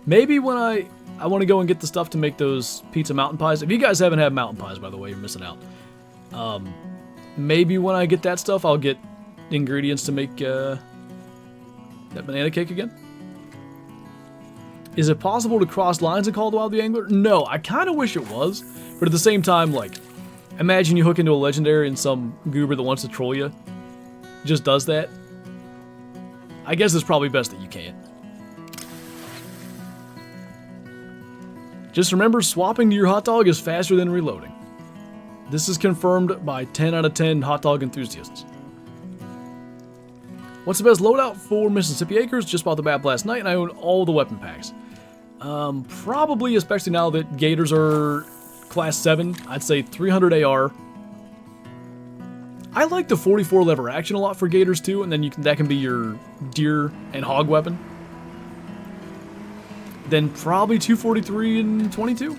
Maybe when I want to go and get the stuff to make those pizza mountain pies. If you guys haven't had mountain pies, by the way, you're missing out. Maybe when I get that stuff, I'll get ingredients to make that banana cake again. Is it possible to cross lines in Call of the Wild the Angler? No, I kind of wish it was. But at the same time, like, imagine you hook into a legendary and some goober that wants to troll you just does that. I guess it's probably best that you can't. Just remember, swapping to your hot dog is faster than reloading. This is confirmed by 10 out of 10 hot dog enthusiasts. What's the best loadout for Mississippi Acres? Just bought the map last night and I own all the weapon packs. Probably, especially now that Gators are class 7, I'd say 300 AR. I like the 44 lever action a lot for Gators too, and then that can be your deer and hog weapon. Then probably 243 and 22.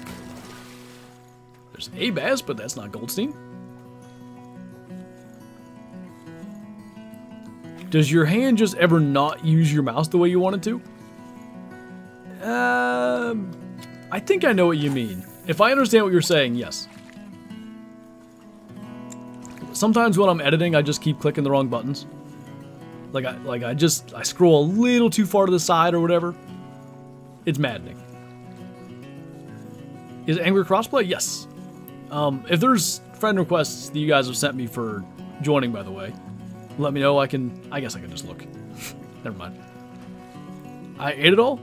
There's Abaz, but that's not Goldstein. Does your hand just ever not use your mouse the way you want it to? I think I know what you mean. If I understand what you're saying, yes. Sometimes when I'm editing, I just keep clicking the wrong buttons. I scroll a little too far to the side or whatever. It's maddening. Is Angry crossplay? Yes. If there's friend requests that you guys have sent me for joining, by the way, let me know. I guess I can just look. Never mind. I ate it all?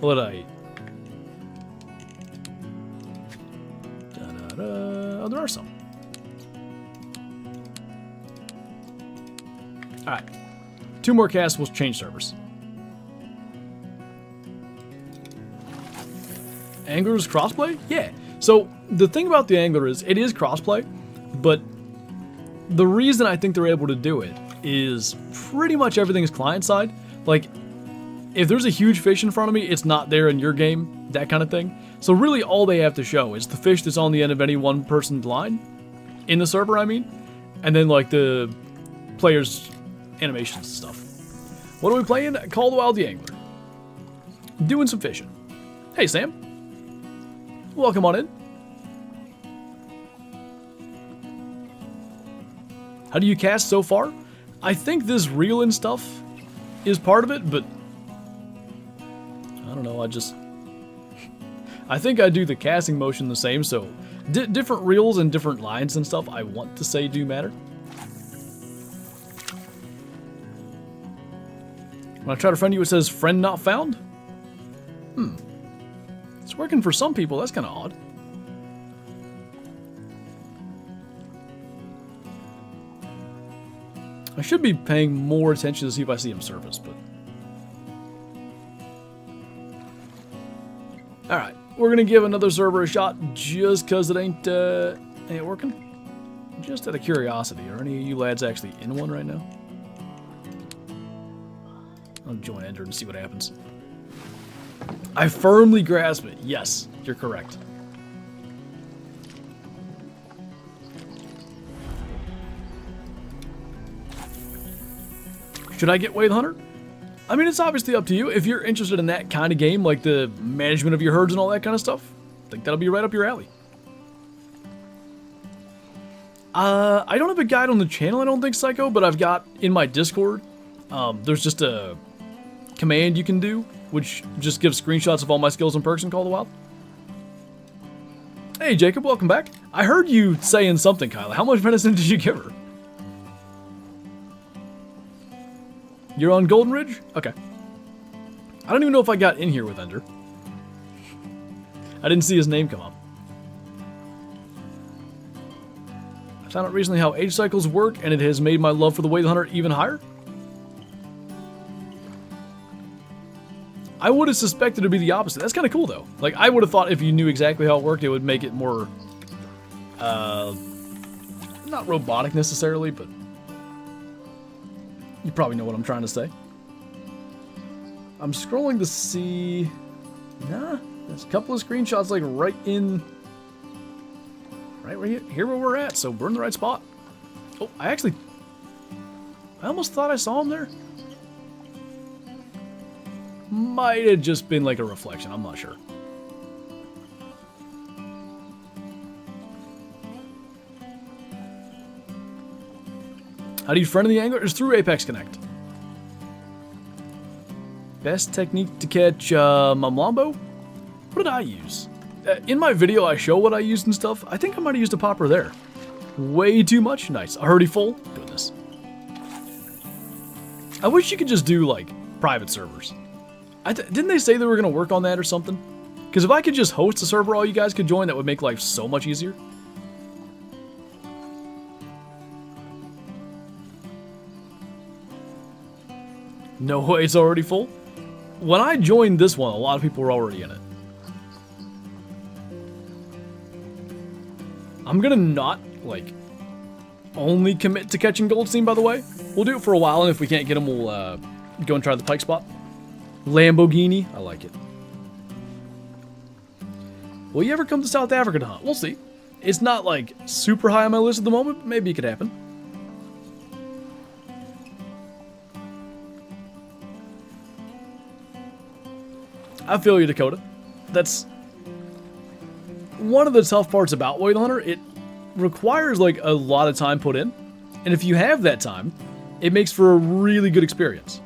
What did I eat? Oh, there are some. Alright. 2 more casts, we'll change servers. Angler's crossplay? Yeah. So, the thing about the Angler is, it is crossplay, but the reason I think they're able to do it is pretty much everything is client-side. Like, if there's a huge fish in front of me, it's not there in your game, that kind of thing. So really all they have to show is the fish that's on the end of any one person's line, in the server I mean, and then like the players' animations and stuff. What are we playing? Call of the Wild the Angler. Doing some fishing. Hey Sam. Welcome on in. How do you cast so far? I think this reel and stuff is part of it, but I don't know, I think I do the casting motion the same, so different reels and different lines and stuff I want to say do matter. When I try to friend you, it says friend not found? It's working for some people, that's kind of odd. I should be paying more attention to see if I see him surface, but... Alright, we're gonna give another server a shot just cause it ain't working. Just out of curiosity, are any of you lads actually in one right now? I'll join Ender and see what happens. I firmly grasp it. Yes, you're correct. Should I get Wade Hunter? I mean, it's obviously up to you. If you're interested in that kind of game, like the management of your herds and all that kind of stuff, I think that'll be right up your alley. I don't have a guide on the channel, I don't think, Psycho, but I've got in my Discord, there's just a command you can do, which just gives screenshots of all my skills and perks in Call of the Wild. Hey, Jacob, welcome back. I heard you saying something, Kyla. How much venison did you give her? You're on Golden Ridge? Okay. I don't even know if I got in here with Ender. I didn't see his name come up. I found out recently how age cycles work, and it has made my love for the Whale Hunter even higher. I would have suspected it would be the opposite. That's kind of cool, though. Like, I would have thought if you knew exactly how it worked, it would make it more, not robotic necessarily, but you probably know what I'm trying to say. I'm scrolling to see, nah, there's a couple of screenshots, like, right here where we're at, so we're in the right spot. Oh, I almost thought I saw him there. Might have just been like a reflection, I'm not sure. How do you friend the angler? Is through Apex Connect. Best technique to catch Mamlambo? What did I use? In my video I show what I used and stuff. I think I might have used a popper there. Way too much? Nice. A hurdy full? Goodness. I wish you could just do like private servers. Didn't they say they were going to work on that or something? Because if I could just host a server all you guys could join, that would make life so much easier. No way, it's already full? When I joined this one, a lot of people were already in it. I'm going to not, like, only commit to catching Goldstein, by the way. We'll do it for a while, and if we can't get him, we'll go and try the pike spot. Lamborghini, I like it. Will you ever come to South Africa to hunt? We'll see. It's not like super high on my list at the moment, but maybe it could happen. I feel you, Dakota. That's one of the tough parts about Whale Hunter. It requires like a lot of time put in, and if you have that time, it makes for a really good experience.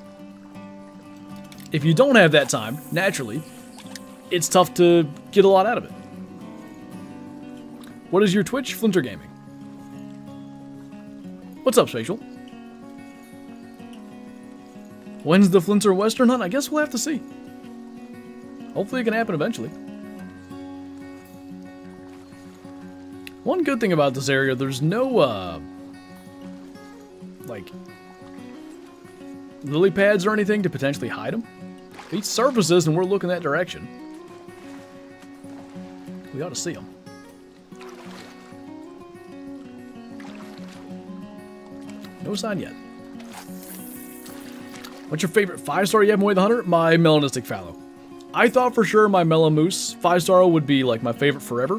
If you don't have that time, naturally, it's tough to get a lot out of it. What is your Twitch? Flinter Gaming. What's up, Spatial? When's the Flinter Western hunt? I guess we'll have to see. Hopefully it can happen eventually. One good thing about this area, there's no, like, lily pads or anything to potentially hide them. Each surfaces and we're looking that direction. We ought to see them. No sign yet. What's your favorite 5-star you have in Whale Hunter? My melanistic fallow. I thought for sure my melon moose 5-star would be like my favorite forever.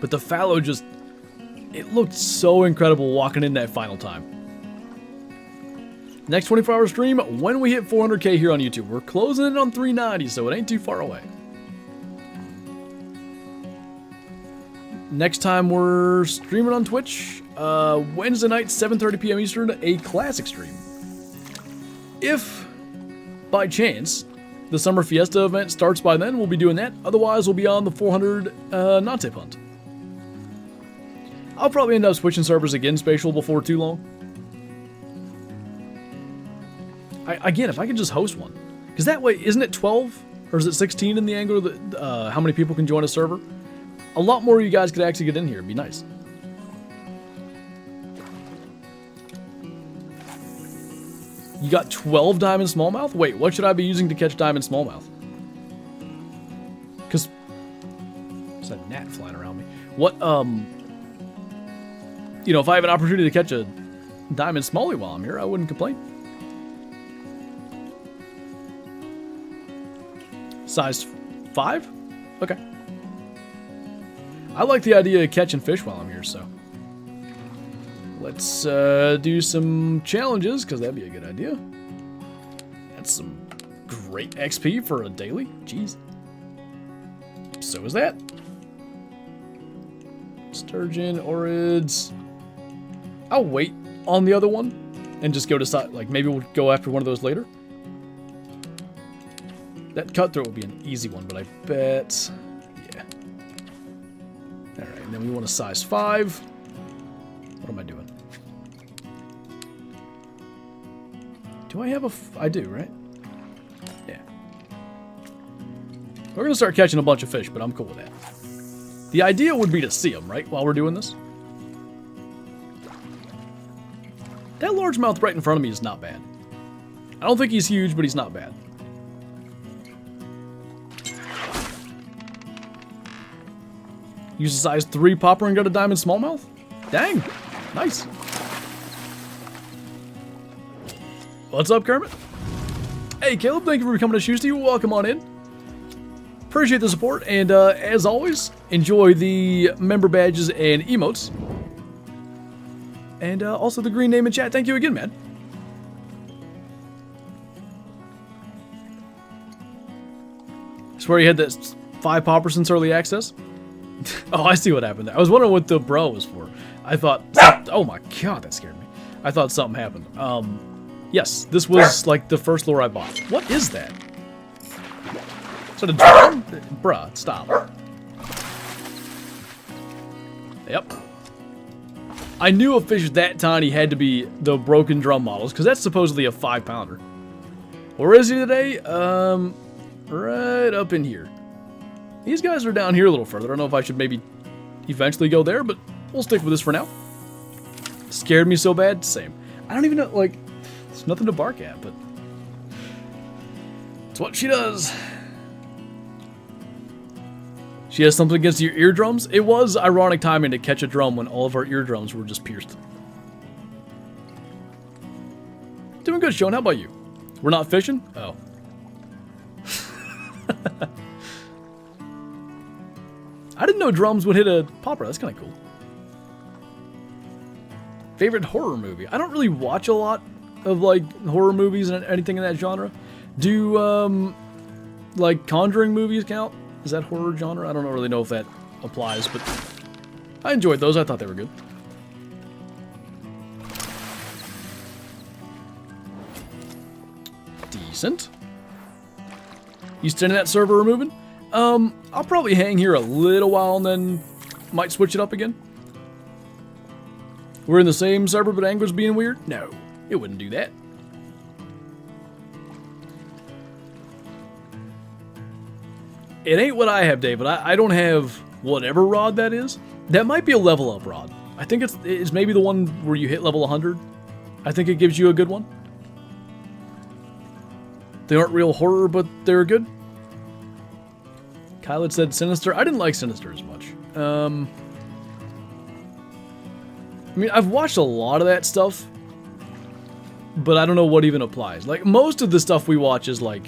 But the fallow just, it looked so incredible walking in that final time. Next 24-hour stream, when we hit 400K here on YouTube. We're closing in on 390, so it ain't too far away. Next time we're streaming on Twitch, Wednesday night, 7:30 p.m. Eastern, a classic stream. If, by chance, the Summer Fiesta event starts by then, we'll be doing that. Otherwise, we'll be on the 400 non-tip hunt. I'll probably end up switching servers again, Spatial, before too long. Again, if I could just host one. Because that way, isn't it 12? Or is it 16 in the angle that how many people can join a server? A lot more of you guys could actually get in here. It'd be nice. You got 12 diamond smallmouth? Wait, what should I be using to catch diamond smallmouth? Because there's a gnat flying around me. What, you know, if I have an opportunity to catch a diamond smallie while I'm here, I wouldn't complain. Size 5? Okay. I like the idea of catching fish while I'm here, so. Let's do some challenges, because that'd be a good idea. That's some great XP for a daily. Jeez. So is that. Sturgeon, orids. I'll wait on the other one and just go to side. Like, maybe we'll go after one of those later. That cutthroat would be an easy one, but I bet. Yeah. Alright, and then we want a size 5. What am I doing? Do I have a... I do, right? Yeah. We're going to start catching a bunch of fish, but I'm cool with that. The idea would be to see them, right, while we're doing this. That largemouth right in front of me is not bad. I don't think he's huge, but he's not bad. Use a size 3 popper and got a diamond smallmouth? Dang, nice. What's up, Kermit? Hey, Caleb, thank you for becoming a Shoesty. Welcome on in. Appreciate the support, and as always, enjoy the member badges and emotes. And also the green name in chat. Thank you again, man. I swear you had that 5 poppers since early access? Oh, I see what happened there. I was wondering what the bro was for. I thought, oh my god, that scared me. I thought something happened. Yes, this was like the first lure I bought. What is that? Is that a drum? Bruh, stop. Yep. I knew a fish that tiny had to be the broken drum models, because that's supposedly a 5-pounder. Where is he today? Right up in here. These guys are down here a little further. I don't know if I should maybe eventually go there, but we'll stick with this for now. Scared me so bad? Same. I don't even know, like, there's nothing to bark at, but it's what she does. She has something against your eardrums? It was ironic timing to catch a drum when all of our eardrums were just pierced. Doing good, Sean. How about you? We're not fishing? Oh. I didn't know drums would hit a popper. That's kind of cool. Favorite horror movie? I don't really watch a lot of like horror movies and anything in that genre. Do like Conjuring movies count? Is that horror genre? I don't really know if that applies, but I enjoyed those. I thought they were good. Decent. You staying in that server removing? I'll probably hang here a little while and then might switch it up again. We're in the same server, but angler's being weird? No, it wouldn't do that. It ain't what I have, David. I don't have whatever rod that is. That might be a level up rod. I think it's maybe the one where you hit level 100. I think it gives you a good one. They aren't real horror, but they're good. Kyled said Sinister. I didn't like Sinister as much. I mean, I've watched a lot of that stuff, but I don't know what even applies. Like, most of the stuff we watch is like,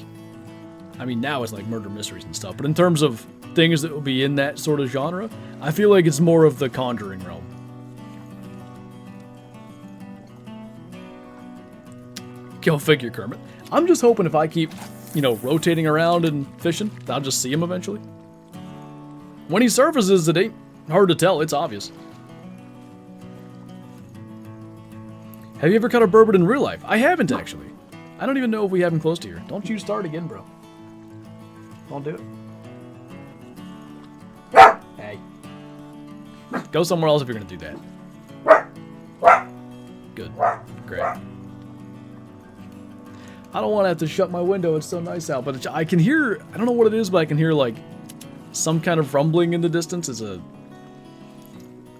I mean, now it's like murder mysteries and stuff, but in terms of things that will be in that sort of genre, I feel like it's more of the Conjuring realm. Go figure, Kermit. I'm just hoping if I keep, you know, rotating around and fishing, I'll just see him eventually. When he surfaces, it ain't hard to tell. It's obvious. Have you ever caught a burbot in real life? I haven't, actually. I don't even know if we have him close to here. Don't you start again, bro. Don't do it. Hey. Go somewhere else if you're going to do that. Good. Great. I don't want to have to shut my window. It's so nice out. But I can hear, I don't know what it is, but I can hear like some kind of rumbling in the distance. It's a,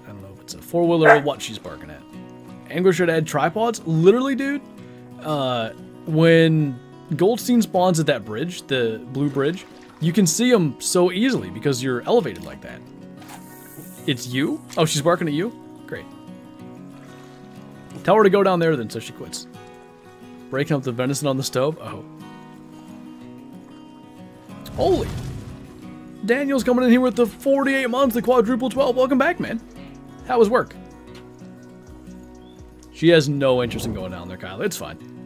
I don't know if it's a four-wheeler or what she's barking at. Angler should add tripods. Literally, dude, when Goldstein spawns at that bridge, the blue bridge, you can see them so easily because you're elevated like that. It's you? Oh, she's barking at you? Great. Tell her to go down there then so she quits. Breaking up the venison on the stove? Oh. Holy. Daniel's coming in here with the 48 months, the quadruple 12. Welcome back, man. How was work? She has no interest in going down there, Kyle. It's fine.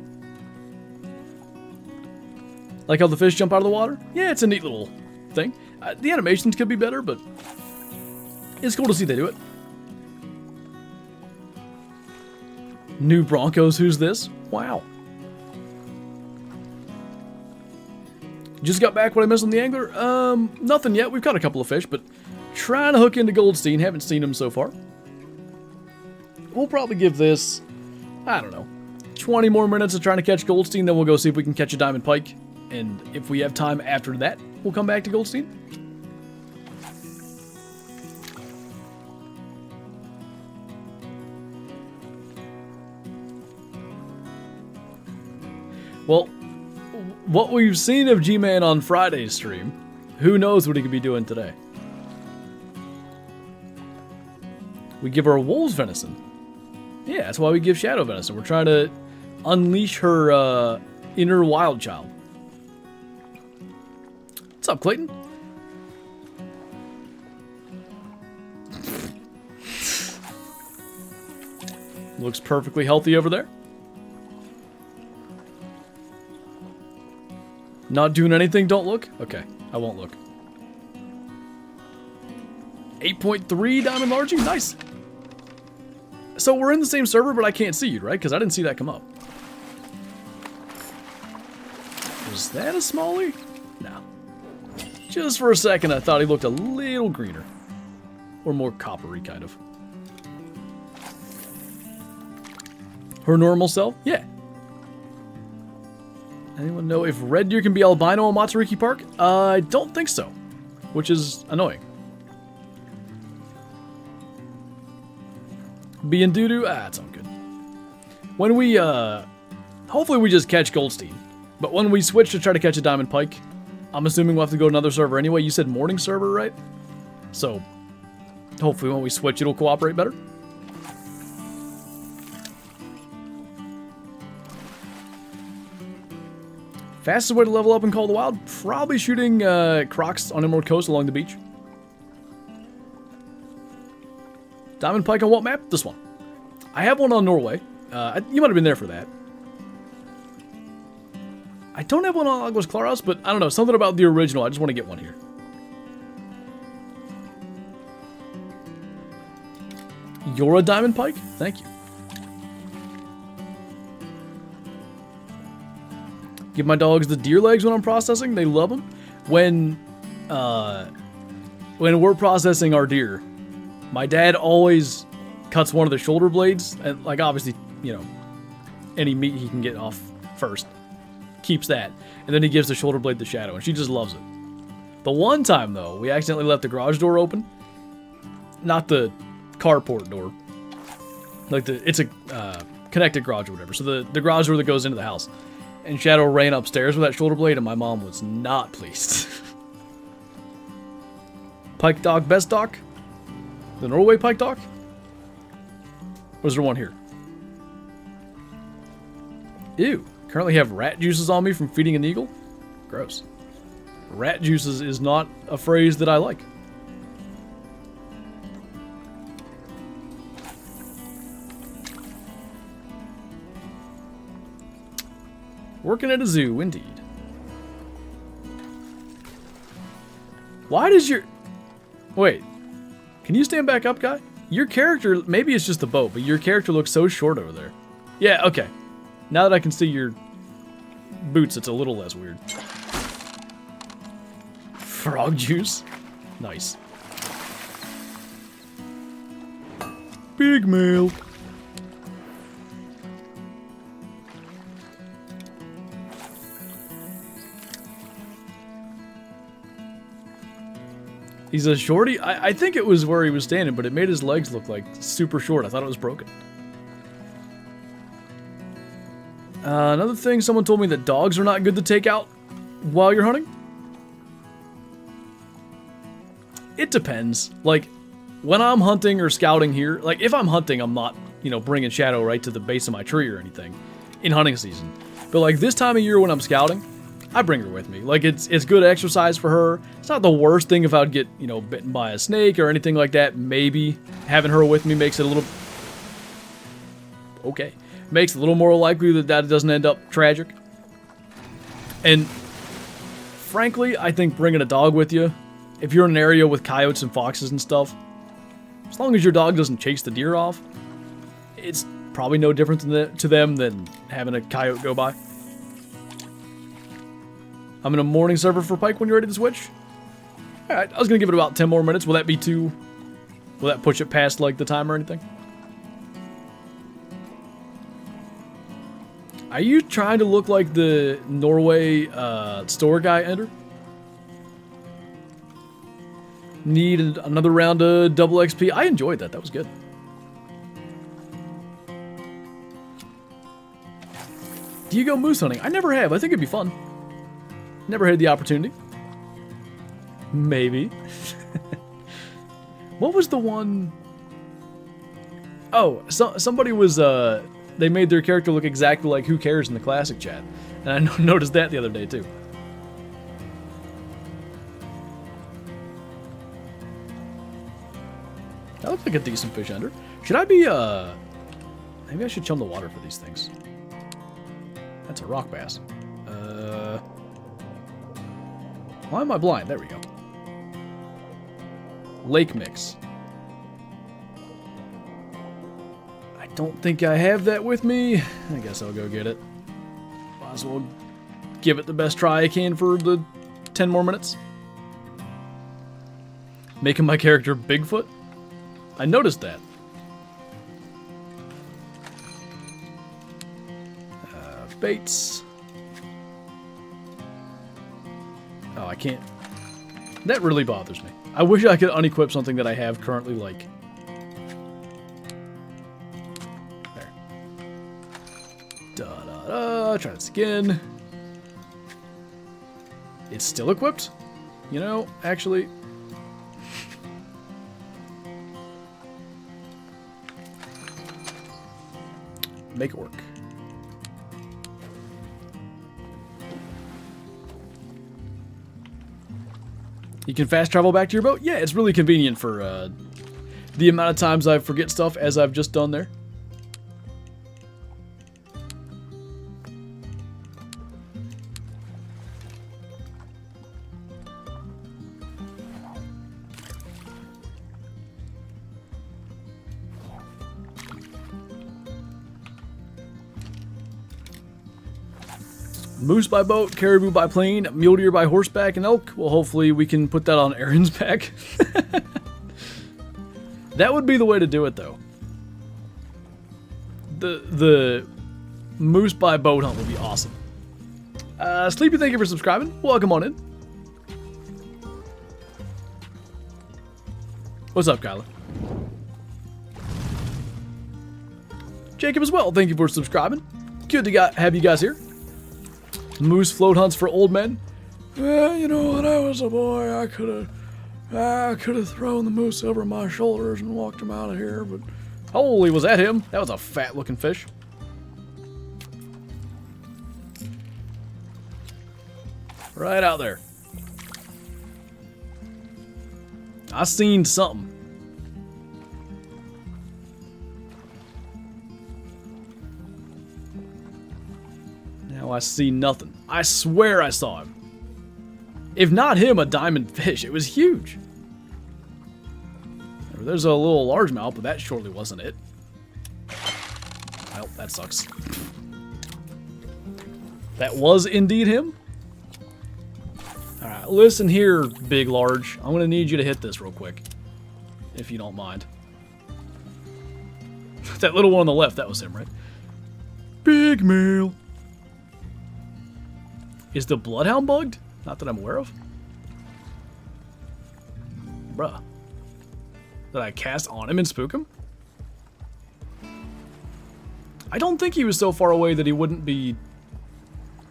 Like how the fish jump out of the water? Yeah, it's a neat little thing. The animations could be better, but it's cool to see they do it. New Broncos, who's this? Wow. Just got back what I missed on the angler? Nothing yet. We've caught a couple of fish, but trying to hook into Goldstein. Haven't seen him so far. We'll probably give this, I don't know, 20 more minutes of trying to catch Goldstein, then we'll go see if we can catch a diamond pike. And if we have time after that, we'll come back to Goldstein. Well, what we've seen of G-Man on Friday's stream, who knows what he could be doing today. We give her wolves venison. Yeah, that's why we give Shadow venison. We're trying to unleash her inner wild child. What's up, Clayton? Looks perfectly healthy over there. Not doing anything, don't look? Okay, I won't look. 8.3 diamond largie, nice. So we're in the same server, but I can't see you, right? Because I didn't see that come up. Was that a smallie? No. Just for a second, I thought he looked a little greener. Or more coppery, kind of. Her normal self? Yeah. Anyone know if red deer can be albino in Matsuriki Park? I don't think so, which is annoying. Being doo-doo? Ah, it's all good. When we, hopefully we just catch Goldstein, but when we switch to try to catch a diamond pike, I'm assuming we'll have to go to another server anyway. You said morning server, right? So, hopefully when we switch it'll cooperate better. Fastest way to level up in Call of the Wild? Probably shooting crocs on Emerald Coast along the beach. Diamond pike on what map? This one. I have one on Norway. You might have been there for that. I don't have one on Aguas Claras, but I don't know. Something about the original. I just want to get one here. You're a diamond pike? Thank you. Give my dogs the deer legs when I'm processing. They love them. When we're processing our deer, my dad always cuts one of the shoulder blades, and like obviously, you know, any meat he can get off first, keeps that, and then he gives the shoulder blade to Shadow, and she just loves it. The one time though, we accidentally left the garage door open, not the carport door, like it's a connected garage or whatever. So the garage door that goes into the house. And Shadow ran upstairs with that shoulder blade, and my mom was not pleased. Pike dog, best dog? The Norway pike dog? Or is there one here? Ew. Currently have rat juices on me from feeding an eagle? Gross. Rat juices is not a phrase that I like. Working at a zoo, indeed. Why does your... Wait. Can you stand back up, guy? Your character... Maybe it's just the boat, but your character looks so short over there. Yeah, okay. Now that I can see your boots, it's a little less weird. Frog juice? Nice. Big male. He's a shorty? I think it was where he was standing, but it made his legs look like super short. I thought it was broken. Another thing, someone told me that dogs are not good to take out while you're hunting. It depends. Like, when I'm hunting or scouting here, like, if I'm hunting, I'm not, you know, bringing Shadow right to the base of my tree or anything in hunting season. But, like, this time of year when I'm scouting, I bring her with me. Like, it's good exercise for her. It's not the worst thing if I would get, you know, bitten by a snake or anything like that. Maybe having her with me makes it a little... Okay. Makes it a little more likely that doesn't end up tragic. And, frankly, I think bringing a dog with you, if you're in an area with coyotes and foxes and stuff, as long as your dog doesn't chase the deer off, it's probably no different to them than having a coyote go by. I'm in a morning server for Pike when you're ready to switch. Alright, I was going to give it about 10 more minutes. Will that be too... Will that push it past, like, the time or anything? Are you trying to look like the Norway store guy, Ender? Need another round of double XP. I enjoyed that. That was good. Do you go moose hunting? I never have. I think it'd be fun. Never had the opportunity. Maybe. What was the one? Oh, somebody was, they made their character look exactly like Who Cares in the classic chat. And I noticed that the other day, too. That looks like a decent fish ender. Should I be, maybe I should chum the water for these things. That's a rock bass. Why am I blind? There we go. Lake mix. I don't think I have that with me. I guess I'll go get it. Might as well give it the best try I can for the 10 more minutes. Making my character Bigfoot? I noticed that. Baits. Oh, I can't. That really bothers me. I wish I could unequip something that I have currently, like. There. Da-da-da. Try this again. It's still equipped? You know, actually. Make it work. You can fast travel back to your boat? Yeah, it's really convenient for the amount of times I forget stuff as I've just done there. Moose by boat, caribou by plane, mule deer by horseback, and elk. Well, hopefully we can put that on Aaron's back. That would be the way to do it, though. The moose by boat hunt would be awesome. Sleepy, thank you for subscribing. Welcome on in. What's up, Kyla? Jacob as well, thank you for subscribing. Good to have you guys here. Moose float hunts for old men. Well, you know, when I was a boy, I could have thrown the moose over my shoulders and walked him out of here, but holy, was that him? That was a fat-looking fish. Right out there. I seen something. Now I see nothing. I swear I saw him. If not him, a diamond fish. It was huge. There's a little largemouth, but that surely wasn't it. Well, that sucks. That was indeed him? Alright, listen here, big large. I'm gonna need you to hit this real quick. If you don't mind. That little one on the left, that was him, right? Big male. Is the bloodhound bugged? Not that I'm aware of. Bruh. Did I cast on him and spook him? I don't think he was so far away that he wouldn't be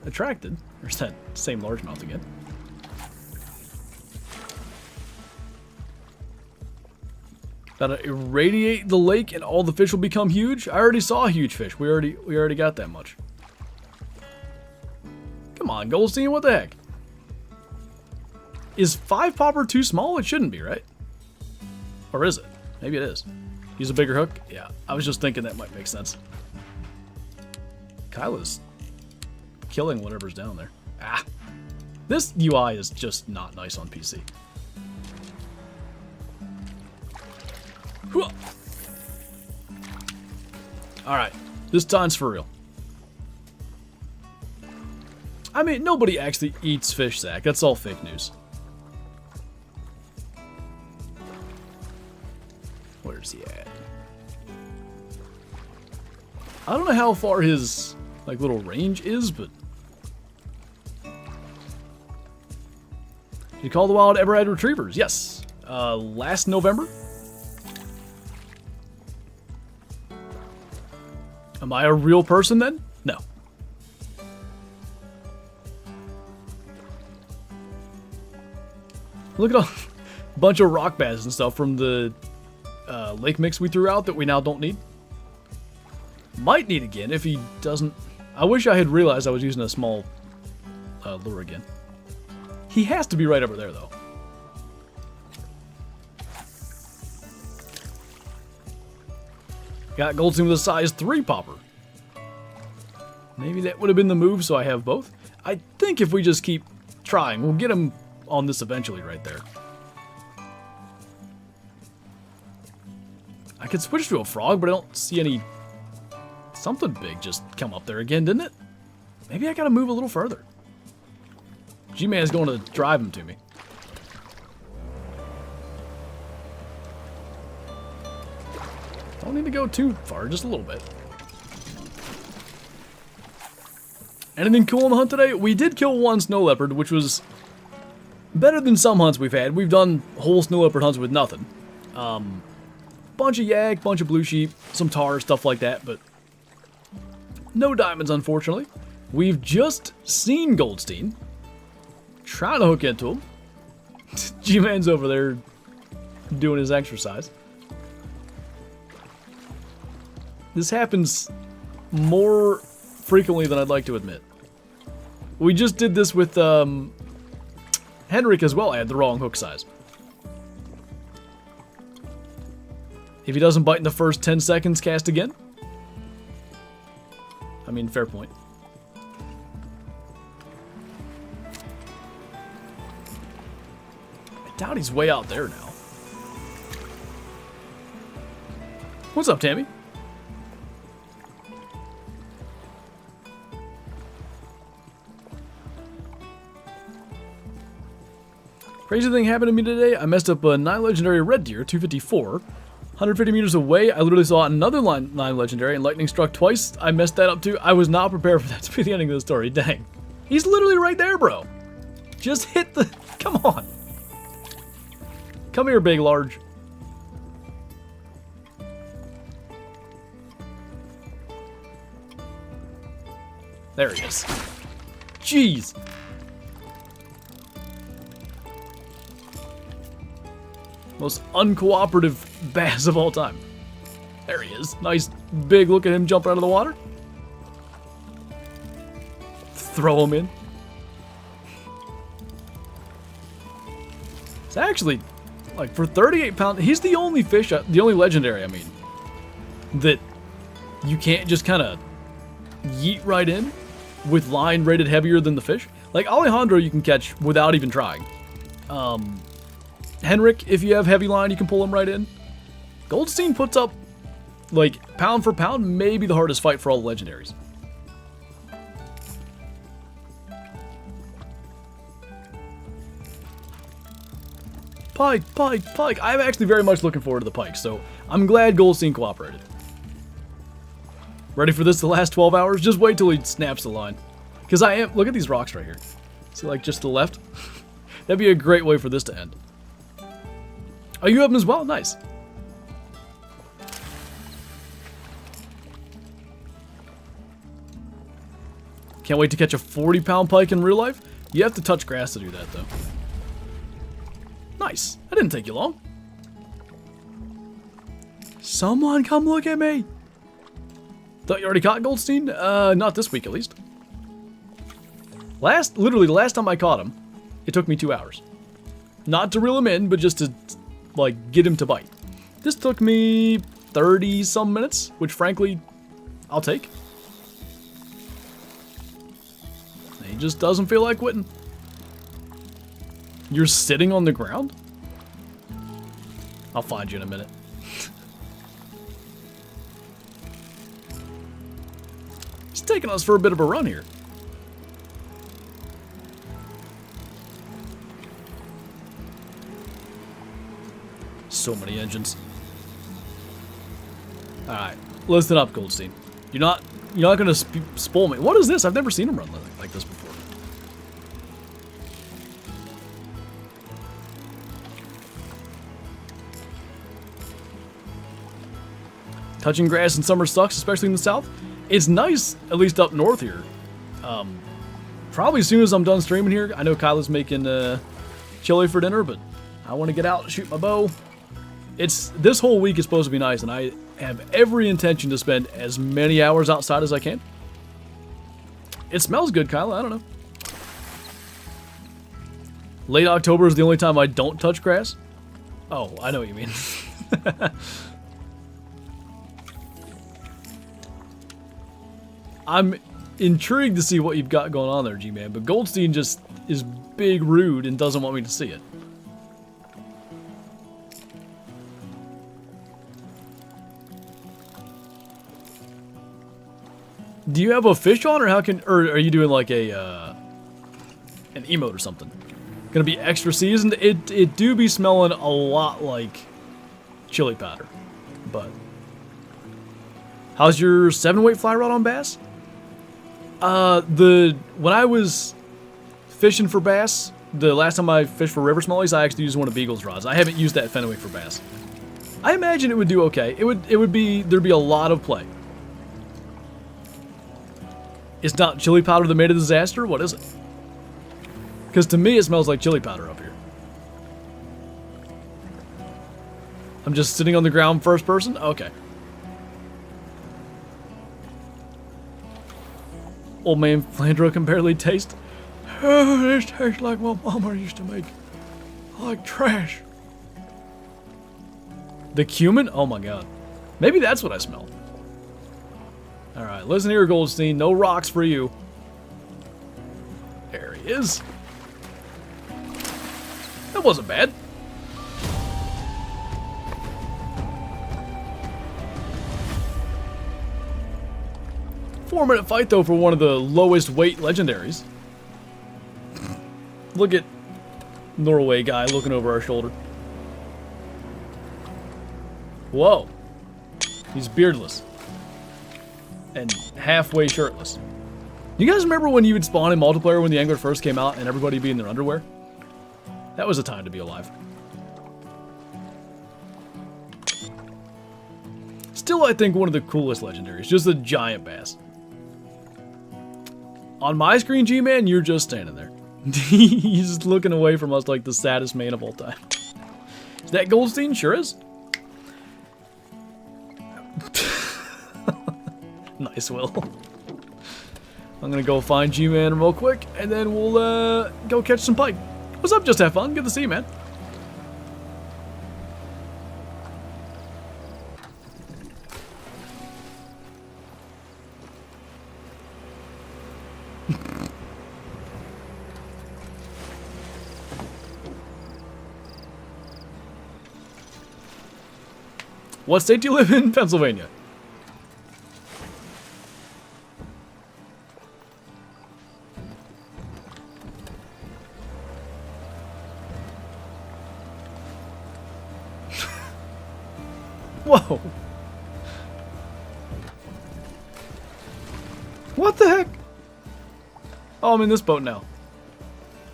attracted. There's that same largemouth again. Gotta irradiate the lake and all the fish will become huge? I already saw a huge fish. We already got that much. Come on, Goldstein, what the heck? Is 5 popper too small? It shouldn't be, right? Or is it? Maybe it is. Use a bigger hook? Yeah, I was just thinking that might make sense. Kyla's killing whatever's down there. Ah! This UI is just not nice on PC. Alright, this time's for real. I mean, nobody actually eats fish, Zach. That's all fake news. Where's he at? I don't know how far his, like, little range is, but... Did you call the wild ever had retrievers? Yes. last November. Am I a real person then? No. Look at all a bunch of rock bass and stuff from the lake mix we threw out that we now don't need. Might need again if he doesn't. I wish I had realized I was using a small lure again. He has to be right over there though. Got Goldstein with a size 3 popper. Maybe that would have been the move, so I have both. I think if we just keep trying, we'll get him on this eventually right there. I could switch to a frog, but I don't see any... Something big just come up there again, didn't it? Maybe I gotta move a little further. G-Man's going to drive him to me. Don't need to go too far, just a little bit. Anything cool in the hunt today? We did kill one snow leopard, which was better than some hunts we've had. We've done whole snow leopard hunts with nothing. Bunch of yak, bunch of blue sheep, some tahr, stuff like that, but no diamonds, unfortunately. We've just seen Goldstein. Trying to hook into him. G-Man's over there doing his exercise. This happens more frequently than I'd like to admit. We just did this with Henrik as well. I had the wrong hook size. If he doesn't bite in the first 10 seconds, cast again. I mean, fair point. I doubt he's way out there now. What's up, Tammy? Crazy thing happened to me today. I messed up a 9 legendary red deer, 254. 150 meters away, I literally saw another 9 legendary and lightning struck twice. I messed that up too. I was not prepared for that to be the ending of the story. Dang. He's literally right there, bro. Just hit the... Come on. Come here, big, large. There he is. Jeez. Most uncooperative bass of all time. There he is. Nice big look at him jumping out of the water. Throw him in. It's actually, like, for 38 pounds, he's the only fish, the only legendary, I mean, that you can't just kind of yeet right in with line rated heavier than the fish. Like, Alejandro you can catch without even trying. Henrik, if you have heavy line, you can pull him right in. Goldstein puts up, like, pound for pound, maybe the hardest fight for all the legendaries. Pike, Pike, Pike. I'm actually very much looking forward to the Pike, so I'm glad Goldstein cooperated. Ready for this to last 12 hours? Just wait till he snaps the line. Because I am... Look at these rocks right here. See, like, just to the left? That'd be a great way for this to end. Oh, you have them as well? Nice. Can't wait to catch a 40-pound pike in real life. You have to touch grass to do that, though. Nice. That didn't take you long. Someone come look at me. Thought you already caught Goldstein? Not this week, at least. Literally, the last time I caught him, it took me 2 hours. Not to reel him in, but just to, like, get him to bite. This took me 30-some minutes, which, frankly, I'll take. He just doesn't feel like quitting. You're sitting on the ground? I'll find you in a minute. He's taking us for a bit of a run here. So many engines. Alright, listen up, Goldstein. You're not gonna spoil me. What is this? I've never seen him run like this before. touching grass in summer sucks, especially in the south. It's nice, at least up north here. Probably as soon as I'm done streaming here. I know Kyla's making chili for dinner, but I want to get out and shoot my bow. This whole week is supposed to be nice, and I have every intention to spend as many hours outside as I can. It smells good, Kyla. I don't know. Late October is the only time I don't touch grass. Oh, I know what you mean. I'm intrigued to see what you've got going on there, G-Man, but Goldstein just is big rude and doesn't want me to see it. Do you have a fish on, or or are you doing like an emote or something? Gonna be extra seasoned. It do be smelling a lot like chili powder, but how's your 7-weight fly rod on bass? When I was fishing for bass, the last time I fished for river smallies, I actually used one of Beagle's rods. I haven't used that Fenwick for bass. I imagine it would do okay. There'd be a lot of play. It's not chili powder that made a disaster? What is it? Because to me, it smells like chili powder up here. I'm just sitting on the ground first person? Okay. Old man Flinter can barely taste. Oh, this tastes like what Mama used to make. Like trash. The cumin? Oh my god. Maybe that's what I smell. Alright, listen here, Goldstein. No rocks for you. There he is. That wasn't bad. Four-minute fight, though, for one of the lowest weight legendaries. Look at Norway guy looking over our shoulder. Whoa. He's beardless. And halfway shirtless. You guys remember when you would spawn in multiplayer when the angler first came out and everybody be in their underwear? That was a time to be alive. Still, I think one of the coolest legendaries. Just a giant bass. On my screen, G-Man, you're just standing there. He's just looking away from us like the saddest man of all time. Is that Goldstein? Sure is. Nice, Will. I'm gonna go find G-Man real quick, and then we'll go catch some pike. What's up? Just have fun. Good to see you, man. What state do you live in? Pennsylvania. Whoa. What the heck? Oh, I'm in this boat now.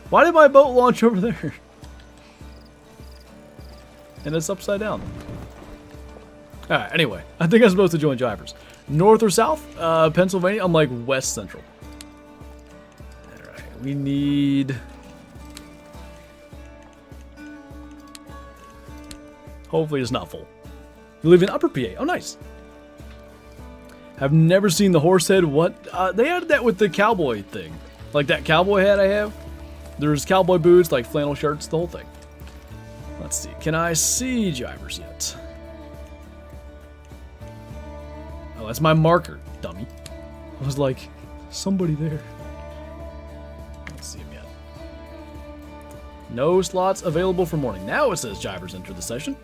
Why did my boat launch over there? And it's upside down. Alright, anyway. I think I'm supposed to join Jivers. North or south? Pennsylvania? I'm like west central. Alright, we need... Hopefully it's not full. You live in Upper PA. Oh, nice. I've never seen the horse head. What? They added that with the cowboy thing. Like that cowboy hat I have. There's cowboy boots, like flannel shirts, the whole thing. Let's see. Can I see Jivers yet? Oh, that's my marker, dummy. I was like, somebody there. Let's see him yet. No slots available for morning. Now it says Jivers enter the session.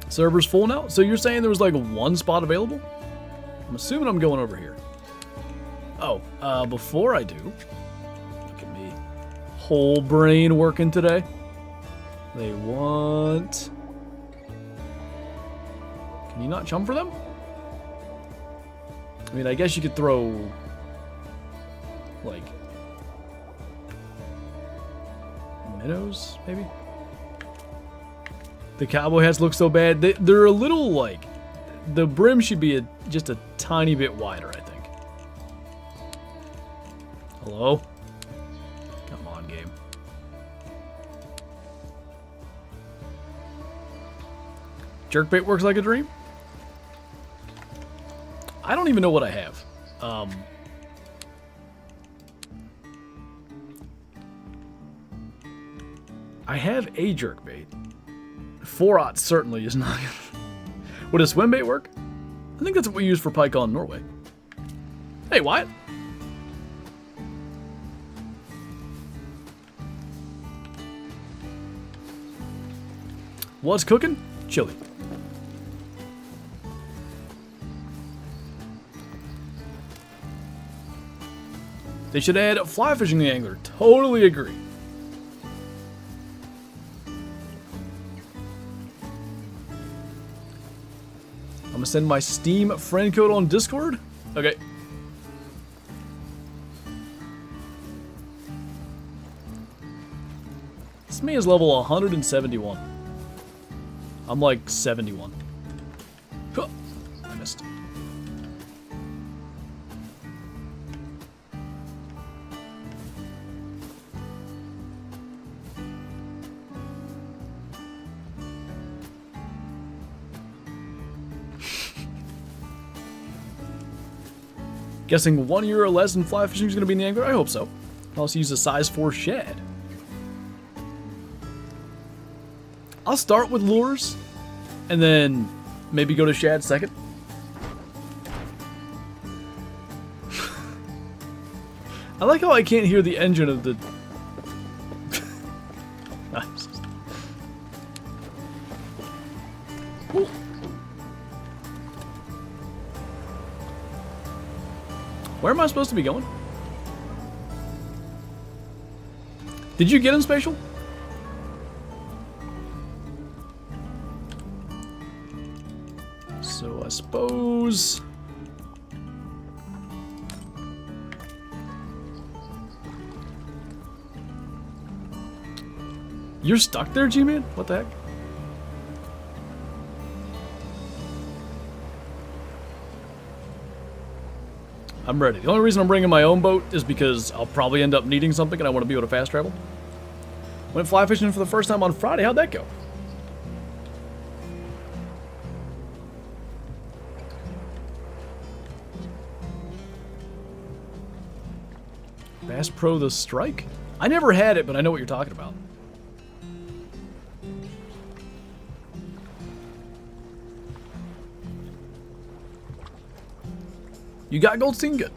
Server's full now? So you're saying there was like one spot available? I'm assuming I'm going over here. Oh, before I do, look at me. Whole brain working today. They want... Can you not chum for them? I mean, I guess you could throw... like... minnows, maybe? The cowboy hats look so bad. They're a little, like... The brim should be just a tiny bit wider, I think. Hello? Come on, game. Jerkbait works like a dream? I don't even know what I have. I have a jerkbait. 4-aught certainly is not. Would a swim bait work? I think that's what we use for pike on Norway. Hey, Wyatt. What's cooking? Chili. They should add fly fishing the angler. Totally agree. I'm gonna send my Steam friend code on Discord. Okay. This man is level 171. I'm like 71. Huh. I missed. Guessing 1 year or less in fly fishing is going to be in the angler? I hope so. I'll also use a size 4 shad. I'll start with lures, and then maybe go to shad second. I like how I can't hear the engine of the... Nice. Ooh. Where am I supposed to be going? Did you get him, Spatial? So I suppose... You're stuck there, G-Man? What the heck? I'm ready. The only reason I'm bringing my own boat is because I'll probably end up needing something and I want to be able to fast travel. Went fly fishing for the first time on Friday. How'd that go? Bass Pro the Strike? I never had it, but I know what you're talking about. You got Goldstein? Good.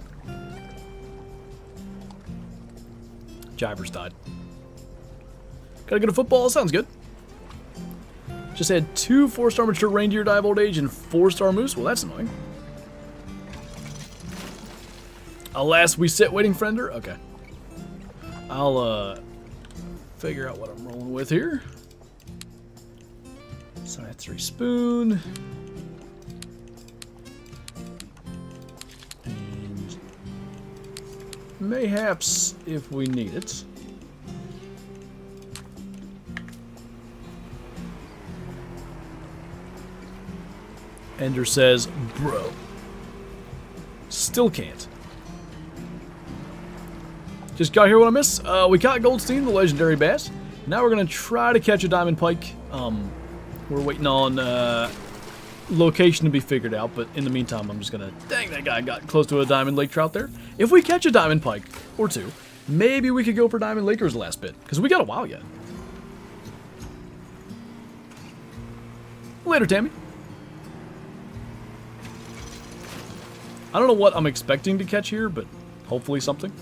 Jivers died. Gotta go to football? Sounds good. Just had 2 4-star mature reindeer die of old age and 4-star moose? Well, that's annoying. Alas, we sit waiting, friender? Okay. I'll, figure out what I'm rolling with here. Size 3 spoon. And mayhaps if we need it. Ender says, bro. Still can't. Just got here what I miss. We caught Goldstein, the legendary bass. Now we're going to try to catch a diamond pike. We're waiting on location to be figured out, but in the meantime, I'm just going to... Dang, that guy got close to a diamond lake trout there. If we catch a diamond pike, or 2, maybe we could go for diamond lakers last bit, because we got a while yet. Later, Tammy. I don't know what I'm expecting to catch here, but hopefully something.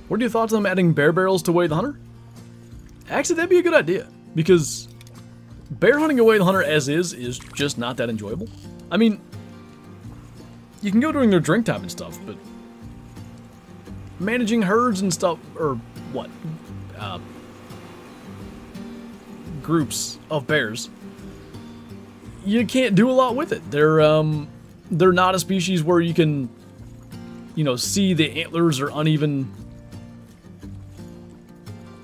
What are your thoughts on adding bear barrels to Wade the Hunter? Actually, that'd be a good idea, because bear hunting away the hunter as is just not that enjoyable. I mean, you can go during their drink time and stuff, but managing herds and stuff, or what? Groups of bears. You can't do a lot with it. They're not a species where you can, you know, see the antlers or uneven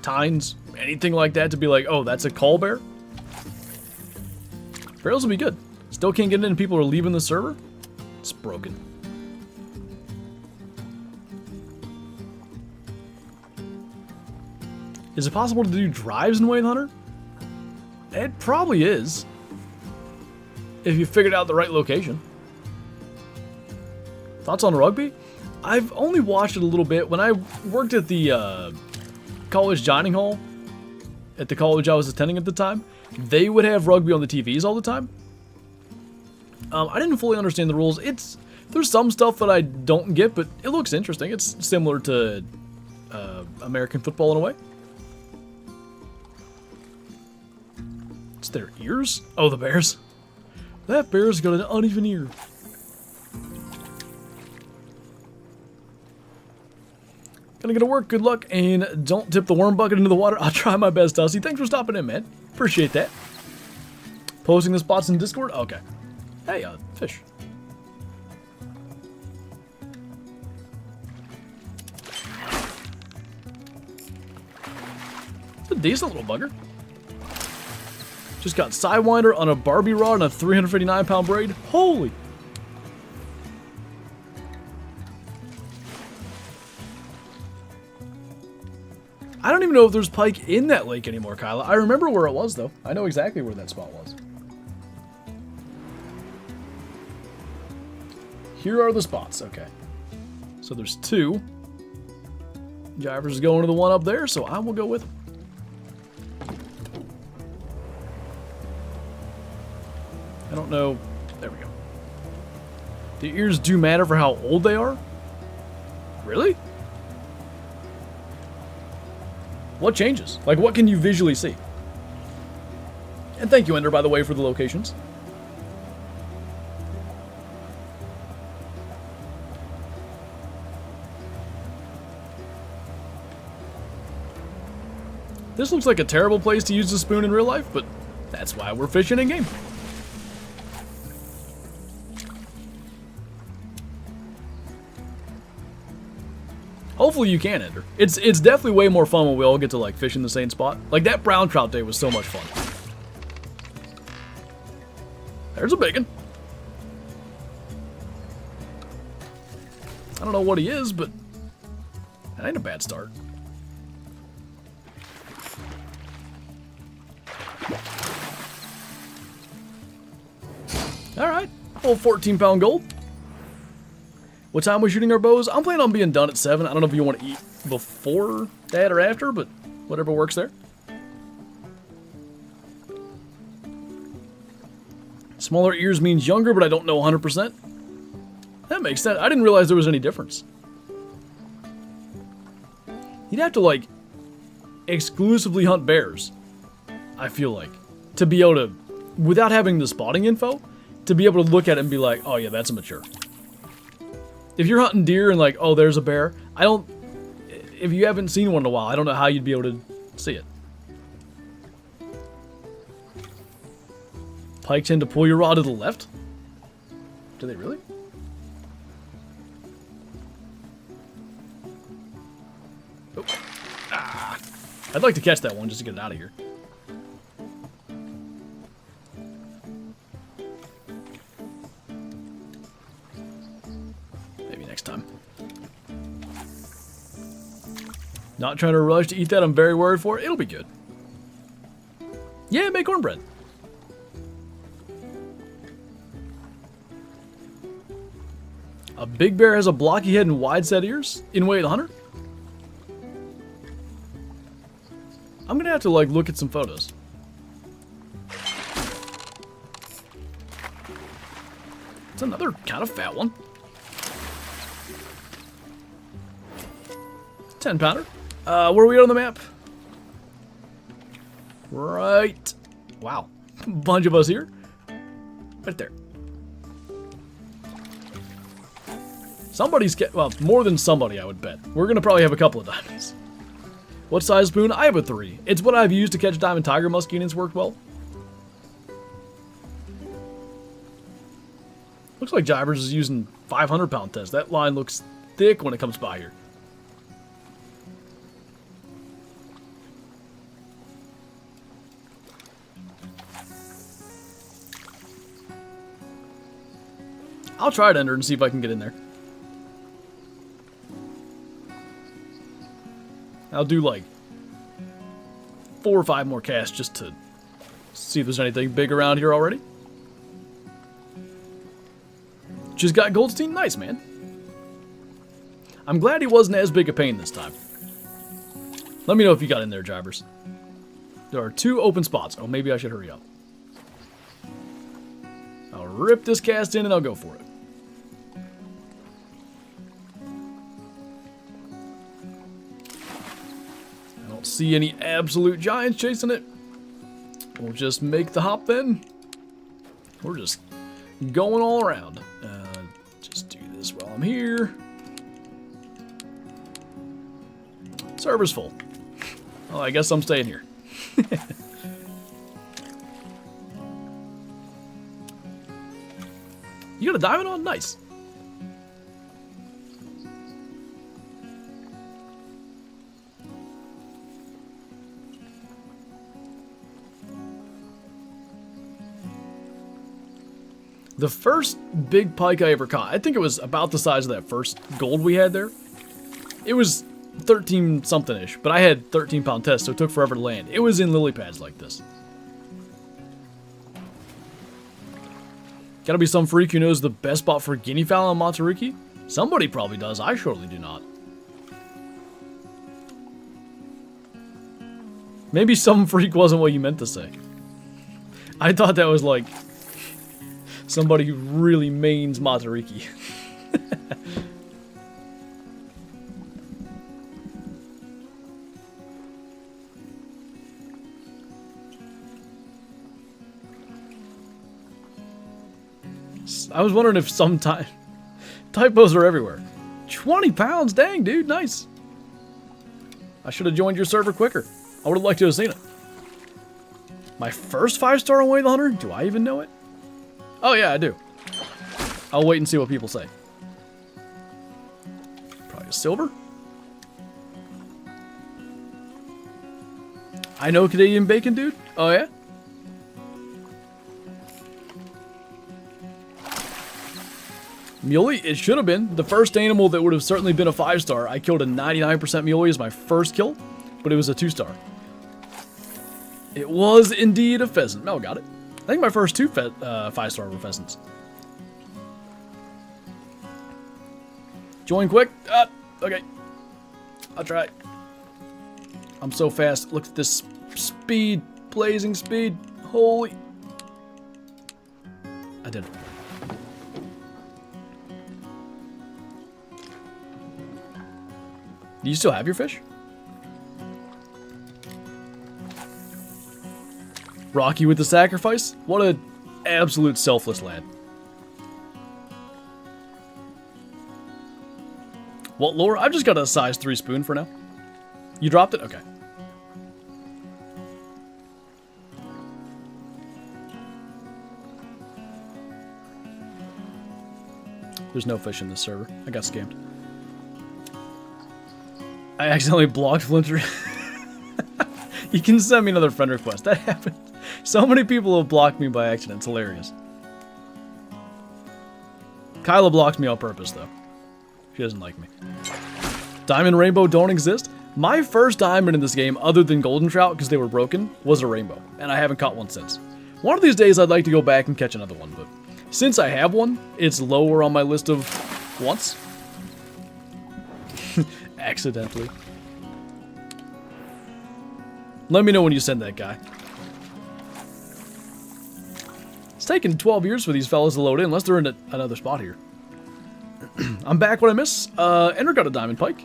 tines, anything like that to be like, oh, that's a call bear. Barrels will be good. Still can't get in and people are leaving the server? It's broken. Is it possible to do drives in Wave Hunter? It probably is. If you figured out the right location. Thoughts on rugby? I've only watched it a little bit. When I worked at the college dining hall, at the college I was attending at the time, they would have rugby on the TVs all the time. I didn't fully understand the rules. There's some stuff that I don't get, but it looks interesting. It's similar to American football in a way. It's their ears? Oh, the bears. That bear's got an uneven ear. Gonna get to work, good luck, and don't tip the worm bucket into the water. I'll try my best, Dusty. Thanks for stopping in, man. Appreciate that. Posting the spots in Discord? Okay. Hey, fish. It's a decent little bugger. Just got Sidewinder on a Barbie rod and a 359-pound braid. Holy! I don't even know if there's pike in that lake anymore, Kyla. I remember where it was, though. I know exactly where that spot was. Here are the spots. Okay. So there's two. Jivers is going to the one up there, so I will go with him. I don't know. There we go. The ears do matter for how old they are? Really? What changes? Like, what can you visually see? And thank you, Ender, by the way, for the locations. This looks like a terrible place to use the spoon in real life, but that's why we're fishing in game. Hopefully you can, Ender. It's definitely way more fun when we all get to like fish in the same spot. Like that brown trout day was so much fun. There's a big one. I don't know what he is, but that ain't a bad start. Alright, old 14-pound gold. What time are we shooting our bows? I'm planning on being done at 7. I don't know if you want to eat before that or after, but whatever works there. Smaller ears means younger, but I don't know 100%. That makes sense. I didn't realize there was any difference. You'd have to, like, exclusively hunt bears, I feel like, to be able to, without having the spotting info, to be able to look at it and be like, oh yeah, that's a mature. If you're hunting deer and like, oh, there's a bear, if you haven't seen one in a while, I don't know how you'd be able to see it. Pike tend to pull your rod to the left? Do they really? Oh. Ah. I'd like to catch that one just to get it out of here. Time. Not trying to rush to eat that. I'm very worried for it. It'll be good. Yeah, make cornbread. A big bear has a blocky head and wide set ears in Way of the Hunter. I'm gonna have to like look at some photos. It's another kind of fat one. 10-pounder. Where are we on the map? Right. Wow. Bunch of us here. Right there. Somebody's well, more than somebody, I would bet. We're gonna probably have a couple of diamonds. What size spoon? I have a 3. It's what I've used to catch diamond tiger muskie and it's worked well. Looks like Jivers is using 500-pound test. That line looks thick when it comes by here. I'll try to enter and see if I can get in there. I'll do like 4 or 5 more casts just to see if there's anything big around here already. Just got Goldstein. Nice, man. I'm glad he wasn't as big a pain this time. Let me know if you got in there, drivers. There are 2 open spots. Oh, maybe I should hurry up. I'll rip this cast in and I'll go for it. I don't see any absolute giants chasing it. We'll just make the hop then. We're just going all around. Just do this while I'm here. Server's full. Well, I guess I'm staying here. You got a diamond on? Nice. The first big pike I ever caught, I think it was about the size of that first gold we had there. It was 13 something-ish, but I had 13-pound test, so it took forever to land. It was in lily pads like this. Gotta be some freak who knows the best spot for guinea fowl on Matariki? Somebody probably does, I surely do not. Maybe some freak wasn't what you meant to say. I thought that was like somebody who really mains Matariki. I was wondering if some typos are everywhere. 20 pounds? Dang, dude, nice. I should have joined your server quicker. I would have liked to have seen it. My first 5-star on Way the Hunter? Do I even know it? Oh yeah, I do. I'll wait and see what people say. Probably a silver. I know Canadian bacon, dude. Oh yeah? Muley, it should have been. The first animal that would have certainly been a 5-star. I killed a 99% muley as my first kill, but it was a 2-star. It was indeed a pheasant. Mel got it. I think my first 2 5-star were pheasants. Join quick. Okay. I'll try. I'm so fast. Look at this speed. Blazing speed. Holy. I did it. Do you still have your fish? Rocky with the sacrifice? What an absolute selfless lad. What lure? I've just got a size 3 spoon for now. You dropped it? Okay. There's no fish in this server. I got scammed. I accidentally blocked Flinter. You can send me another friend request. That happened. So many people have blocked me by accident. It's hilarious. Kyla blocks me on purpose, though. She doesn't like me. Diamond rainbow don't exist? My first diamond in this game, other than golden trout, because they were broken, was a rainbow. And I haven't caught one since. One of these days, I'd like to go back and catch another one, but since I have one, it's lower on my list of wants. Accidentally. Let me know when you send that guy. It's taken 12 years for these fellas to load in, unless they're in another spot here. I'm back. What I miss? Ender got a diamond pike.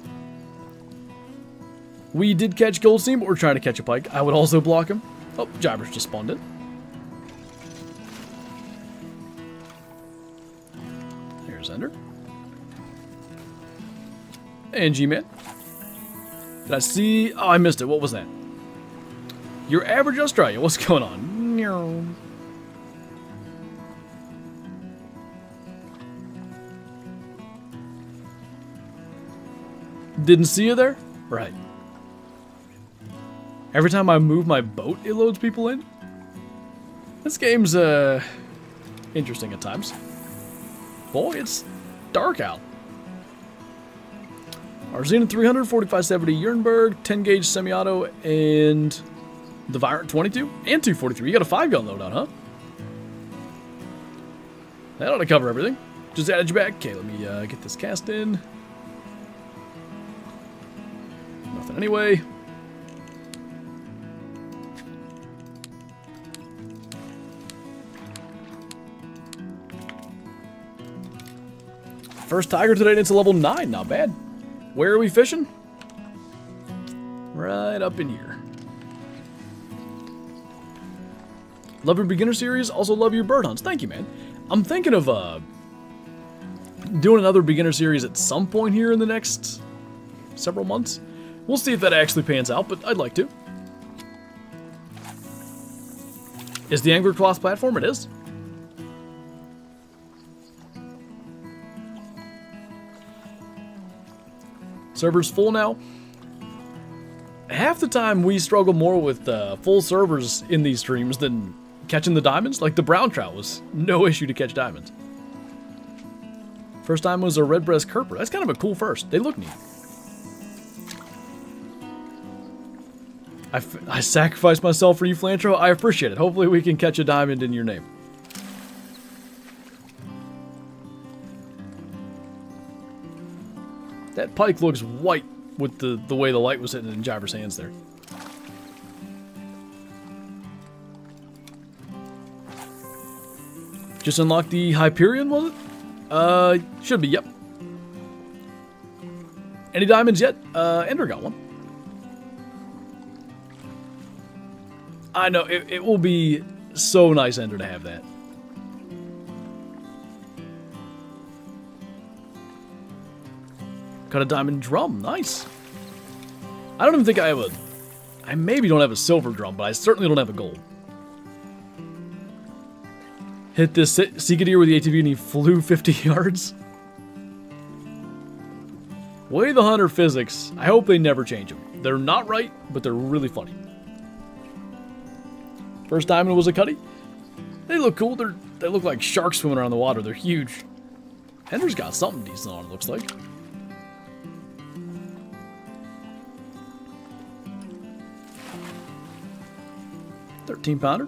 We did catch Goldstein, but we're trying to catch a pike. I would also block him. Oh, Jabbers just spawned in. Here's Ender. And G-Man. Did I see? Oh, I missed it. What was that? Your average Australia. What's going on? No. Didn't see you there? Right. Every time I move my boat, it loads people in. This game's interesting at times. Boy, it's dark out. Arzena 300, 4570 Jernberg, 10 gauge semi-auto, and the Virant 22 and 243. You got a 5-gun loadout, huh? That ought to cover everything. Just added you back. Okay, let me get this cast in. Nothing anyway. First tiger today, and it's a level 9. Not bad. Where are we fishing? Right up in here. Love your beginner series. Also love your bird hunts. Thank you, man. I'm thinking of doing another beginner series at some point here in the next several months. We'll see if that actually pans out, but I'd like to. Is the Angler Cloth platform? It is. Server's full now. Half the time we struggle more with full servers in these streams than catching the diamonds. Like the brown trout was no issue to catch diamonds. First time was a red-breast kerper. That's kind of a cool first. They look neat. I sacrificed myself for you, Flinter. I appreciate it. Hopefully we can catch a diamond in your name. That pike looks white with the way the light was hitting in Jiver's hands there. Just unlocked the Hyperion, was it? Should be, yep. Any diamonds yet? Ender got one. I know, it will be so nice, Ender, to have that. Got a diamond drum, nice. I don't even think I have I maybe don't have a silver drum, but I certainly don't have a gold. Hit this Seeker deer with the ATV and he flew 50 yards. Way the Hunter physics. I hope they never change them. They're not right, but they're really funny. First diamond was a cutty. They look cool. They look like sharks swimming around the water. They're huge. Hender's got something decent on it, looks like. $13-pounder.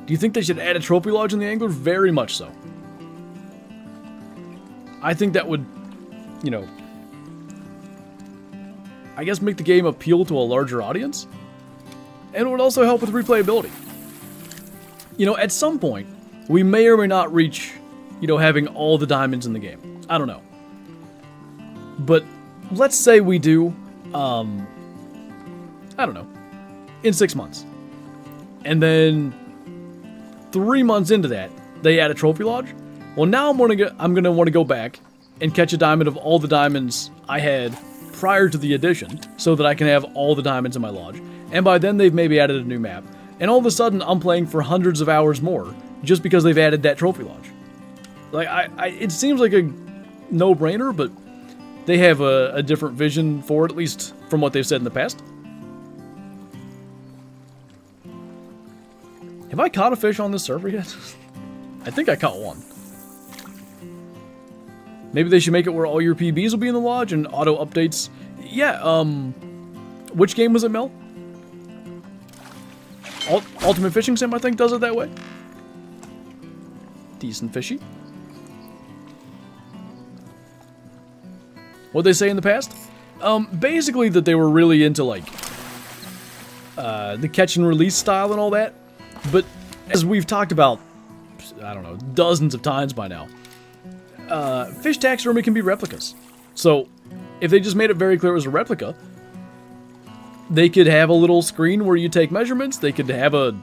Do you think they should add a trophy lodge in the angler? Very much so. I think that would, you know, I guess make the game appeal to a larger audience. And it would also help with replayability. You know, at some point, we may or may not reach, you know, having all the diamonds in the game. I don't know. But let's say we do, I don't know, in 6 months. And then 3 months into that, they add a trophy lodge. Well, now I'm gonna want to go back and catch a diamond of all the diamonds I had prior to the addition, so that I can have all the diamonds in my lodge. And by then, they've maybe added a new map. And all of a sudden, I'm playing for hundreds of hours more just because they've added that trophy lodge. Like, it seems like a no-brainer, but they have a different vision for it, at least from what they've said in the past. Have I caught a fish on this server yet? I think I caught one. Maybe they should make it where all your PBs will be in the lodge and auto updates. Yeah, which game was it, Mel? Ultimate Fishing Sim, I think, does it that way. Decent fishy. What'd they say in the past? Basically that they were really into, like, the catch and release style and all that. But as we've talked about, I don't know, dozens of times by now, fish taxidermy can be replicas. So if they just made it very clear it was a replica, they could have a little screen where you take measurements. They could have a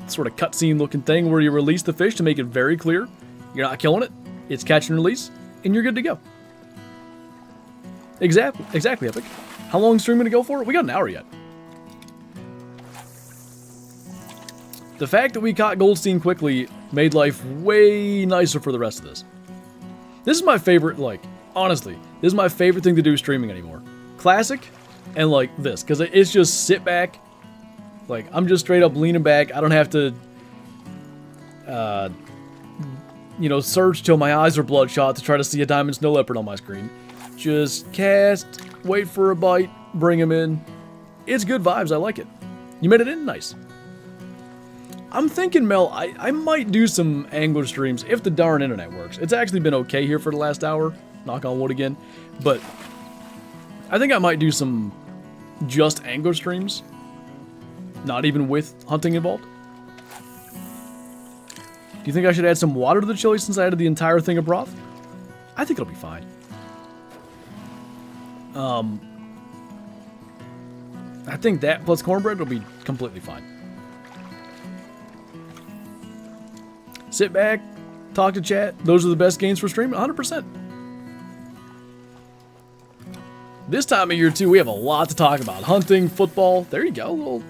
sort of cutscene looking thing where you release the fish to make it very clear you're not killing it. It's catch and release, and you're good to go. Exactly, Epic. How long is stream gonna go for? We got an hour yet. The fact that we caught Goldstein quickly made life way nicer for the rest of this. This is my favorite, like, honestly, this is my favorite thing to do streaming anymore. Classic and, like, this. Because it's just sit back. Like, I'm just straight up leaning back. I don't have to you know, search till my eyes are bloodshot to try to see a diamond snow leopard on my screen. Just cast, wait for a bite, bring him in. It's good vibes, I like it. You made it in? Nice. I'm thinking, Mel, I might do some angler streams if the darn internet works. It's actually been okay here for the last hour, knock on wood again, but I think I might do some just angler streams, not even with hunting involved. Do you think I should add some water to the chili since I added the entire thing of broth? I think it'll be fine. I think that plus cornbread will be completely fine. Sit back, talk to chat. Those are the best games for streaming, 100%. This time of year, too, we have a lot to talk about. Hunting, football. There you go, little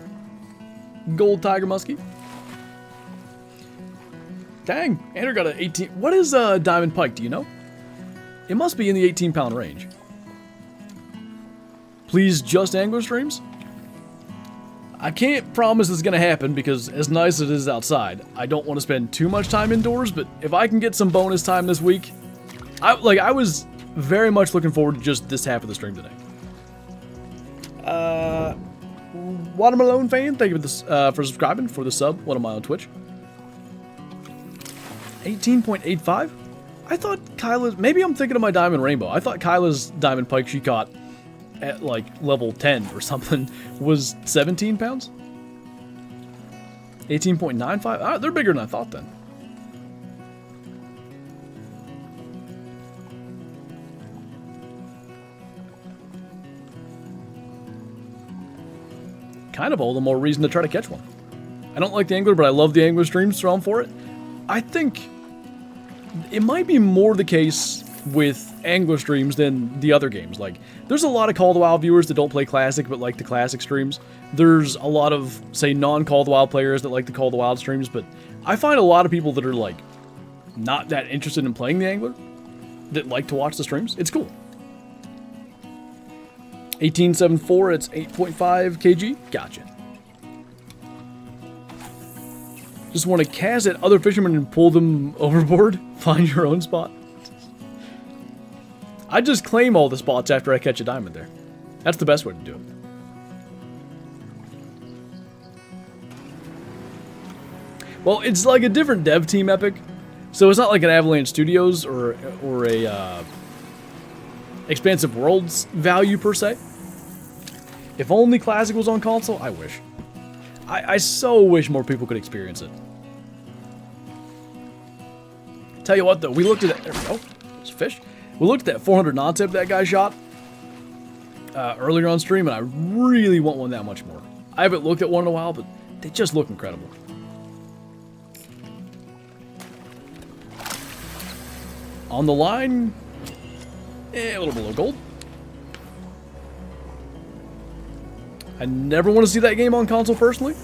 gold tiger muskie. Dang, Andrew got an 18. What is a diamond pike, do you know? It must be in the 18-pound range. Please, just angler streams? I can't promise it's going to happen because as nice as it is outside, I don't want to spend too much time indoors, but if I can get some bonus time this week, I was very much looking forward to just this half of the stream today. Watermelon fan, thank you for subscribing, for the sub, one of my on Twitch. 18.85? I thought Kyla's, maybe I'm thinking of my diamond rainbow. I thought Kyla's diamond pike she caught at like level 10 or something was 17 pounds? 18.95? Ah, they're bigger than I thought then. Kind of all the more reason to try to catch one. I don't like the angler, but I love the angler streams, so I'm for it. I think it might be more the case with angler streams than the other games. Like, there's a lot of Call of the Wild viewers that don't play Classic but like the Classic streams. There's a lot of, say, non-Call of the Wild players that like the Call of the Wild streams, but I find a lot of people that are, like, not that interested in playing the angler that like to watch the streams. It's cool. 18.74, it's 8.5 kg. Gotcha. Just want to cast at other fishermen and pull them overboard? Find your own spot? I just claim all the spots after I catch a diamond there. That's the best way to do it. Well, it's like a different dev team epic, so it's not like an Avalanche Studios or a Expansive Worlds value per se. If only Classic was on console, I wish. I so wish more people could experience it. Tell you what though, we looked at it. There we go. There's a fish. We looked at that 400 non-tip that guy shot earlier on stream, and I really want one that much more. I haven't looked at one in a while, but they just look incredible. On the line, a little below gold. I never want to see that game on console personally.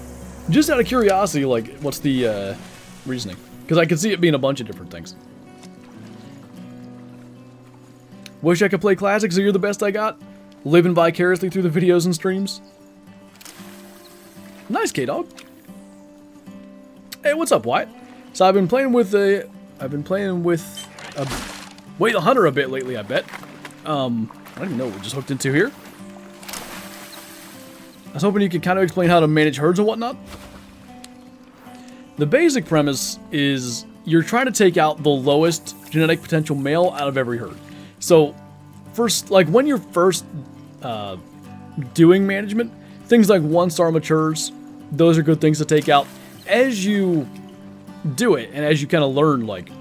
Just out of curiosity, like, what's the reasoning? Because I could see it being a bunch of different things. Wish I could play Classic, so you're the best I got. Living vicariously through the videos and streams. Nice, K-Dog. Hey, what's up, Wyatt? So I've been playing with Wait the Hunter a bit lately, I bet. I don't even know what we just hooked into here. I was hoping you could kind of explain how to manage herds and whatnot. The basic premise is you're trying to take out the lowest genetic potential male out of every herd. So, first, like when you're first doing management, things like 1-star matures, those are good things to take out. As you do it, and as you kind of learn, like,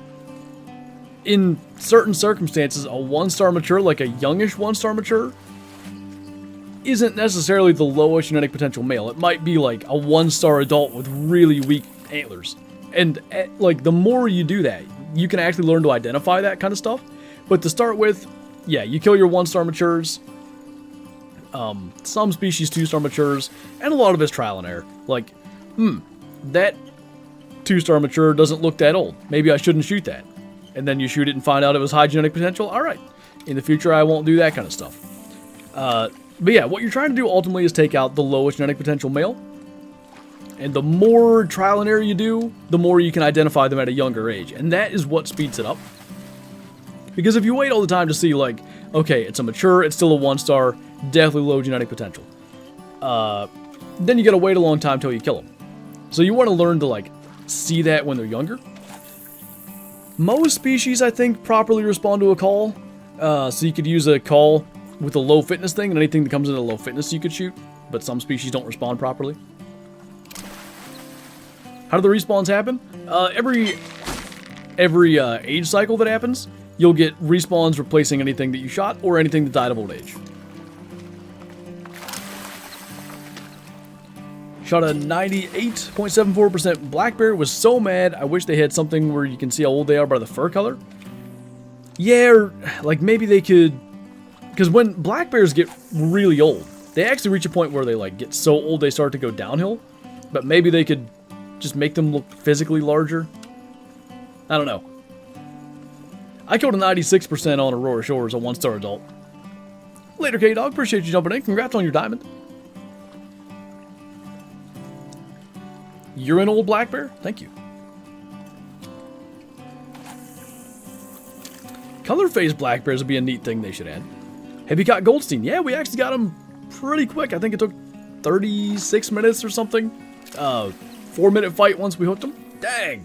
in certain circumstances, a 1-star mature, like a youngish 1-star mature, isn't necessarily the lowest genetic potential male. It might be like a 1-star adult with really weak antlers. And, like, the more you do that, you can actually learn to identify that kind of stuff. But to start with, yeah, you kill your 1-star matures, some species 2-star matures, and a lot of it's trial and error. Like, that 2-star mature doesn't look that old. Maybe I shouldn't shoot that. And then you shoot it and find out it was high genetic potential. Alright, in the future I won't do that kind of stuff. But yeah, what you're trying to do ultimately is take out the lowest genetic potential male. And the more trial and error you do, the more you can identify them at a younger age. And that is what speeds it up. Because if you wait all the time to see, like, okay, it's a mature, it's still a 1-star, definitely low genetic potential. Then you gotta wait a long time till you kill them. So you want to learn to, like, see that when they're younger. Most species, I think, properly respond to a call. So you could use a call with a low fitness thing, and anything that comes into low fitness you could shoot. But some species don't respond properly. How do the respawns happen? Every age cycle that happens, you'll get respawns replacing anything that you shot or anything that died of old age. Shot a 98.74% black bear. Was so mad. I wish they had something where you can see how old they are by the fur color. Yeah, or like maybe they could, because when black bears get really old, they actually reach a point where they like get so old they start to go downhill. But maybe they could just make them look physically larger. I don't know. I killed a 96% on Aurora Shores, a 1-star adult. Later, K-Dog. Appreciate you jumping in. Congrats on your diamond. You're an old black bear? Thank you. Color-phased black bears would be a neat thing they should add. Have you got Goldstein? Yeah, we actually got him pretty quick. I think it took 36 minutes or something. 4-minute fight once we hooked him. Dang.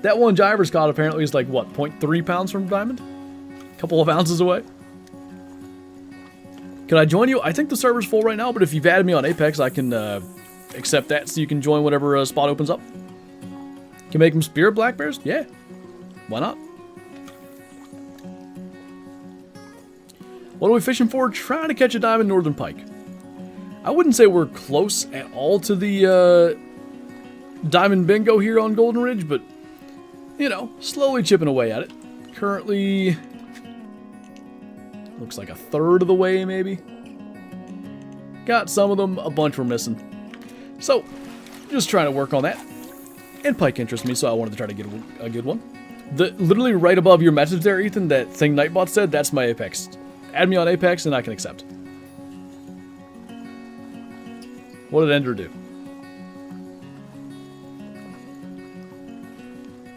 That one Jiver's caught apparently is like, what, 0.3 pounds from diamond? A couple of ounces away. Can I join you? I think the server's full right now, but if you've added me on Apex, I can accept that so you can join whatever spot opens up. Can make them spirit black bears? Yeah. Why not? What are we fishing for? Trying to catch a diamond northern pike. I wouldn't say we're close at all to the diamond bingo here on Golden Ridge, but, you know, slowly chipping away at it. Currently, looks like a third of the way, maybe. Got some of them, a bunch were missing. So, just trying to work on that. And pike interests me, so I wanted to try to get a good one. Literally right above your message there, Ethan, that thing Nightbot said, that's my Apex. Add me on Apex and I can accept. What did Ender do?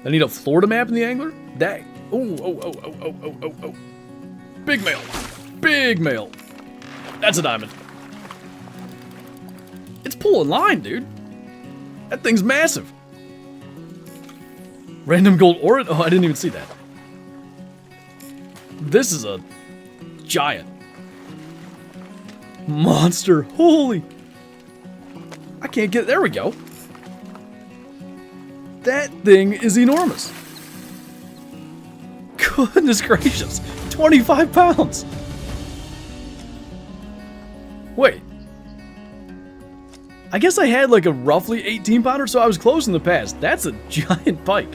I need a Florida map in the angler? Dang. Oh. Big male. Big male. That's a diamond. It's pulling line, dude. That thing's massive. Random gold orange. Oh, I didn't even see that. This is a giant monster. Holy. I can't get. There we go. That thing is enormous. Goodness gracious. 25 pounds. Wait. I guess I had like a roughly 18 pounder, so I was close in the past. That's a giant pike.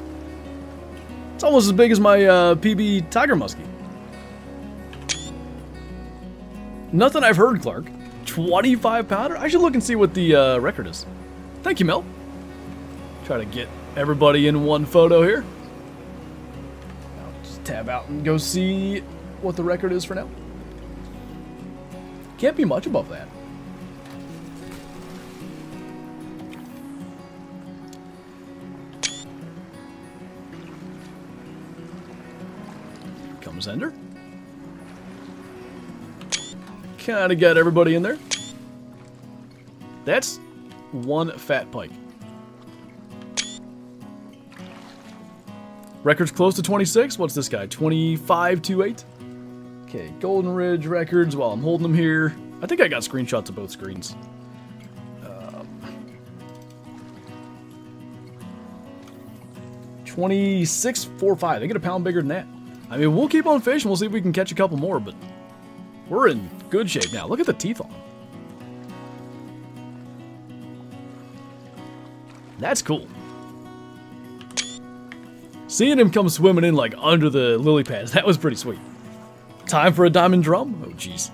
It's almost as big as my PB tiger muskie. Nothing I've heard, Clark. 25 pounder? I should look and see what the record is. Thank you, Mel. Try to get everybody in one photo here. I'll just tab out and go see what the record is for now. Can't be much above that. Comes Ender. Kind of got everybody in there. That's one fat pike. Record's close to 26. What's this guy? 2528. Okay, Golden Ridge records. While I'm holding them here, I think I got screenshots of both screens. 26.45. They get a pound bigger than that. I mean, we'll keep on fishing. We'll see if we can catch a couple more, but we're in good shape now. Look at the teeth on them. That's cool. Seeing him come swimming in like under the lily pads, that was pretty sweet. Time for a diamond drum? Oh, jeez.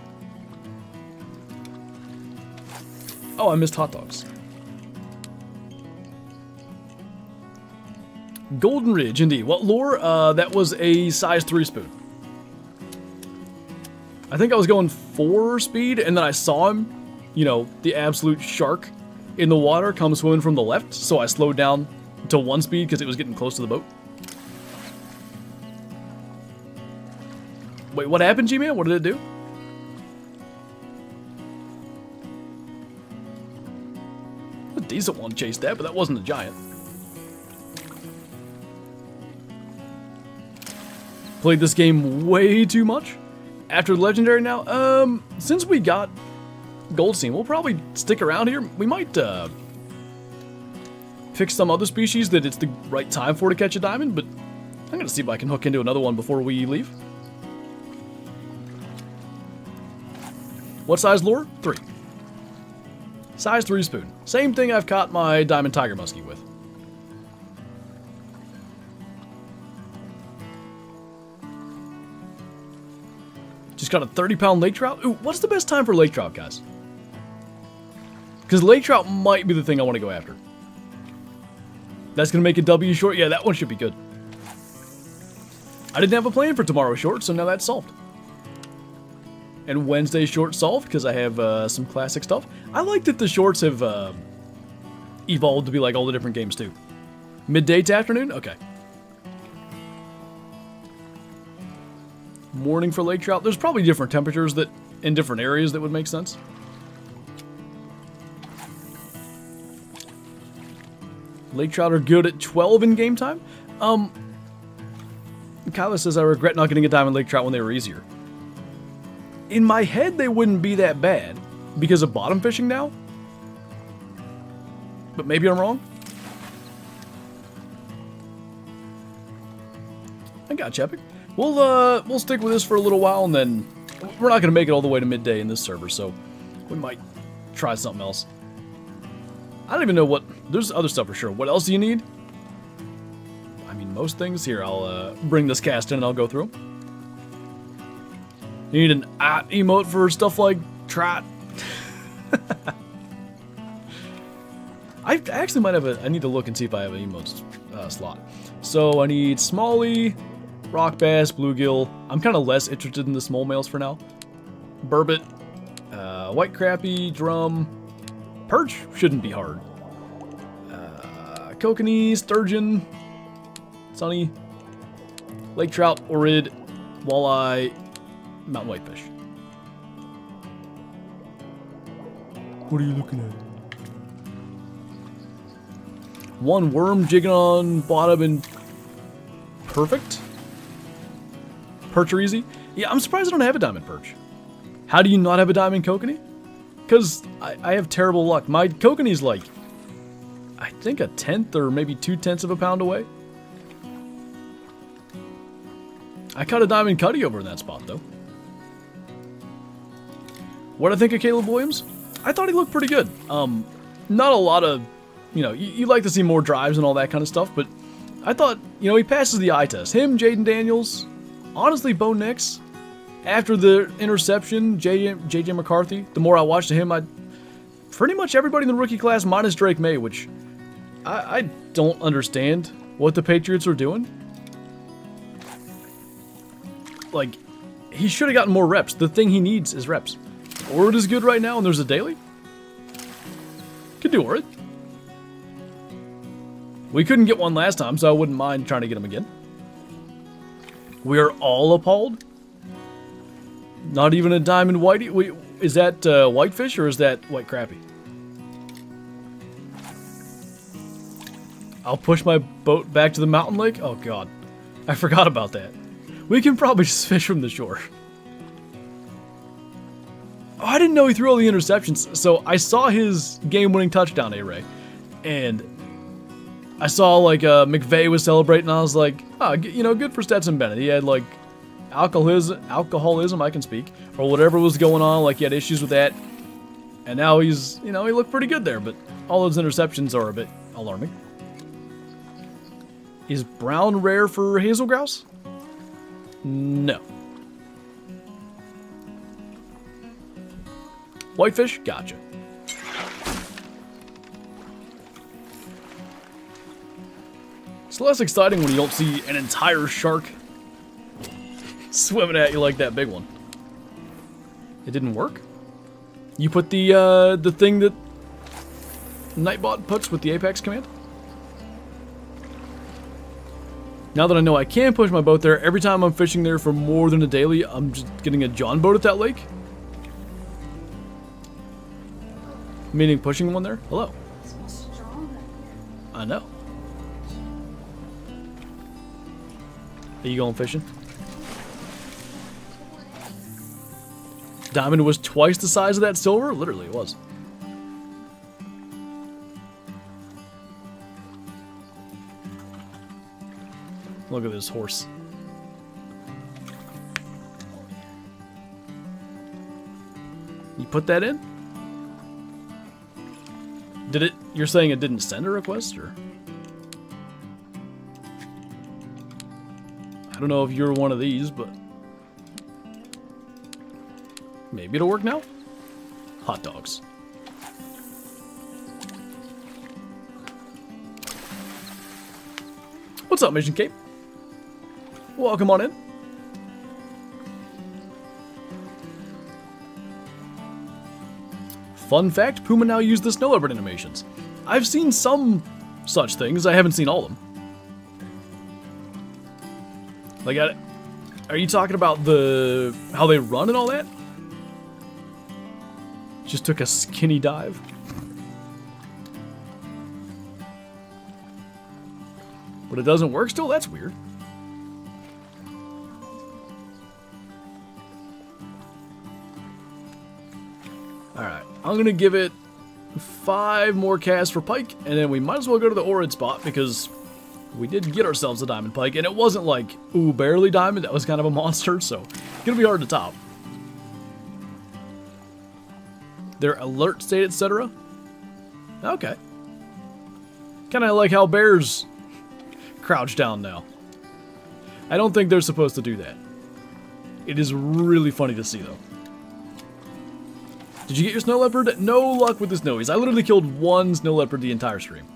Oh, I missed hot dogs. Golden Ridge, indeed. What lure? That was a size 3 spoon. I think I was going 4 speed, and then I saw him, you know, the absolute shark, in the water come swimming from the left, so I slowed down to 1 speed because it was getting close to the boat. Wait, what happened, G-Man? What did it do? A decent one chased that, but that wasn't a giant. Played this game way too much. After the legendary now, since we got Goldstein, we'll probably stick around here. We might pick some other species that it's the right time for to catch a diamond, but I'm gonna see if I can hook into another one before we leave. What size lure? 3. Size 3 spoon. Same thing I've caught my diamond tiger muskie with. Just got a 30-pound lake trout. Ooh, what's the best time for lake trout, guys? Because lake trout might be the thing I want to go after. That's going to make a W short. Yeah, that one should be good. I didn't have a plan for tomorrow's short, so now that's solved. And Wednesday's short solved because I have some classic stuff. I like that the shorts have evolved to be like all the different games too. Midday to afternoon? Okay. Morning for lake trout. There's probably different temperatures that in different areas that would make sense. Lake trout are good at 12 in game time. Kyla says, I regret not getting a diamond lake trout when they were easier. In my head, they wouldn't be that bad because of bottom fishing now. But maybe I'm wrong. I got you, Epic. We'll stick with this for a little while, and then we're not going to make it all the way to midday in this server, so we might try something else. I don't even know what... There's other stuff for sure. What else do you need? I mean, most things. Here, I'll bring this cast in and I'll go through them. You need an emote for stuff like trout. I actually might have I need to look and see if I have an emote slot. So I need smallie, rock bass, bluegill. I'm kind of less interested in the small males for now. Burbot, white crappie, drum, perch shouldn't be hard. Kokanee, sturgeon, sunny, lake trout, orid, walleye, mountain whitefish. What are you looking at? One worm jigging on bottom and perfect. Perch are easy. Yeah, I'm surprised I don't have a diamond perch. How do you not have a diamond kokanee? Because I have terrible luck. My kokanee's like, I think a 1/10 or maybe 2/10 of a pound away. I caught a diamond cutty over in that spot though. What do I think of Caleb Williams? I thought he looked pretty good. Not a lot of, you like to see more drives and all that kind of stuff, but I thought, he passes the eye test. Him, Jaden Daniels, honestly, Bo Nix. After the interception, JJ McCarthy, the more I watched him, pretty much everybody in the rookie class minus Drake May, which I don't understand what the Patriots are doing. Like, he should have gotten more reps. The thing he needs is reps. Orid is good right now, and there's a daily. Could do Orid. We couldn't get one last time, so I wouldn't mind trying to get him again. We are all appalled. Not even a diamond whitey. Wait, is that whitefish or is that white crappie? I'll push my boat back to the mountain lake. Oh god, I forgot about that. We can probably just fish from the shore. Oh, I didn't know he threw all the interceptions. So I saw his game-winning touchdown, A-Ray, and I saw like McVay was celebrating. And I was like, oh, good for Stetson Bennett. He had like alcoholism, I can speak, or whatever was going on. Like he had issues with that, and now he's, he looked pretty good there. But all those interceptions are a bit alarming. Is brown rare for hazel grouse? No. Whitefish? Gotcha. It's less exciting when you don't see an entire shark swimming at you like that big one. It didn't work? You put the thing that Nightbot puts with the Apex command. Now that I know I can push my boat there, every time I'm fishing there for more than a daily, I'm just getting a John boat at that lake. Meaning pushing one there? Hello. I know. Are you going fishing? Diamond was twice the size of that silver? Literally, it was. Look at this horse. You put that in? Did it? You're saying it didn't send a request, or? I don't know if you're one of these, but maybe it'll work now. Hot dogs. What's up, Mission Cape? Welcome on in. Fun fact, Puma now use the snow leopard animations. I've seen some such things, I haven't seen all of them. Like, are you talking about how they run and all that? Just took a skinny dive. But it doesn't work still? That's weird. Alright, I'm going to give it 5 more casts for Pike, and then we might as well go to the Orid spot, because we did get ourselves a diamond Pike, and it wasn't like, ooh, barely diamond. That was kind of a monster, so it's going to be hard to top. Their alert state, etc. Okay. Kind of like how bears crouch down now. I don't think they're supposed to do that. It is really funny to see, though. Did you get your snow leopard? No luck with the snowies. I literally killed 1 snow leopard the entire stream.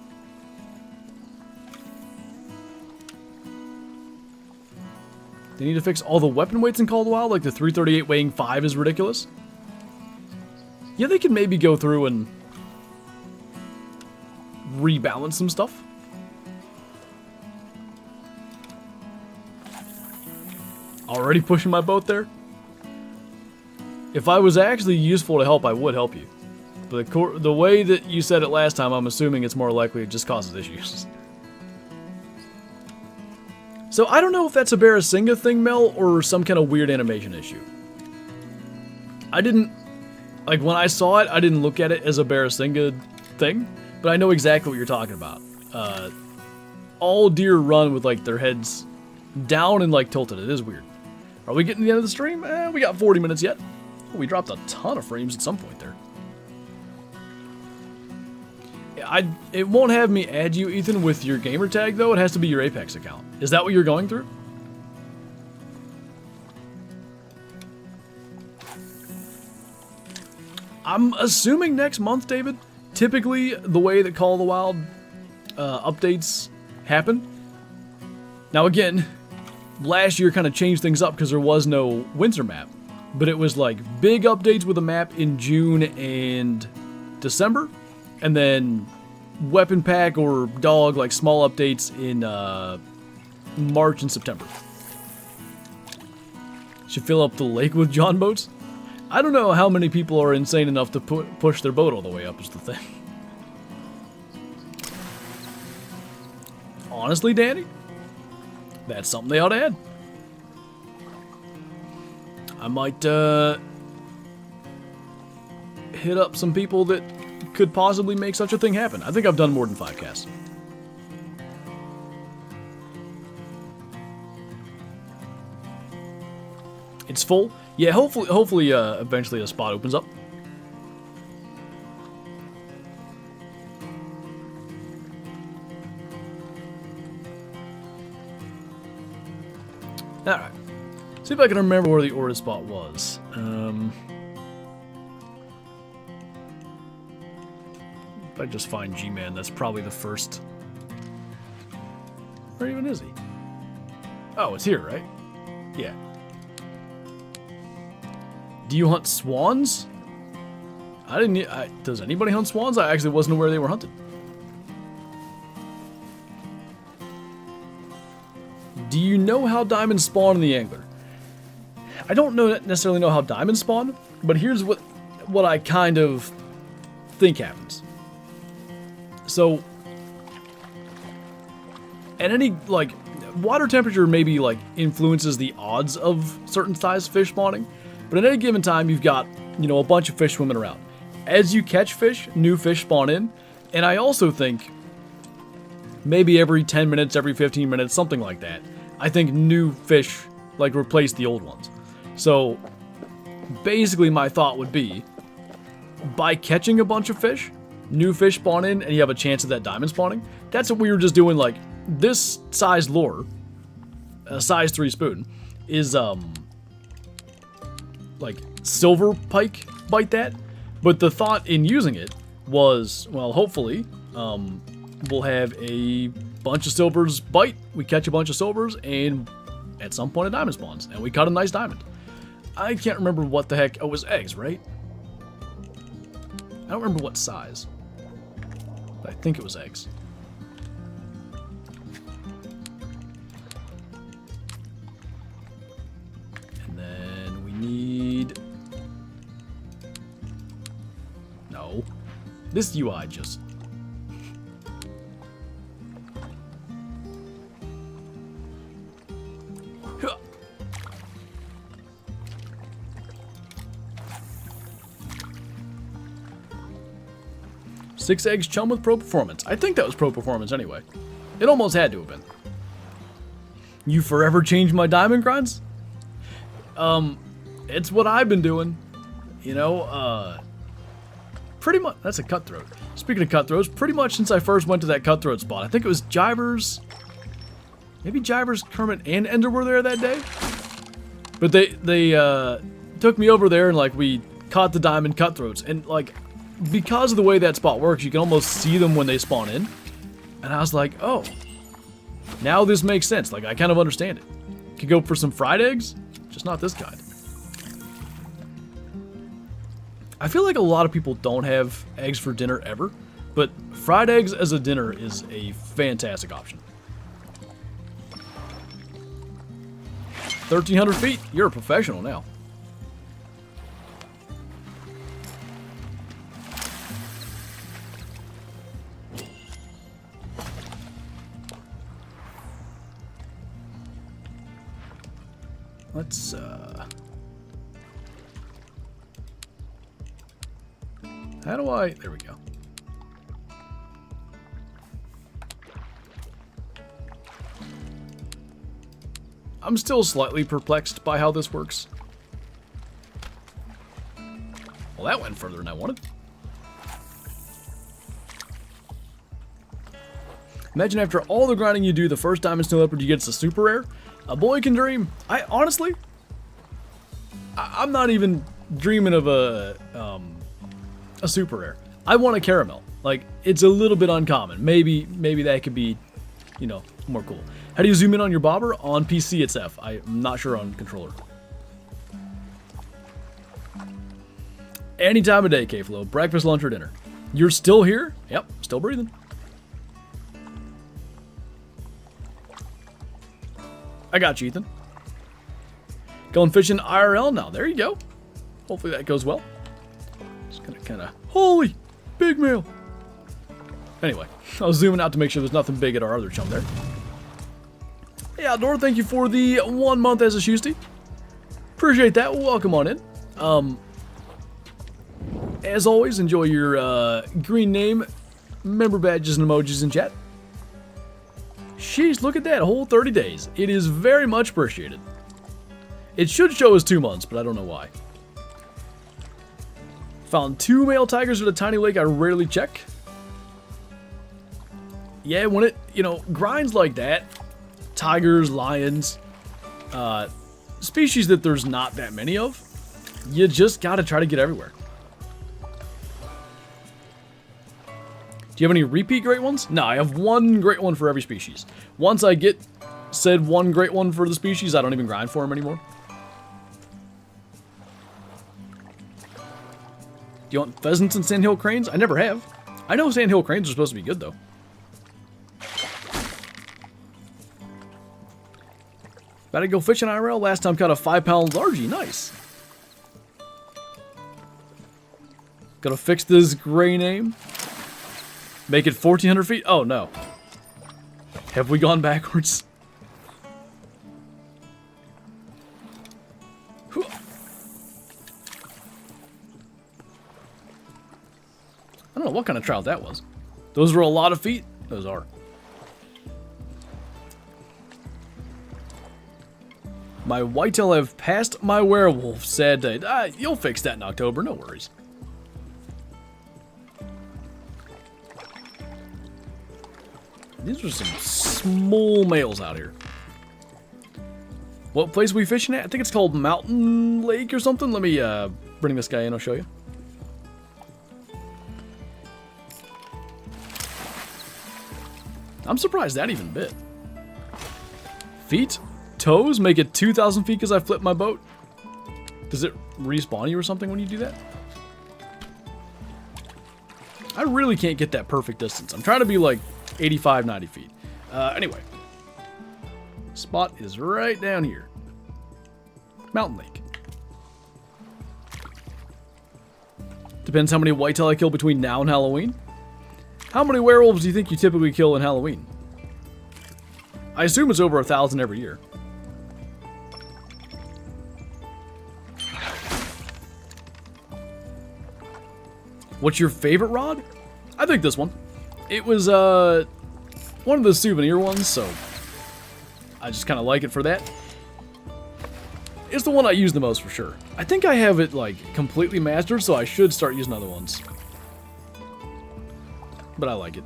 They need to fix all the weapon weights in Call of the Wild, like the 338 weighing 5 is ridiculous. Yeah, they could maybe go through and rebalance some stuff. Already pushing my boat there? If I was actually useful to help, I would help you. But the way that you said it last time, I'm assuming it's more likely it just causes issues. So I don't know if that's a Barasinga thing, Mel, or some kind of weird animation issue. I didn't... Like, when I saw it, I didn't look at it as a Barasinga thing, but I know exactly what you're talking about. All deer run with, like, their heads down and, like, tilted. It is weird. Are we getting to the end of the stream? We got 40 minutes yet. Oh, we dropped a ton of frames at some point there. It won't have me add you, Ethan, with your gamer tag, though. It has to be your Apex account. Is that what you're going through? I'm assuming next month, David. Typically, the way that Call of the Wild updates happen. Now, again, last year kind of changed things up because there was no winter map. But it was like big updates with a map in June and December. And then weapon pack or dog, like small updates in March and September. Should fill up the lake with John boats? I don't know how many people are insane enough to push their boat all the way up is the thing. Honestly, Danny, that's something they ought to add. I might hit up some people that could possibly make such a thing happen. I think I've done more than 5 casts. It's full. Yeah, hopefully, eventually a spot opens up. All right. See if I can remember where the order spot was. If I just find G-Man, that's probably the first. Where even is he? Oh, it's here, right? Yeah. Do you hunt swans? I didn't. Does anybody hunt swans? I actually wasn't aware they were hunted. Do you know how diamonds spawn in the angler? I don't necessarily know how diamonds spawn, but here's what I kind of think happens. So, at any, like, water temperature maybe, like, influences the odds of certain size fish spawning, but at any given time, you've got, you know, a bunch of fish swimming around. As you catch fish, new fish spawn in, and I also think maybe every 10 minutes, every 15 minutes, something like that, I think new fish, like, replace the old ones. So, basically my thought would be, by catching a bunch of fish, new fish spawn in, and you have a chance of that diamond spawning. That's what we were just doing, like, this size lure, a size 3 spoon, is, like, silver pike bite that. But the thought in using it was, well, hopefully, we'll have a bunch of silvers bite, we catch a bunch of silvers, and at some point a diamond spawns, and we caught a nice diamond. I can't remember what the heck, oh, it was eggs, right? I don't remember what size, but I think it was eggs. And then we need... No. This UI just... 6 eggs chum with pro performance. I think that was pro performance anyway. It almost had to have been. You forever change my diamond grinds? It's what I've been doing. You know, pretty much. That's a cutthroat. Speaking of cutthroats, pretty much since I first went to that cutthroat spot, I think it was Jivers. Maybe Jivers, Kermit, and Ender were there that day. But they took me over there and, like, we caught the diamond cutthroats. And, like, because of the way that spot works, you can almost see them when they spawn in. And I was like, oh, now this makes sense. Like, I kind of understand it. Could go for some fried eggs, just not this kind. I feel like a lot of people don't have eggs for dinner ever, but fried eggs as a dinner is a fantastic option. 1,300 feet, you're a professional now. Let's, how do I, there we go. I'm still slightly perplexed by how this works. Well, that went further than I wanted. Imagine after all the grinding you do, the first diamond snow leopard you get is a super rare. A boy can dream. Honestly, I'm not even dreaming of a super rare. I want a caramel. Like, it's a little bit uncommon. Maybe that could be, you know, more cool. How do you zoom in on your bobber? On PC, it's F. I'm not sure on controller. Any time of day, K-Flow. Breakfast, lunch, or dinner. You're still here? Yep, still breathing. I got you, Ethan. Going fishing IRL now. There you go. Hopefully that goes well. Just gonna kind of... Holy! Big male! Anyway, I was zooming out to make sure there's nothing big at our other chum there. Hey, Outdoor, thank you for the 1 month as a Shusty. Appreciate that. Welcome on in. As always, enjoy your green name, member badges, and emojis in chat. Sheesh, look at that, a whole 30 days. It is very much appreciated. It should show as 2 months, but I don't know why. Found 2 male tigers at a tiny lake I rarely check. Yeah, when it, you know, grinds like that, tigers, lions, species that there's not that many of, you just gotta try to get everywhere. Do you have any repeat great ones? No, I have 1 great one for every species. Once I get said 1 great one for the species, I don't even grind for them anymore. you want pheasants and sandhill cranes? I never have. I know sandhill cranes are supposed to be good, though. About to go fishing IRL. Last time caught a 5-pound largie. Nice. Gotta fix this gray name. Make it 1,400 feet. Oh, no. Have we gone backwards? I don't know what kind of trout that was. Those were a lot of feet. Those are. My whitetail have passed my werewolf. Sad day. You'll fix that in October. No worries. These are some small males out here. What place are we fishing at? I think it's called Mountain Lake or something. Let me bring this guy in. I'll show you. I'm surprised that even bit. Feet? Toes? Make it 2,000 feet because I flipped my boat? Does it respawn you or something when you do that? I really can't get that perfect distance. I'm trying to be like 85, 90 feet. Anyway. Spot is right down here. Mountain Lake. Depends how many whitetail I kill between now and Halloween. How many werewolves do you think you typically kill in Halloween? I assume it's over 1,000 every year. What's your favorite rod? I think this one. It was one of the souvenir ones, so I just kind of like it for that. It's the one I use the most for sure. I think I have it like completely mastered, so I should start using other ones. But I like it.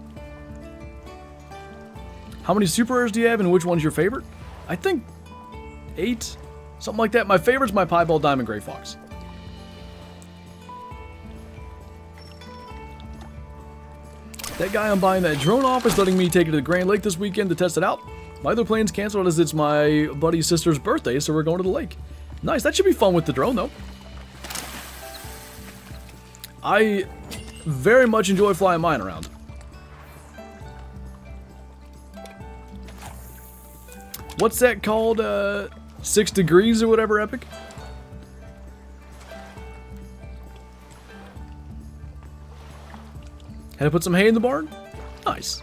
How many super rares do you have and which one's your favorite? I think 8, something like that. My favorite's my piebald diamond gray fox. That guy I'm buying that drone off is letting me take it to the Grand Lake this weekend to test it out. My other plan's canceled as it's my buddy's sister's birthday, so we're going to the lake. Nice, that should be fun with the drone though. I very much enjoy flying mine around. What's that called? 6 degrees or whatever, Epic? Had to put some hay in the barn? Nice.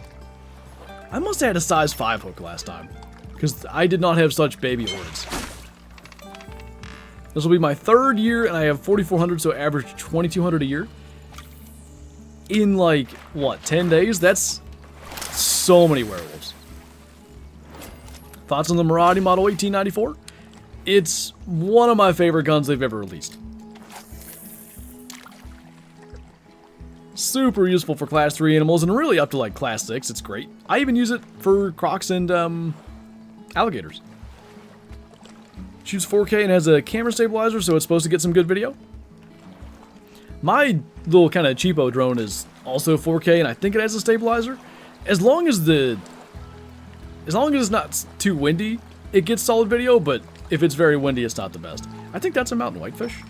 I must have had a size 5 hook last time, because I did not have such baby horns. This will be my 3rd year, and I have 4,400, so average 2,200 a year. In like, what, 10 days? That's so many werewolves. Thoughts on the Marauder Model 1894? It's one of my favorite guns they've ever released. Super useful for class 3 animals and really up to like class 6. It's great. I even use it for crocs and alligators. Shoots 4K and has a camera stabilizer, so it's supposed to get some good video. My little kind of cheapo drone is also 4K and I think it has a stabilizer. As long as it's not too windy, it gets solid video, but if it's very windy, it's not the best. I think that's a mountain whitefish.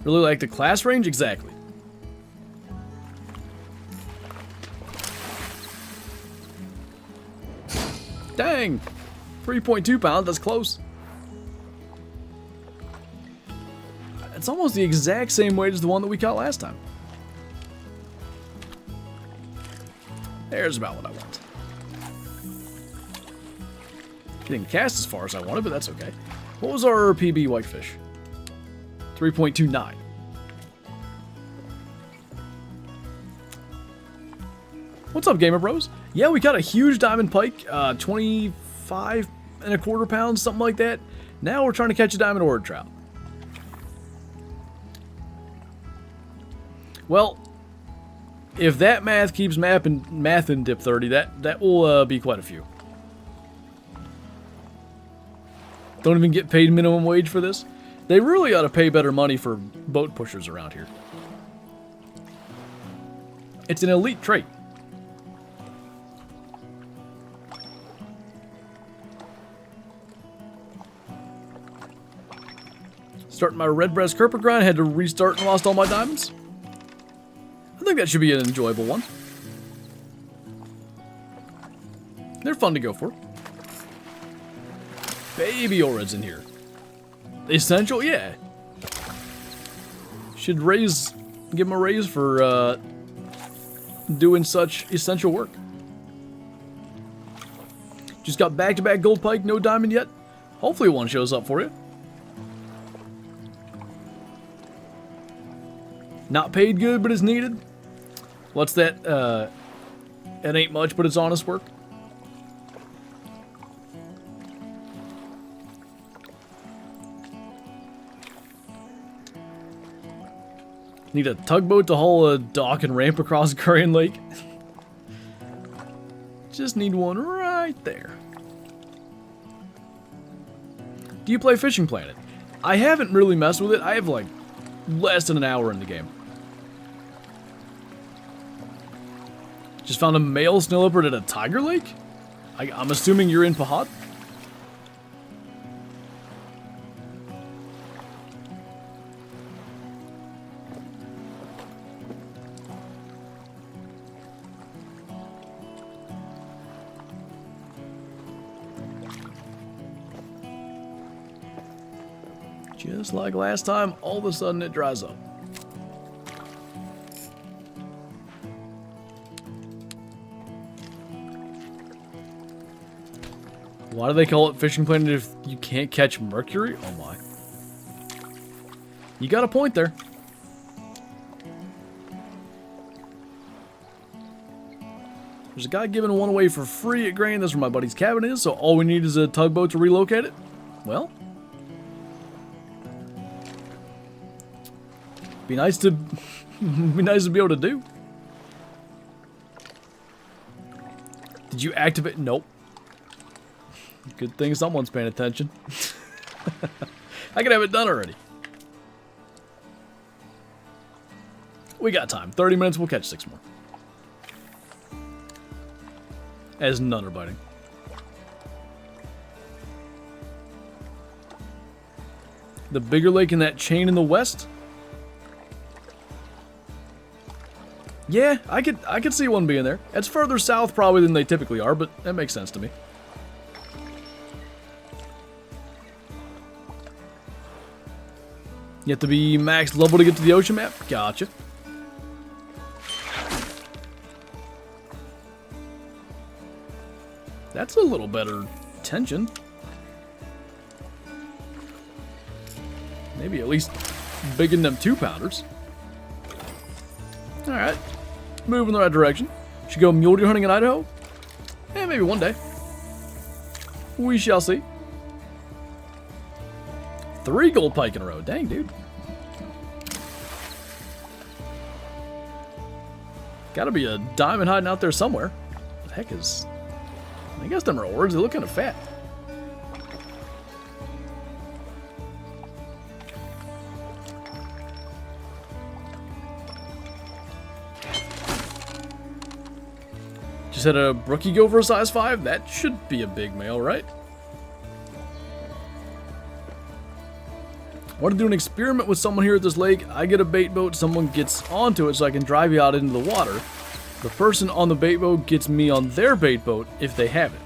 Really like the class range? Exactly. Dang! 3.2 pounds, that's close. It's almost the exact same weight as the one that we caught last time. There's about what I want. Didn't cast as far as I wanted, but that's okay. What was our PB whitefish? 3.29. What's up, Gamer Bros? Yeah, we got a huge diamond pike, 25.25 pounds, something like that. Now we're trying to catch a diamond order trout. Well, if that math keeps math in dip 30, that will be quite a few. Don't even get paid minimum wage for this. They really ought to pay better money for boat pushers around here. It's an elite trait. Starting my red breast kerper grind, had to restart and lost all my diamonds. I think that should be an enjoyable one. They're fun to go for. Baby Ored's in here. Essential? Yeah. Should give him a raise for doing such essential work. Just got back-to-back gold pike, no diamond yet. Hopefully one shows up for you. Not paid good, but it's needed. What's that? It ain't much, but it's honest work. Need a tugboat to haul a dock and ramp across Gurr Lake. Just need one right there. Do you play Fishing Planet? I haven't really messed with it. I have like less than an hour in the game. Just found a male snow leopard at a tiger lake? I'm assuming you're in Pahad? Just like last time, all of a sudden it dries up. Why do they call it Fishing Planet if you can't catch mercury? Oh my. You got a point there. There's a guy giving one away for free at grain. That's where my buddy's cabin is, so all we need is a tugboat to relocate it. Well, be nice to be able to do. Did you activate? Nope. Good thing someone's paying attention. I could have it done already. We got time. 30 minutes, we'll catch 6 more. As none are biting. The bigger lake in that chain in the west? Yeah, I could see one being there. It's further south probably than they typically are, but that makes sense to me. You have to be max level to get to the ocean map? Gotcha. That's a little better tension. Maybe at least bigger than them 2-pounders. Alright. Move in the right direction. Should go mule deer hunting in Idaho? Eh, maybe one day. We shall see. 3 gold pike in a row. Dang, dude. Gotta be a diamond hiding out there somewhere. What the heck is... I guess them are orbs. They look kind of fat. Just had a brookie go for a size 5. That should be a big male, right? Want to do an experiment with someone here at this lake. I get a bait boat, someone gets onto it so I can drive you out into the water. The person on the bait boat gets me on their bait boat if they have it.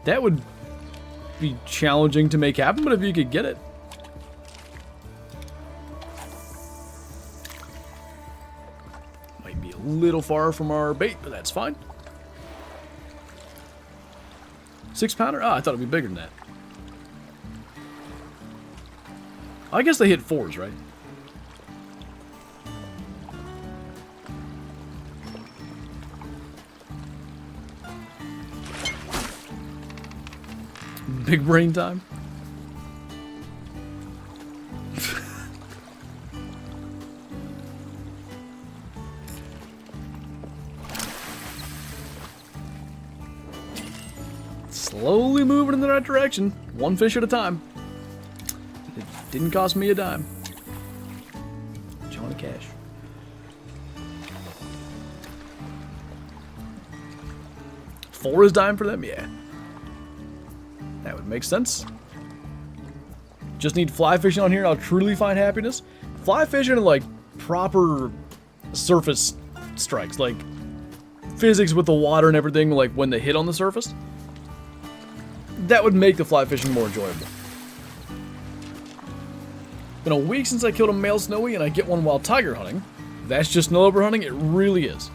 That would be challenging to make happen, but if you could get it. Might be a little far from our bait, but that's fine. 6-pounder? Oh, I thought it'd be bigger than that. I guess they hit 4s, right? Big brain time. Slowly moving in the right direction, 1 fish at a time. It didn't cost me a dime. Johnny Cash. Four is dime for them? Yeah. Makes sense. Just need fly fishing on here and I'll truly find happiness. Fly fishing and like proper surface strikes, like physics with the water and everything, like when they hit on the surface. That would make the fly fishing more enjoyable. Been a week since I killed a male snowy and I get one while tiger hunting. That's just snow leopard hunting, it really is.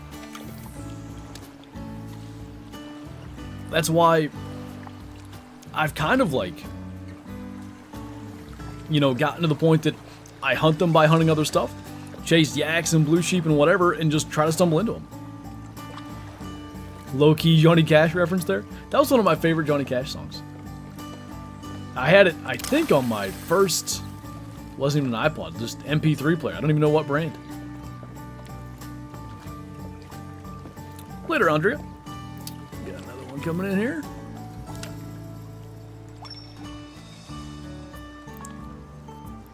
That's why I've kind of like, you know, gotten to the point that I hunt them by hunting other stuff. Chase yaks and blue sheep and whatever and just try to stumble into them. Low-key Johnny Cash reference there. That was one of my favorite Johnny Cash songs. I had it, I think, on my first, wasn't even an iPod, just MP3 player. I don't even know what brand. Later, Andrea. Got another one coming in here.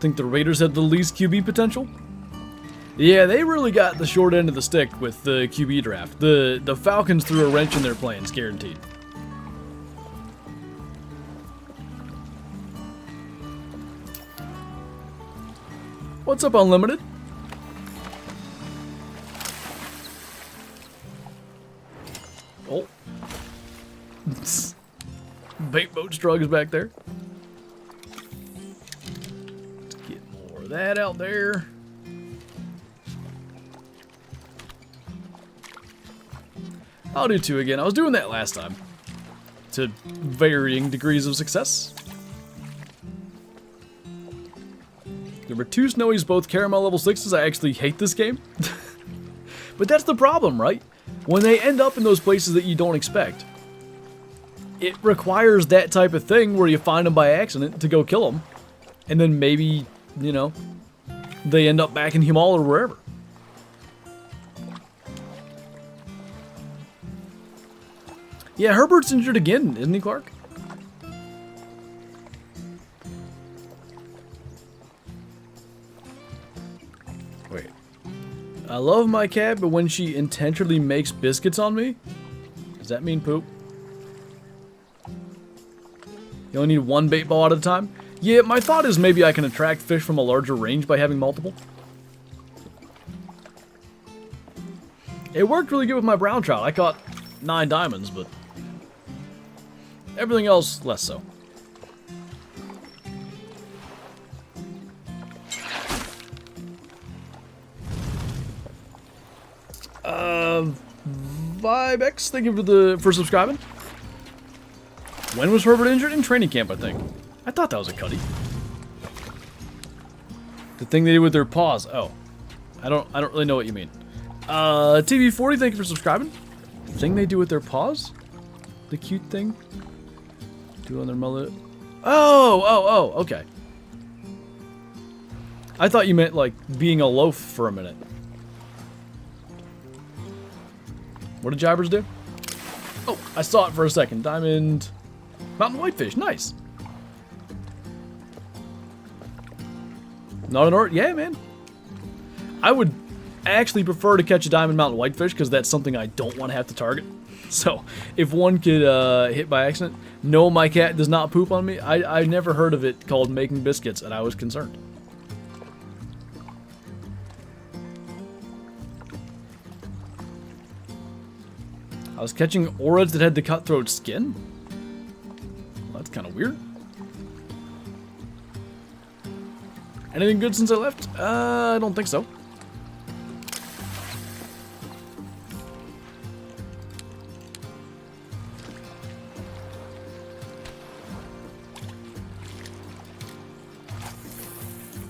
Think the Raiders had the least QB potential? Yeah, they really got the short end of the stick with the QB draft. The Falcons threw a wrench in their plans, guaranteed. What's up, Unlimited? Oh. Bait boat strugs back there. Let's get more of that out there. I'll do 2 again. I was doing that last time. To varying degrees of success. There were 2 snowies, both caramel level 6s. I actually hate this game. But that's the problem, right? When they end up in those places that you don't expect, it requires that type of thing where you find them by accident to go kill them. And then maybe, you know, they end up back in Himal or wherever. Yeah, Herbert's injured again, isn't he, Clark? Wait. I love my cat, but when she intentionally makes biscuits on me, does that mean poop? You only need 1 bait ball at a time? Yeah, my thought is maybe I can attract fish from a larger range by having multiple. It worked really good with my brown trout. I caught 9 diamonds, but everything else, less so. VibeX, thank you for subscribing. When was Herbert injured? In training camp, I think. I thought that was a cutty. The thing they did with their paws. Oh, I don't really know what you mean. TV40, thank you for subscribing. The thing they do with their paws? The cute thing? Do on their mullet. Oh, okay. I thought you meant like being a loaf for a minute. What did Jabbers do? Oh, I saw it for a second. Diamond mountain whitefish, nice. Not an art, yeah, man. I would actually prefer to catch a diamond mountain whitefish because that's something I don't want to have to target. So, if one could hit by accident, no, my cat does not poop on me. I never heard of it called making biscuits, and I was concerned. I was catching orids that had the cutthroat skin. Well, that's kind of weird. Anything good since I left? I don't think so.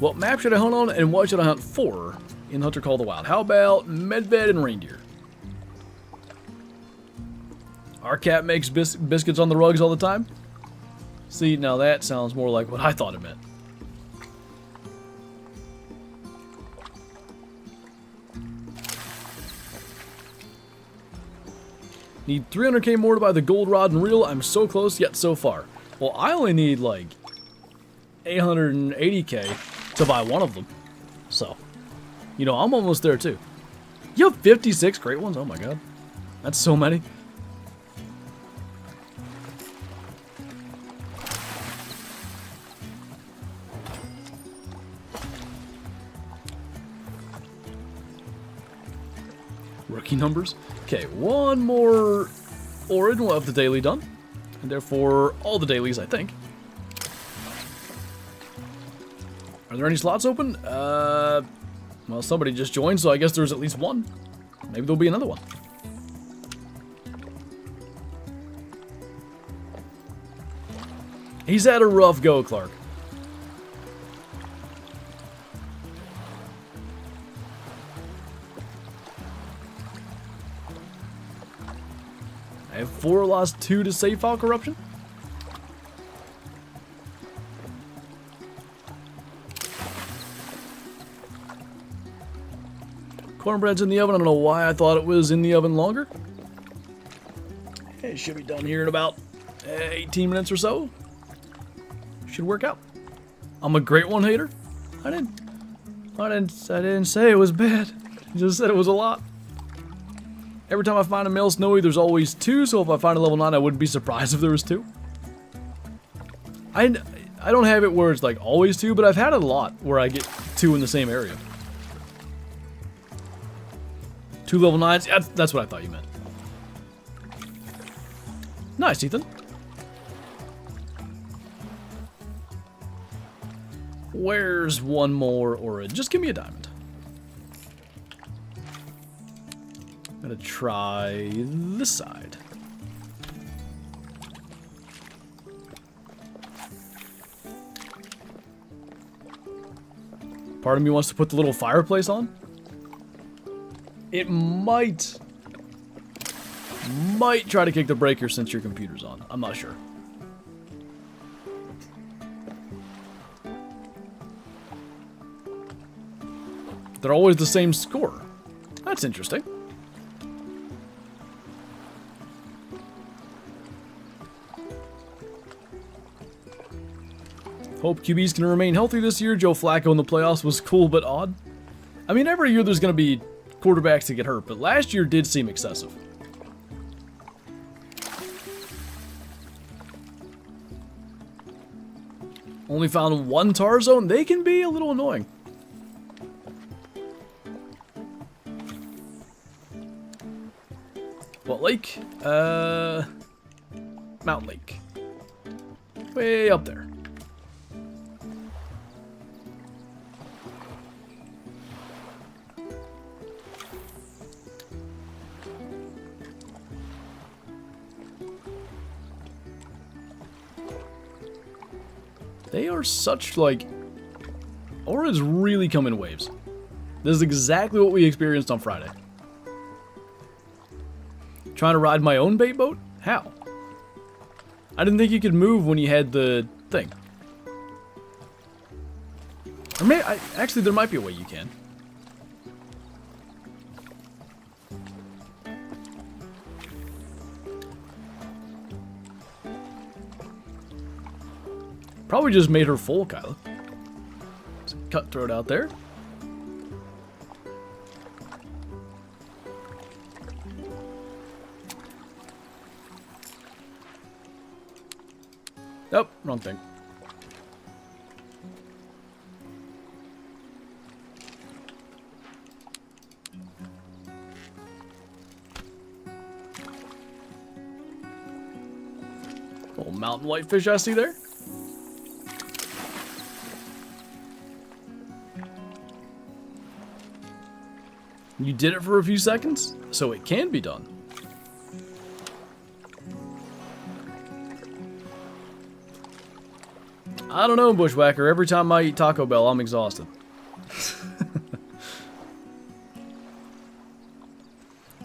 What map should I hunt on, and what should I hunt for in Hunter Call the Wild? How about medved and reindeer? Our cat makes biscuits on the rugs all the time? See, now that sounds more like what I thought it meant. Need 300k more to buy the gold rod and reel. I'm so close, yet so far. Well, I only need like 880k to buy one of them. So, you know, I'm almost there too. You have 56 great ones? Oh my god. That's so many. turkey numbers. Okay, one more Orid, we'll have the daily done. And therefore, all the dailies, I think. Are there any slots open? Well, somebody just joined, so I guess there's at least one. Maybe there'll be another one. He's had a rough go, Clark. I have 4, lost 2 to save file corruption. Cornbread's in the oven. I don't know why I thought it was in the oven longer. It should be done here in about 18 minutes or so. Should work out. I'm a great one hater. I didn't say it was bad. I just said it was a lot. Every time I find a male snowy, there's always 2, so if I find a level 9, I wouldn't be surprised if there was 2. I don't have it where it's like always 2, but I've had it a lot where I get 2 in the same area. 2 level 9s, that's what I thought you meant. Nice, Ethan. Where's one more Orid? Just give me a diamond. I'm gonna try this side. Part of me wants to put the little fireplace on. It might try to kick the breaker since your computer's on. I'm not sure. They're always the same score. That's interesting. Hope QBs can remain healthy this year. Joe Flacco in the playoffs was cool but odd. I mean, every year there's going to be quarterbacks that get hurt, but last year did seem excessive. Only found 1 tahr zone. They can be a little annoying. What lake? Mountain Lake. Way up there. They are such, like... Orids really come in waves. This is exactly what we experienced on Friday. Trying to ride my own bait boat? How? I didn't think you could move when you had the thing. Or maybe, actually, there might be a way you can. Probably just made her full, Kyla. There's a cutthroat out there. Nope, wrong thing. Little mountain whitefish I see there. You did it for a few seconds, so it can be done. I don't know, Bushwhacker. Every time I eat Taco Bell, I'm exhausted.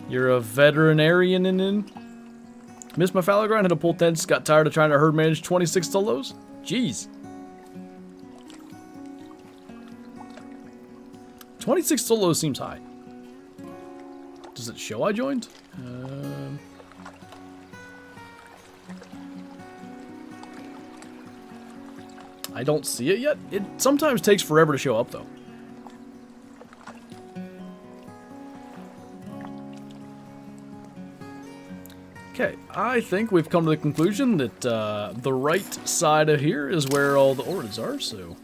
You're a veterinarian in? Missed my fallow grind, had to pull tents, got tired of trying to herd manage 26 solos? Jeez. 26 solos seems high. Does it show I joined? I don't see it yet. It sometimes takes forever to show up, though. Okay, I think we've come to the conclusion that the right side of here is where all the orders are, so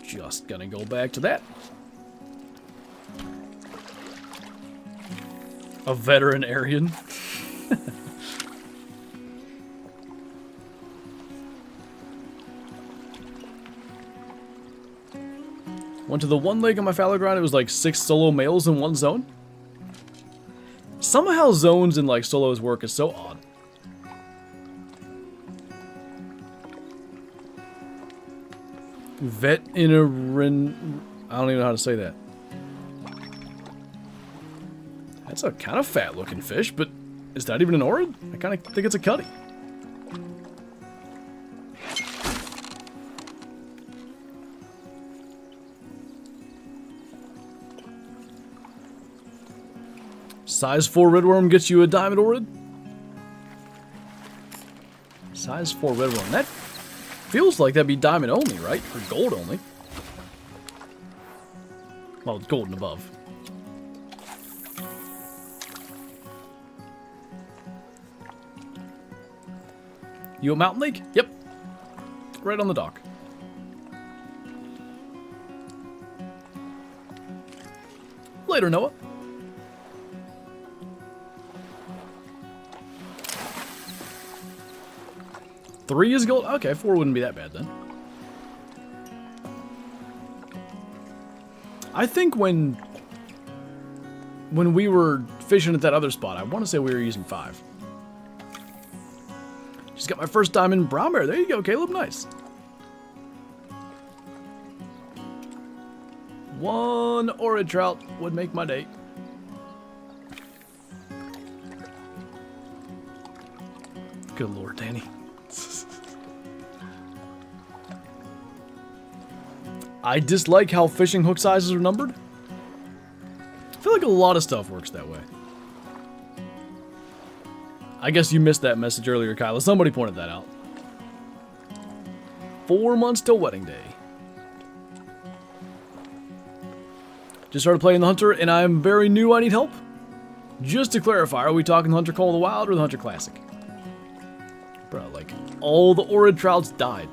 just gonna go back to that. A veterinarian. Went to the one lake on my fallow ground. It was like 6 solo males in one zone. Somehow zones in like solos work is so odd. Veterinarian. I don't even know how to say that. That's a kind of fat looking fish, but is that even an orid? I kind of think it's a cutty. Size 4 redworm gets you a diamond orid. Size 4 redworm. That feels like that'd be diamond only, right? Or gold only. Well, it's gold and above. You a mountain lake? Yep. Right on the dock. Later, Noah. Three is gold? Okay, 4 wouldn't be that bad then. I think when we were fishing at that other spot, I want to say we were using 5. Just got my first diamond brown bear. There you go, Caleb. Nice. 1 orid trout would make my day. Good Lord, Danny. I dislike how fishing hook sizes are numbered. I feel like a lot of stuff works that way. I guess you missed that message earlier, Kyla. Somebody pointed that out. 4 months till wedding day. Just started playing the Hunter, and I'm very new. I need help. Just to clarify, are we talking Hunter Call of the Wild or the Hunter Classic? Bro, like, all the orid trouts died.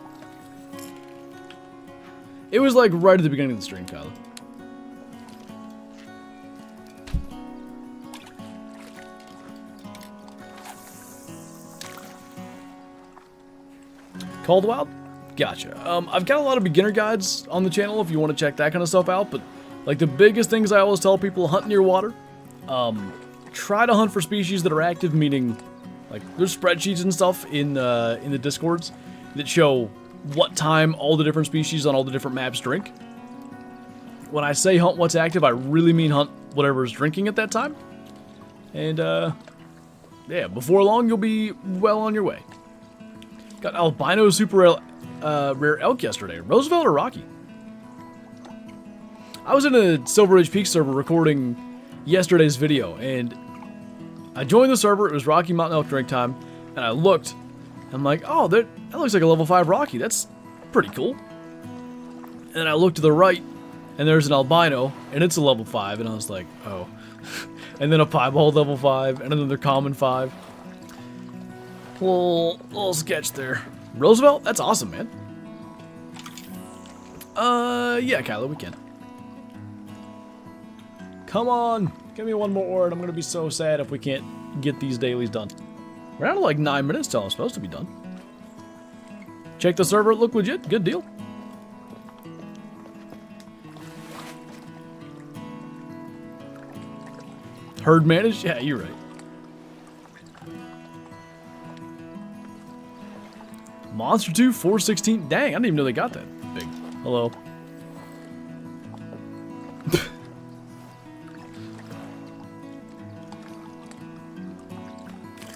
It was like right at the beginning of the stream, Kyla. Call of the Wild? Gotcha. I've got a lot of beginner guides on the channel if you want to check that kind of stuff out, but like the biggest things I always tell people, hunt near water. Try to hunt for species that are active, meaning like there's spreadsheets and stuff in the Discords that show what time all the different species on all the different maps drink. When I say hunt what's active, I really mean hunt whatever's drinking at that time. And yeah, before long you'll be well on your way. Got albino super rare elk yesterday. Roosevelt or Rocky? I was in a Silver Ridge Peak server recording yesterday's video, and I joined the server. It was Rocky Mountain Elk drink time, and I looked. I'm like, oh, that looks like a level 5 Rocky. That's pretty cool. And I looked to the right, and there's an albino, and it's a level 5, and I was like, oh. And then a piebald level 5, and another common 5. Little sketch there. Roosevelt? That's awesome, man. Yeah, Kylo, we can. Come on, give me one more word. I'm gonna be so sad if we can't get these dailies done. We're down to like 9 minutes till I'm supposed to be done. Check the server, it looked legit. Good deal. Herd managed? Yeah, you're right. Monster 2, 416. Dang, I didn't even know they got that big. Hello.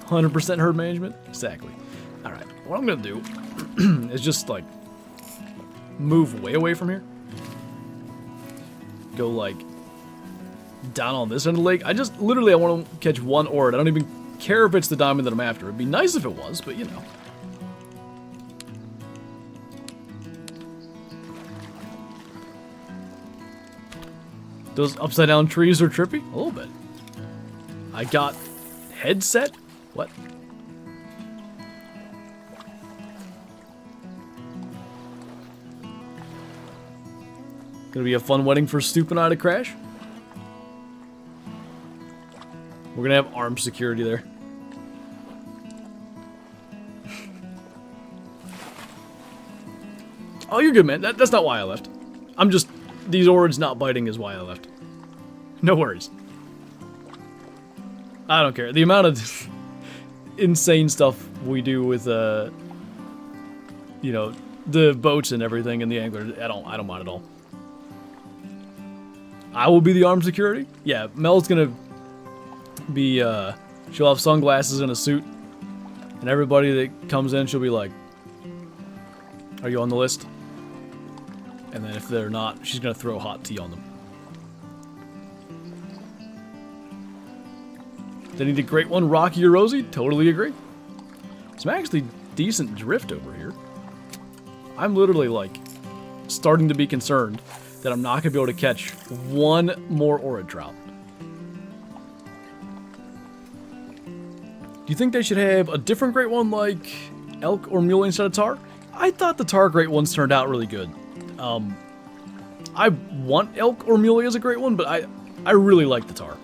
100% herd management? Exactly. Alright, what I'm going to do is just, like, move way away from here. Go, like, down on this end of the lake. I want to catch one orid. I don't even care if it's the diamond that I'm after. It'd be nice if it was, but, you know. Those upside down trees are trippy? A little bit. I got headset? What? Gonna be a fun wedding for Stoop and I to crash? We're gonna have armed security there. Oh, you're good, man. That's not why I left. I'm just... These orids not biting is why I left. No worries. I don't care. The amount of insane stuff we do with, you know, the boats and everything and the anglers, I don't mind at all. I will be the armed security. Yeah, Mel's gonna be, she'll have sunglasses and a suit. And everybody that comes in, she'll be like, "Are you on the list?" And then if they're not, she's gonna throw hot tea on them. They need a great one, Rocky or Rosie? Totally agree. Some actually decent drift over here. I'm literally, like, starting to be concerned that I'm not gonna be able to catch one more orid trout. Do you think they should have a different great one like elk or muley instead of tahr? I thought the tahr great ones turned out really good. I want elk or muley as a great one, but I really like the tahr.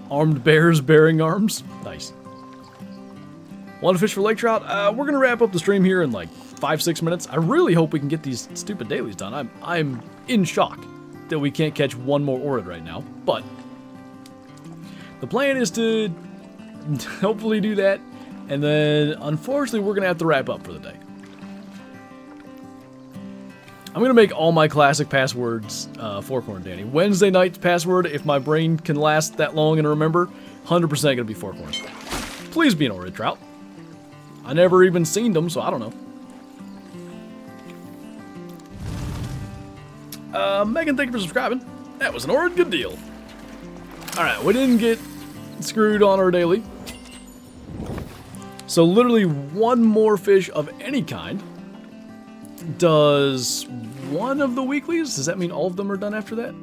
Armed bears bearing arms. Nice. Want to fish for lake trout? We're going to wrap up the stream here in like 5-6 minutes. I really hope we can get these stupid dailies done. I'm in shock that we can't catch one more orid right now, but the plan is to hopefully do that, and then unfortunately we're going to have to wrap up for the day. I'm going to make all my classic passwords for Corn Danny. Wednesday night's password, if my brain can last that long and remember, 100% going to be Four Corns. Please be an orid trout. I never even seen them, so I don't know. Megan, thank you for subscribing. That was an orid good deal. Alright, we didn't get screwed on our daily. So literally one more fish of any kind does one of the weeklies. Does that mean all of them are done after that?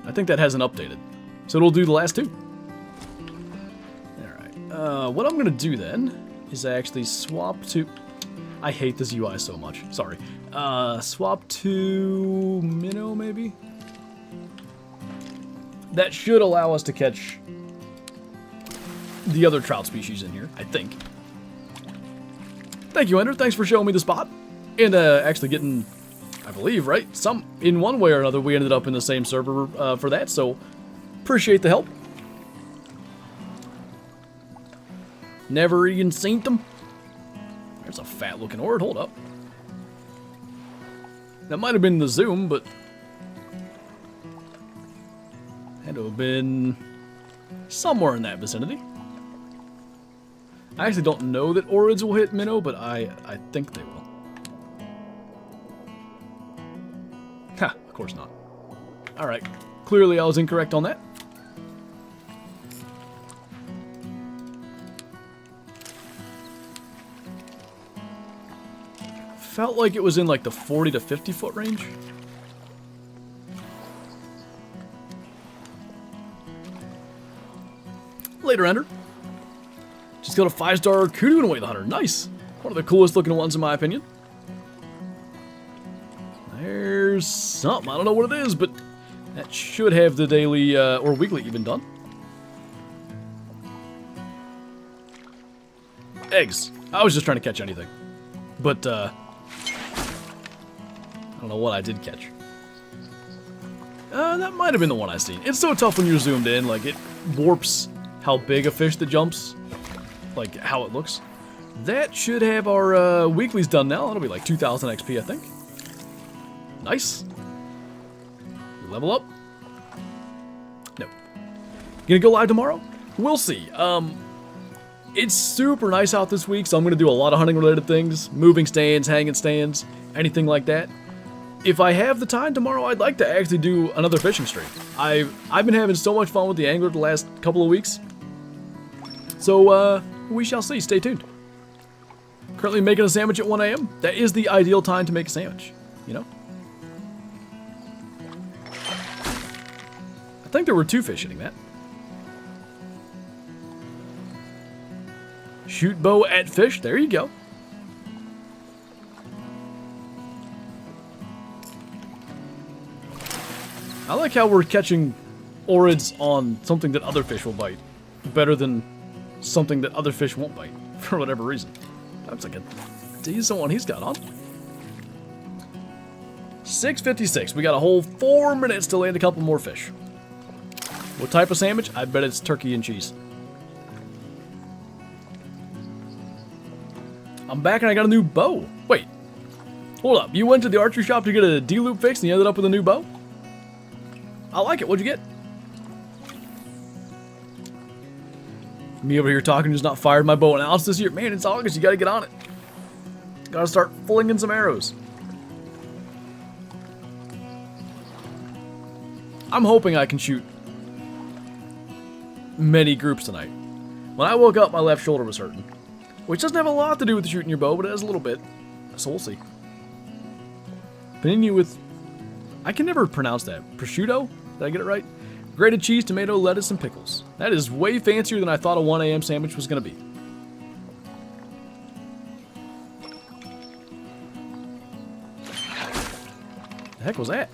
I think that hasn't updated. So it'll do the last two. Alright. What I'm going to do then is actually swap to... I hate this UI so much. Sorry. Swap to minnow, maybe? That should allow us to catch the other trout species in here, I think. Thank you, Ender. Thanks for showing me the spot. And actually getting, I believe, right? In one way or another, we ended up in the same server for that, so appreciate the help. Never even seen them. There's a fat-looking orid. Hold up. That might have been the zoom, but had to have been somewhere in that vicinity. I actually don't know that orids will hit minnow, but I think they will. Ha, of course not. Alright, clearly I was incorrect on that. Felt like it was in like the 40 to 50 foot range. Later, Ender. Just got a 5-star kudu and weigh the hunter. Nice. One of the coolest looking ones in my opinion. There's something. I don't know what it is, but that should have the daily or weekly even done. Eggs. I was just trying to catch anything. But, I don't know what I did catch. That might have been the one I seen. It's so tough when you're zoomed in. Like, it warps how big a fish that jumps. Like, how it looks. That should have our weeklies done now. That'll be like 2,000 XP, I think. Nice. Level up? No. Gonna go live tomorrow? We'll see. It's super nice out this week, so I'm gonna do a lot of hunting related things. Moving stands, hanging stands, anything like that. If I have the time tomorrow, I'd like to actually do another fishing stream. I've been having so much fun with the angler the last couple of weeks. So, we shall see. Stay tuned. Currently making a sandwich at 1 a.m. That is the ideal time to make a sandwich, you know? I think there were 2 fish hitting that. Shoot bow at fish. There you go. I like how we're catching orids on something that other fish will bite better than something that other fish won't bite for whatever reason. That's like a decent one he's got on. 6:56. We got a whole 4 minutes to land a couple more fish. What type of sandwich? I bet it's turkey and cheese. I'm back and I got a new bow. Wait. Hold up. You went to the archery shop to get a D-loop fix and you ended up with a new bow? I like it. What'd you get? Me over here talking, just not fired my bow and arrows this year. Man, it's August. You gotta get on it. Gotta start flinging some arrows. I'm hoping I can shoot many groups tonight. When I woke up, my left shoulder was hurting. Which doesn't have a lot to do with shooting your bow, but it has a little bit. So we'll see. Continue with... I can never pronounce that. Prosciutto? Did I get it right? Grated cheese, tomato, lettuce, and pickles. That is way fancier than I thought a 1 a.m. sandwich was going to be. The heck was that?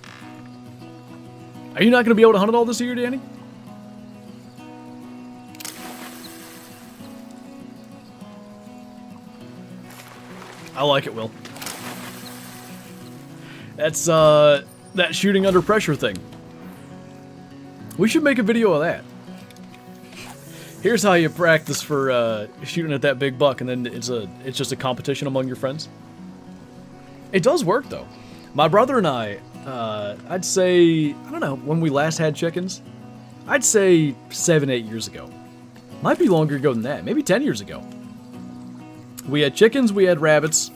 Are you not going to be able to hunt it all this year, Danny? I like it, Will. That's, that shooting under pressure thing. We should make a video of that. Here's how you practice for, shooting at that big buck, and then it's just a competition among your friends. It does work, though. My brother and I, I'd say, I don't know, when we last had chickens, I'd say 7, 8 years ago. Might be longer ago than that, maybe 10 years ago. We had chickens, we had rabbits,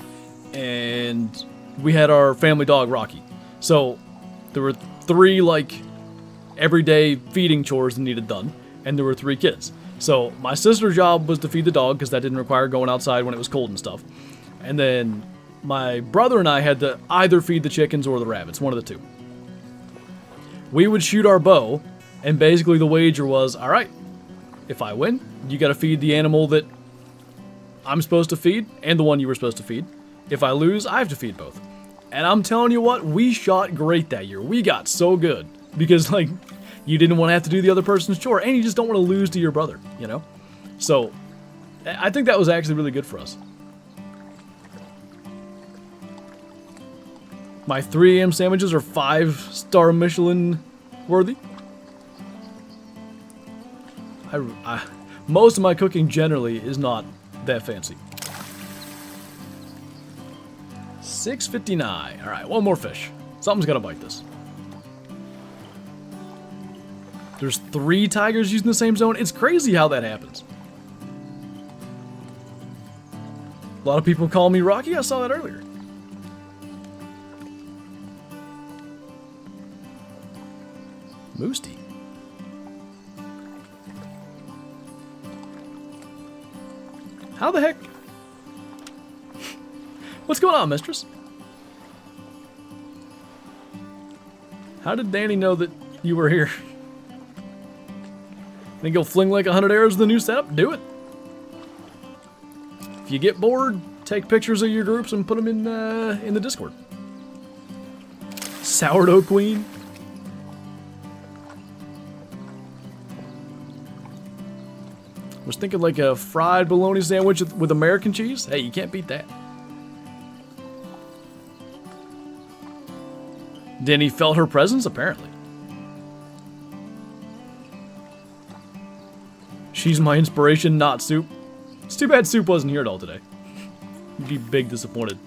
and we had our family dog, Rocky. So, there were 3, like, everyday feeding chores that needed done, and there were 3 kids. So, my sister's job was to feed the dog, because that didn't require going outside when it was cold and stuff. And then, my brother and I had to either feed the chickens or the rabbits, one of the two. We would shoot our bow, and basically the wager was, alright, if I win, you gotta feed the animal that I'm supposed to feed, and the one you were supposed to feed. If I lose, I have to feed both. And I'm telling you what, we shot great that year. We got so good. Because, like, you didn't want to have to do the other person's chore, and you just don't want to lose to your brother, you know? So, I think that was actually really good for us. My 3 a.m. sandwiches are 5-star Michelin worthy. Most of my cooking generally is not that fancy. 6:59. Alright, one more fish. Something's gotta bite this. There's 3 tigers using the same zone. It's crazy how that happens. A lot of people call me Rocky. I saw that earlier. Moosty. How the heck? What's going on, mistress? How did Danny know that you were here? Think you'll fling like 100 arrows with the new setup? Do it. If you get bored, take pictures of your groups and put them in the Discord. Sourdough Queen. Was thinking like a fried bologna sandwich with American cheese. Hey, you can't beat that. Denny felt her presence, apparently. She's my inspiration, not Soup. It's too bad Soup wasn't here at all today. You'd be big disappointed.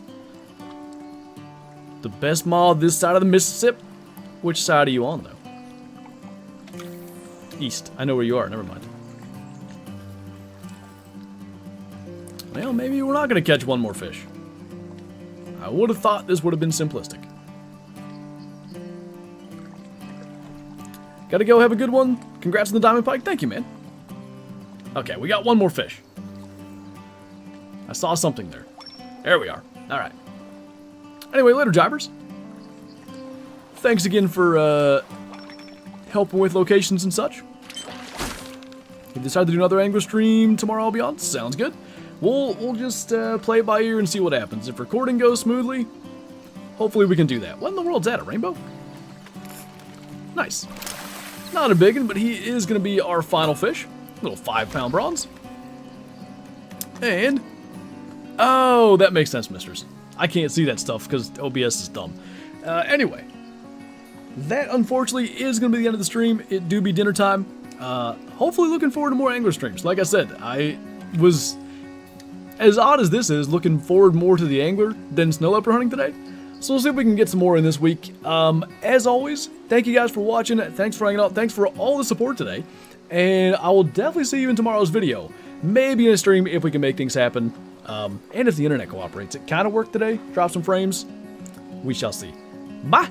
The best mall this side of the Mississippi? Which side are you on, though? East. I know where you are, never mind. Well, maybe we're not going to catch one more fish. I would have thought this would have been simplistic. Gotta go have a good one. Congrats on the diamond pike. Thank you, man. Okay, we got one more fish. I saw something there. There we are. Alright. Anyway, later, Jivers. Thanks again for helping with locations and such. If you decide to do another angler stream tomorrow, I'll be on. Sounds good. We'll just play it by ear and see what happens. If recording goes smoothly, hopefully we can do that. What in the world's that, a rainbow? Nice. Not a big one, but he is going to be our final fish. Little 5-pound bronze. And, oh, that makes sense, misters. I can't see that stuff because OBS is dumb. Anyway, that unfortunately is going to be the end of the stream. It do be dinner time. Hopefully looking forward to more angler streams. Like I said, I was, as odd as this is, looking forward more to the angler than snow leopard hunting today. So we'll see if we can get some more in this week. As always, thank you guys for watching. Thanks for hanging out. Thanks for all the support today. And I will definitely see you in tomorrow's video. Maybe in a stream if we can make things happen. And if the internet cooperates. It kind of worked today. Drop some frames. We shall see. Bye!